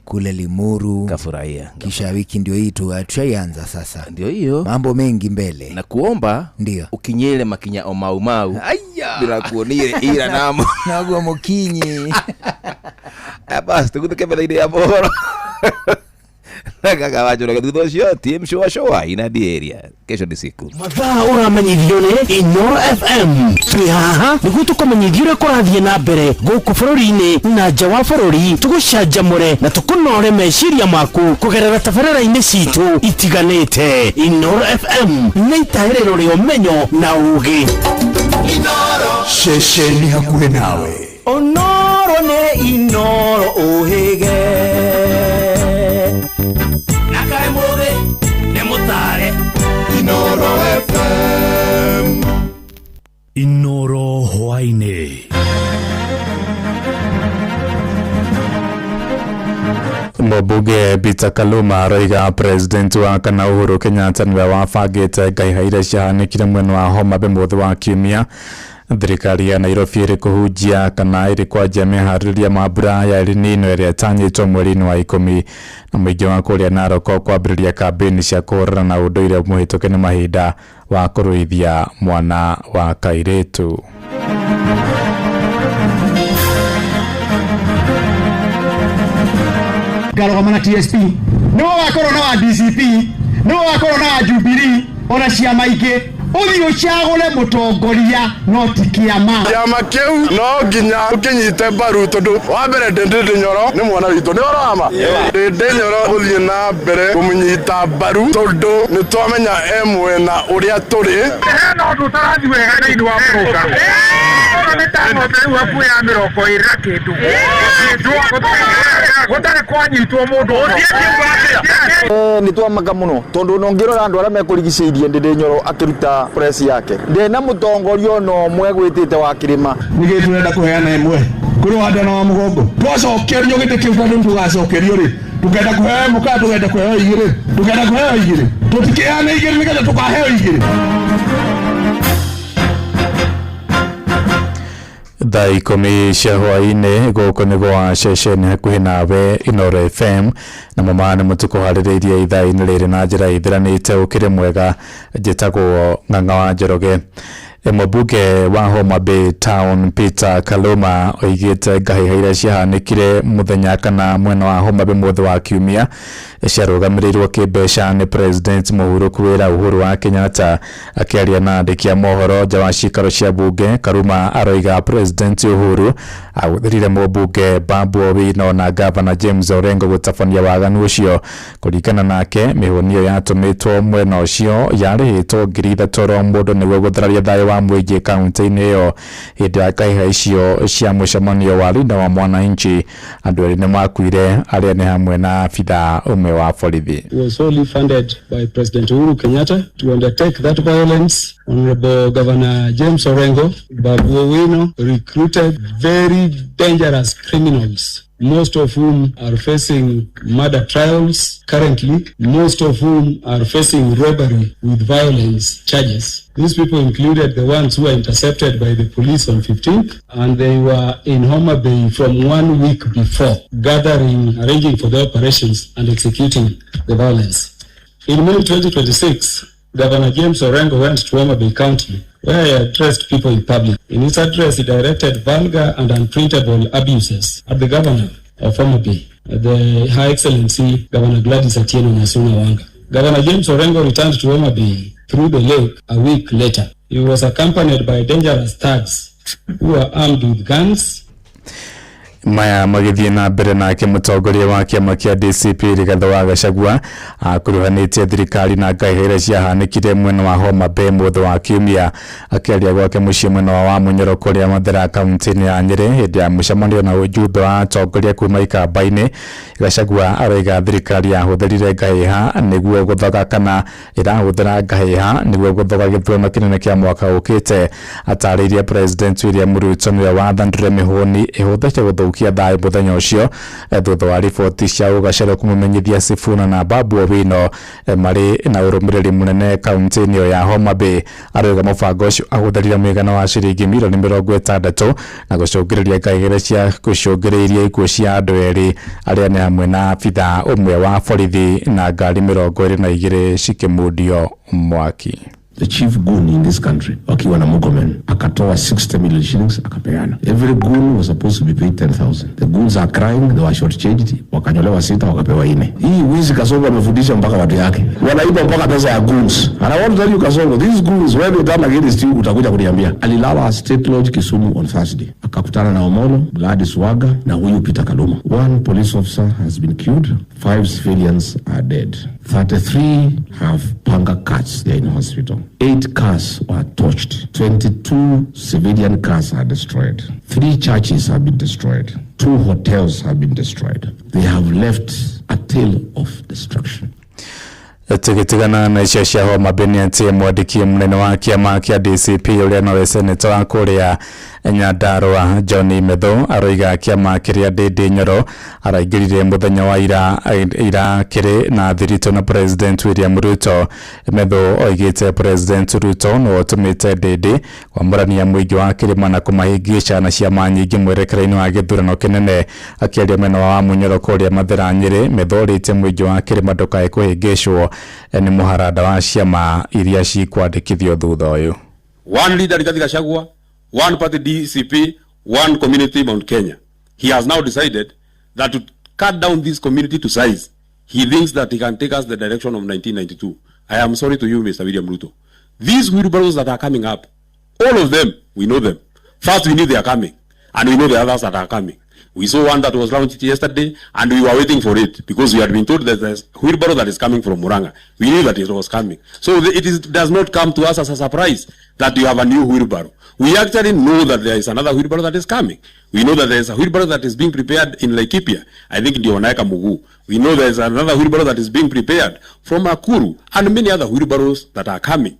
Kule Limuru. Kafurahia. Kisha wiki ndio hii tushaianza sasa. Ndio hiyo. Mambo mengi mbele. Na kuomba. Ndio. Ukinyele makinya omau. Aya. Bila kuonire ira namo. Nagwa mokinyi. Basi tukutuke mbele ide ya bora. Nagaga wajura kadudo shio team showa ina area. Kesho ni siku. Mathaa uramenyithio ni Inoro FM. Twi haha niguo tukomenyithio kurathie na mbere guku bururi-ini na nja wa bururi, tugucanjamure na tukunore meciria maku kugerera tabarĩra-inĩ citu itiganĩte. Inoro FM nĩ itaĩrĩro rĩa ũmenyo na ũũgĩ. Inoro ceceni hakuhĩ nawe. Onoro nĩ Inoro ũhĩge. Nakae mũthĩ nĩ mũtare. Inoro FM. Inoro hwainĩ. Mbunge Peter Kaluma aroiga president wa kana Uhuru Kenyatta niwe wabangĩte ngaiha iria ciahanĩkire mwena wa Homa Bay mũthĩ wa kiumia. Thirikari ya Nairobi ĩrĩ kũhunjia kana ĩrĩ kwanjia meharĩrĩria ma mbura ya El Nino ĩrĩa ĩtanyĩtwo mweri-inĩ wa 10 na mũingĩ wa kũrĩa Narok kwambĩrĩria kambĩini cia kũhũrana na ũndũire mũhĩtũke nĩ mahinda wa kũrũithia mwana wa kairĩtu. Ngarogoma na TSP no wakorwo na wa DCP no akorwo na Jubilee ona ciama ingĩ uthi ucagure mutongoria no tikiama ciama kiu no nginya ukinyite mbaru tondu wa mbere Ndindi Nyoro ni mwana witu ni orama Ndindi Nyoro uthie na mbere kumunyita mbaru tondu ni twamenya emwe na uria turi hena undu tarathi wega thĩinĩ wa mũrũka ona mĩtango hakuhĩ ya mĩrongo ĩrĩ na kĩndũ gũtarĩ kwanyitwo mũndũ nĩ twamaka mũno tondu no ngĩrora andũ arĩa mekũrigicĩirie Ndindi Nyoro akĩruta press yake ndena mũtongoria no mwe gwĩtĩte wa kĩrĩma nĩgĩ tũrenda kũheana ĩmwe kũrĩ wandana wa mũgongo twacokerio gĩtĩ kĩu tondũ tũgacokerio rĩ tukenda kuheo mũka tukenda kuheo igĩrĩ tũtikĩheane igĩrĩ nĩgetha tũkaheo igĩrĩ thaa 10 cia hwaĩ-inĩ gũkũ nĩ gwa ceceni hakuhĩ nawe Inooro FM na mama nĩ mũtũkũharĩrĩirie ithaa-inĩ rĩrĩ na njĩra ithiranĩte ũkĩrĩ mwega njĩtagwo Ng'ang'a wa Njoroge. Mũmbunge wa Homa Bay Town Peter Kaluma oigĩte ngahĩha iria ciahanĩkire mũthenya kana mwena wa Homa Bay mũthĩ wa kiumia ciarũgamĩrĩirwo kĩmbeca nĩ President mũhurũku wĩra Uhuru wa Kenyatta. Akĩaria na andĩki a mohoro nja wa cikaro cia bunge, Kaluma aroiga President Uhuru agũthĩrire mũmbunge Babu Owino na Governor James Orengo gũtabania waganu ũcio. Kũringana nake mĩhũni ĩyo yatũmĩtwo mwena ũcio yarĩhĩtwo ngiri ithatũ ro mũndũ nĩguo gũthararia thayũ wa mũingĩ kaunti-inĩ ĩyo. Hĩndĩ ya ngahĩha icio cia mũcemanio wa Linda wa Mwananchi, andũ erĩ nĩ makuire, arĩa nĩ hamwe na abithaa ũmwe wa borithi. Was solely funded by President Uhuru Kenyatta to undertake that violence. Honorable Governor James Orengo, Babu Owino recruited very dangerous criminals, most of whom are facing murder trials currently, most of whom are facing robbery with violence charges. These people included the ones who were intercepted by the police on 15th, and they were in Homa Bay from 1 week before, arranging for the operations and executing the violence. In May 2026, Governor James Orengo went to Homa Bay County, where he addressed people in public. In his address, he directed vulgar and unprintable abuses at the governor of Homa Bay, the High Excellency Governor Gladys Atieno Nyasuna Wanga. Governor James Orengo returned to Homa Bay through the lake a week later. He was accompanied by dangerous thugs who were armed with guns. Maya magithie na mbere nake mũtongoria wa kĩama kĩa DCP Rigathĩ wa Gachagua akuruhanĩtie thirikari na ngahĩha iria ciahanĩkire mwena wa Homa Bay mũthĩ wa kiumia. Akĩaria gwake mũciĩ mwena wa Wamunyoro kũrĩa Mathĩra kaunti-inĩ ya Nyĩrĩ hĩndĩ ya mũcemanio na ũjumbe wa atongoria kuuma ikamba-inĩ, Gachagua aroiga thirikari yahũthĩrire ngahĩha nĩguo gũthoga kana ĩrahũthĩra ngahĩha nĩguo gũthoga gĩthurano kĩnene kĩa mwaka ũkĩte. Atarĩirie President William Ruto nĩwe wathanire mĩhũni ĩhũthĩke gũthũkia thayũ mũthenya ũcio thutha wa riboti cia ũgacerwo kũmũmenyithia Sifuna na Babu Owino marĩ na ũrũmĩrĩri mũnene kaunti-inĩ ĩyo ya Homa Bay. Aroiga mũbango ũcio ahũthĩrire mũigana wa ciringi mirioni 60 na gũcũngĩrĩria ngahĩha cia gũcũngĩrĩirie ikuũ cia andũ erĩ arĩa nĩ hamwe na abithaa ũmwe wa borithi na ngari 22 cikĩmundio mwaki. The chief goon in this country, wakiwa na Murkomen, akatoa 60 million shillings akapeana. Every goon was supposed to be paid 10,000. The goons are crying, they were shortchanged, wakanyolewa 6 wakapewa 4. Hii wizi Kasongo amefundisha mpaka watu yake. Wanaiba mpaka pesa ya goons. And I want to tell you Kasongo, these goons when they turn against you utakuja kuniambia. Alilala State Lodge Kisumu on Thursday. Akakutana na Omolo, Gladys Wanga na huyu Peter Kaluma. 1 police officer has been killed, 5 civilians are dead. 33 have panga cuts, they are in hospital. 8 cars were torched. 22 civilian cars are destroyed. 3 churches have been destroyed. 2 hotels have been destroyed. They have left a tale of destruction. Tũgĩtigana na icio cia Homa Bay nĩatĩ mwandĩki mũnene wa kĩama kĩa DCP ũrĩa nowe seneta wa kũrĩa Nyandarua John Medho aroiga kĩama kĩrĩa Ndindi Nyoro araingĩrire mũthenya wa ira kĩrĩ na thirito na President William Ruto. Medho oigĩte President Ruto no ũtũmĩte Ndindi kwamũrania mũingĩ wa kĩrĩma na kũmahĩngĩca na ciama nyingĩ mwerekera-inĩ wa gĩthurano kĩnene. Akĩaria mwena wa Wamunyoro kũrĩa Mathĩra Nyĩrĩ, Medho orĩtie mũingĩ wa kĩrĩma ndũkae kũhĩngĩcwo ni muharada wa ciama iria cikwandĩkithio thutha ũyũ. One leader Rigathĩ Gachagua, one party DCP, one community Mount Kenya. He has now decided that to cut down this community to size, he thinks that he can take us the direction of 1992. I am sorry to you, Mr. William Ruto. These wheelbarrows that are coming up, all of them, we know them. First, we knew they are coming, and we know the others that are coming. We saw one that was launched yesterday, and we were waiting for it because we had been told that there's a wheelbarrow that is coming from Muranga. We knew that it was coming. So it does not come to us as a surprise that you have a new wheelbarrow. We actually know that there is another wheelbarrow that is coming. We know that there is a wheelbarrow that is being prepared in Laikipia. I think in Dionaika Mugu. We know there is another wheelbarrow that is being prepared from Akuru, and many other wheelbarrows that are coming.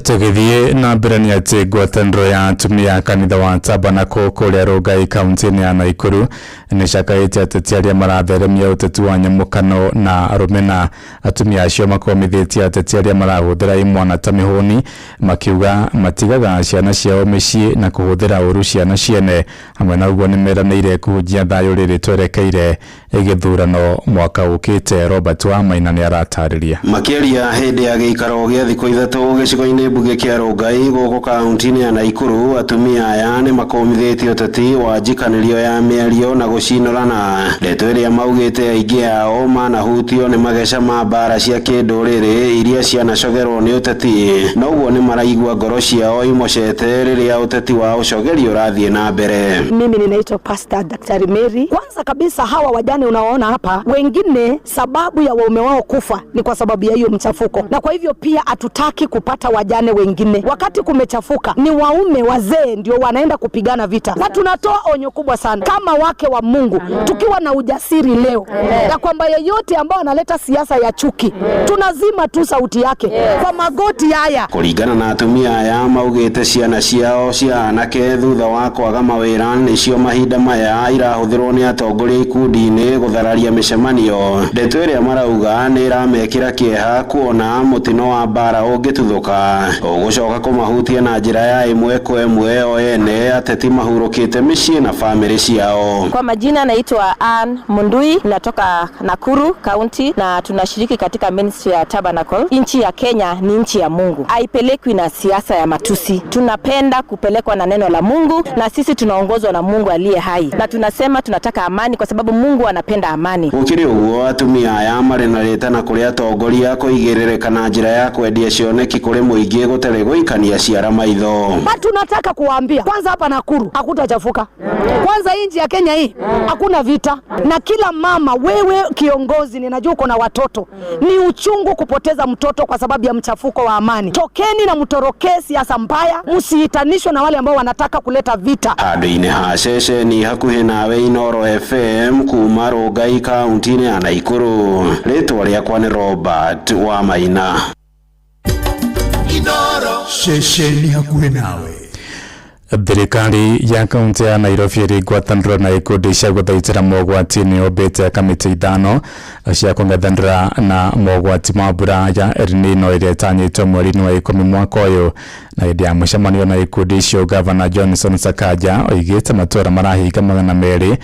Tugithie na mbere ni ati ngwataniro ya atumia kanitha wa Tabernacle kuria Rongai kaunti-ini ya Naikuru ni cakaĩte ateti arĩa maratheremia ũteti wa nyamũkano na arũme na atumia acio makomithĩtie ateti arĩa marahũthĩra imwana ta mĩhũni makiuga matigaga ciana ciao mĩciĩ na kũhũthĩra ũru ciana ciene hamwe na ũguo nĩmeranĩire kũhunjia thayũ rĩrĩ twerekeire gĩthurano mwaka ũkĩte. Robert Wamaina nĩ aratarĩria makĩaria hĩndĩ ya gĩikaro gĩa thikũ ithatũ gĩcigo-inĩ mbunge kĩa Rongai gũkũ kaunti-inĩ ya Naikuru. Atumia aya nĩ makomithĩtie ũteti wa njikanĩrio ya mĩario na gũcinũrana. Ndeto ĩrĩa maugĩte aingĩ ao manahutio nĩ mageca ma mbara cia kĩndũrĩrĩ iria cianacogerwo nĩ ũteti, na ũguo nĩ maraigua ngoro ciao imocete rĩrĩa ũteti wa ũcogeri ũrathiĩ na mbere. Mimi ninaitwa Pastor Daktari Mary. Kwanza kabisa hawa wajane unaoona hapa, wengine sababu ya waume wao kufa ni kwa sababu ya hiyo mchafuko, na kwa hivyo pia hatutaki kupata wajane wengine. Wakati kumechafuka ni waume wazee ndio wanaenda kupigana vita, na tunatoa onyo kubwa sana kama wake wa Mungu, tukiwa na ujasiri leo ya kwamba yeyote ambao analeta siasa ya chuki tunazima tu sauti yake kwa magoti haya. Kũringana na atumia aya maugĩte ciana ciao cia anake thutha wa kwaga mawĩra nĩcio mahinda maya irahũthĩrwo nĩ atongoria ikundi-inĩ gũthararia mĩcemanio. Ndeto ĩrĩa marauga nĩ ĩramekĩra kĩeha kuona mũtino wa mbara ũngĩtuthũka ũgũcoka kũmahutia na njĩra ya ĩmwe kwa ĩmwe o ene ateti mahurũkĩte mĩciĩ na famĩlĩ ciao. Kwa majina naitwa Ann Mundui, natoka Nakuru County na tunashiriki katika ministry ya Tabernacle. Nchi ya Kenya ni nchi ya Mungu, haipelekwi na siasa ya matusi. Tunapenda kupelekwa na neno la Mungu, na sisi tunaongozwa na Mungu aliye hai, na tunasema tunataka amani kwa sababu Mungu anapenda amani. Gũkĩrĩ ũguo atumia aya marĩ na rĩtana kũrĩ atongoria kũigĩrĩrĩka na njĩra ya kwendia cioneki kũrĩ mũingĩ gũtarĩ gũikania ciara maitho. Tunataka kuwaambia kwanza hapa Nakuru hakutachafuka. Kwanza nchi ya Kenya hii hakuna vita, na kila mama, wewe kiongozi, ninajua uko na watoto, ni uchungu kupoteza mtoto kwa sababu ya mchafuko wa amani. Tokeni na mtorokee siasa mbaya, msihitanishwe na wale ambao wanataka kuleta vita. Handũ-inĩ ha ceceni hakuhĩ nawe Inoro FM kuma Rongai kaunti-inĩ ya Naikuru, rĩtwa rĩakwa nĩ Robert Wamaina. Ceceni hakuhĩ nawe. Thirikari ya kaunti ya Nairobi ĩrĩ ngwatanĩro na ikundi cia gũthaitĩra mogwati nĩ yombĩte kamĩtĩ ithano cia kũng'ethanĩra na mogwati ma mbura ya El Nino ĩrĩa ĩtanyĩtwo mweri-inĩ wa 10 mwaka ũyũ. Na hĩndĩ ya mũcemanio na ikundi icio, Gavana Johnson Sakaja oigĩte matũũra marahinga 227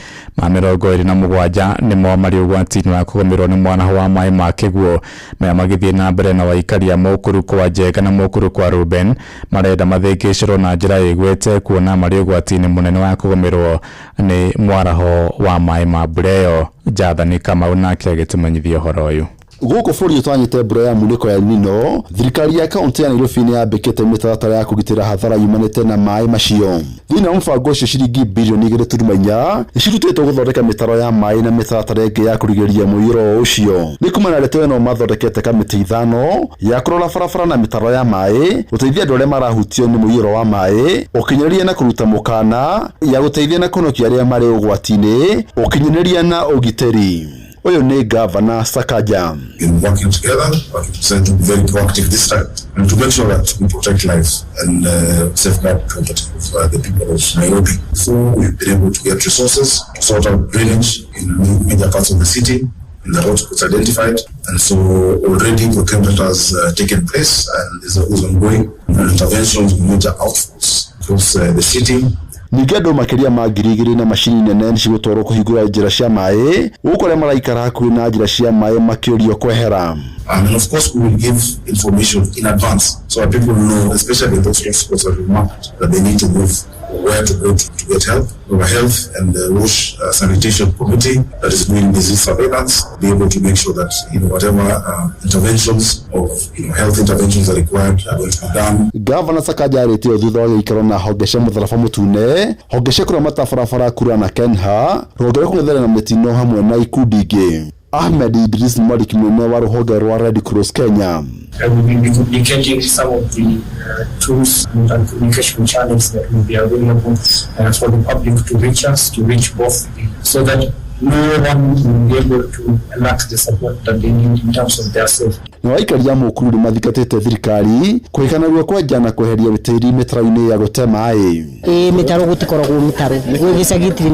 nĩmo marĩ ũgwati-inĩ wa kũgũmĩrwo nĩ mwaraho wa maĩ ma kĩguũ, maya magĩthiĩ na mbere na waikaria mũkũrũ kwa Njenga na mũkũrũ kwa Ruben marenda mathĩkĩcĩrwo na njĩra ĩgwete kuona marĩ ũgwati-inĩ mũnene wa kũgũmĩrwo nĩ mwaraho wa maĩ ma mbura ĩyo. Jathani Kamau nake agĩtũmenyithia ũhoro ũyũ. Gũkũ bũrũri ũtanyĩte mbura ya munĩko ya El Nino, thirikari ya kaunti ya Nairobi nĩ yambĩkĩte mĩtaratara ya kũgitĩra hathara yumanĩte na maĩ macio. Thĩinĩ wa mũbango ũcio ciringi bilioni 2.4 nĩcirutĩtwo gũthondeka mĩtaro ya maĩ na mĩtaratara ĩngĩ ya kũrigĩrĩria mũiyũro ũcio. Nĩ kuma na ndeto ĩno mathondekete kamĩtĩ ithano ya kũrora barabara na mĩtaro ya maĩ, gũteithia andũ arĩa marahutio nĩ mũiyũro wa maĩ, ũkinyanĩria na kũruta mũkana ya gũteithia na kũhonokia arĩa marĩ ũgwati-inĩ, ũkinyanĩria na ũgitĩri. Oyo nĩ Gavana Sakaja. In working together, but we decided to be very proactive this time and to make sure that we protect lives and safeguard property of the people of Nairobi. So we've been able to get resources to sort out drainage in major parts of the city, and the hotspots identified, and so already procurement has taken place and is ongoing, and interventions with major outflows across the city. Ningĩ andũ makĩria ma 2,000 na macini nene nĩcigũtwarwo kũhingũra njĩra cia maĩ, gũkũ arĩa maraikara hakuhĩ na njĩra cia maĩ makĩũrio kwehera. And of course we will give information in advance so that people know, especially those hotspots that we marked, that they need to move where to go to get help. We have a health and wash sanitation committee that is doing disease surveillance, be able to make sure that whatever interventions of health interventions are required are going to be done. Governor Sakaja aretio thutha wa gĩikaro na honge cia mũtharaba mũtune, honge cia kũramata barabara kura na Kenha, rũhonge rwa kũng'ethera na mĩtino hamwe na ikundi ingĩ. Ahmed Idris Malik mwene wa rũhonge rwa Red Cross Kenya. We will be duplicating some of the tools and communication channels that will be available for the public to reach us, to reach both, so that no one will be able to lack the support that they need in terms of their safety. Na waikaria mũkuru nĩ mathikatĩte thirikari kũhĩkana guo kwenja na kweheria wĩtĩri mĩtaro-inĩ ya gũte maĩ. Mĩtaro gũtikoragwo mĩtaro gwĩ gĩcagitiri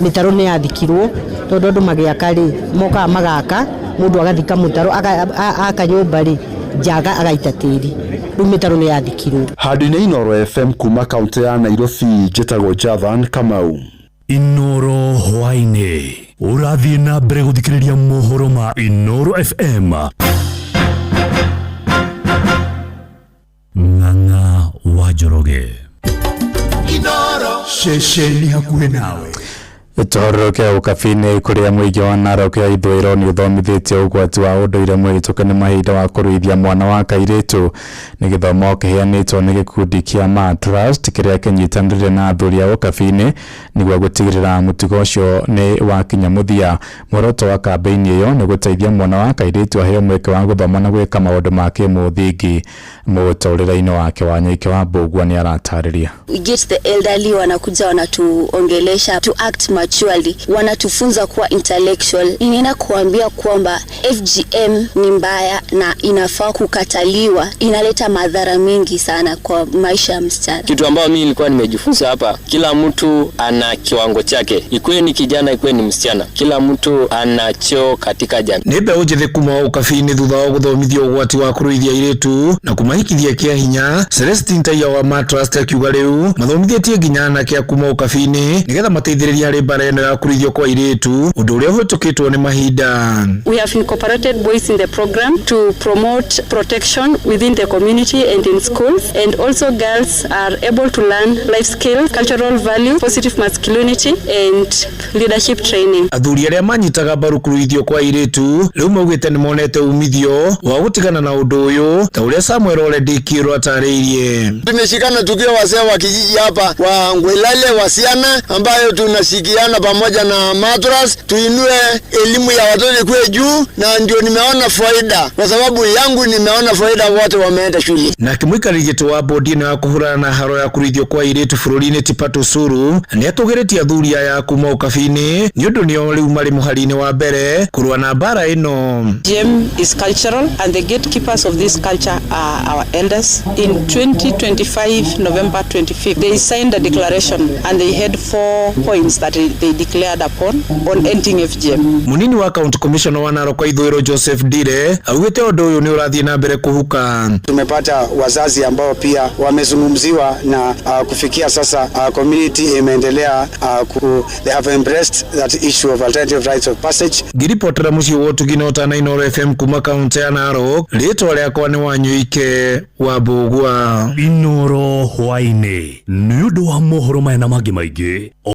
mĩtaro nĩ yathikirwo tondũ andũ magĩaka rĩ mokaga magaka mũndũ agathika mũtaro akanyũmba rĩ njaga agaita tĩri rĩu mĩtaro nĩ yathikirwo. Handũ-inĩ Inooro FM kuma kaunti ya Nairobi, njĩtagwo Jathan Kamau. Inooro hwainĩ ũrathiĩ na mbere gũthikĩrĩria mohoro ma Inooro FM. Ng'ang'a wa Njoroge. Inooro ceceni hakuhĩ nawe. Tũhororoke ũkabi-inĩ kũrĩa mũingĩ wa Narok ya ithũĩro nĩ ũthomithĩtie ũgwati wa ũndũire mũhĩtũke nĩ mahinda wa kũruithia mwana wa kairĩtu. Nĩ gĩthomo kĩheanĩtwo nĩ gĩkundi kĩa Ma Trust kĩrĩa kĩnyitanĩire na athuri a ũkabi-inĩ nĩguo gũtigĩrĩra mũtugo ũcio nĩ wakinya mũthia. Muoroto wa kambĩini ĩyo nĩ gũteithia mwana wa kairĩtu aheo mweke wa gũthoma na gwĩka maũndũ ma kĩmũthingi. Mũtũũrĩre-inĩ wake wa Nyaike wa Mbũgua nĩ aratarĩria. We get the elderly wanakuja wanatuongelesha to act maturely, wanatufunza kuwa intellectual. Ninaenda kuambia kwamba FGM ni mbaya na inafaa kukataliwa, inaleta madhara mengi sana kwa maisha ya msichana. Kitu ambayo mimi nilikuwa nimejifunza hapa, kila mtu ana kiwango chake, ikuwe ni kijana ikuwe ni msichana, kila mtu ana cheo katika jamii. Nĩ mbeũ njĩthĩ kuma ũkabi-inĩ thutha wa gũthomithio ũgwati wa kũruithia airĩtu na kũmahikithia kĩa hinya. Celestine Taiya wa Ma Trust akiuga rĩu mathomithĩtie nginya anake a kuma ũkabi-inĩ nĩgetha mateithĩrĩrie harĩ mbara ĩno ya kũruithio kwa airĩtu, ũndũ ũrĩa ũhĩtũkĩtwo nĩ mahinda. We have incorporated boys in the program to promote protection within the community and in schools, and also girls are able to learn life skills, cultural values, positive masculinity and leadership training. Athuri arĩa manyitaga mbaru kũruithio kwa airĩtu rĩu maugĩte nĩ monete umithio wa gũtigana na ũndũ ũyũ ta ũrĩa Samuel Oledi Kiro atarĩirie. Tumeshikana tukiwa wazee wa kijiji hapa wa Ngwelale wasiana ambayo tunashikiana pamoja na Ma Trust tuinue elimu ya watoto kuwe juu, na ndio nimeona faida kwa sababu yangu, nimeona faida wote wameenda shule. Na kimwikarĩgĩte wa bodi ĩno ya kũhũrana na haro ya kũruithio kwa airĩtu bũrũri-inĩ Tipatu Suru nĩ atũgĩrĩtie athuri aya kuma ũkabi-inĩ nĩ ũndũ nĩo rĩu marĩ mũhari-inĩ wa mbere kũrũa na mbara ĩno. FGM is cultural and the gatekeepers of this culture are our elders. In 2025 November 25th they signed a declaration and they had 4 points that they declared upon on ending FGM. Munini wa County Commissioner wa Narok ithũĩro Joseph Dire augĩte ũndũ ũyũ nĩ ũrathiĩ na mbere kũhuka. Tumepata wazazi ambao pia wamezungumziwa na kufikia sasa community imeendelea they have embraced that issue of alternative rites of passage. Ngiripotera mũciĩ wotu ginota na Inooro FM kuma kaunti ya Narok, rĩtwa rĩakwa nĩ Wanyuike wa Mbũgua. Inooro hwainĩ nĩ ũndũ wa mohoro maya na mangĩ maingĩ.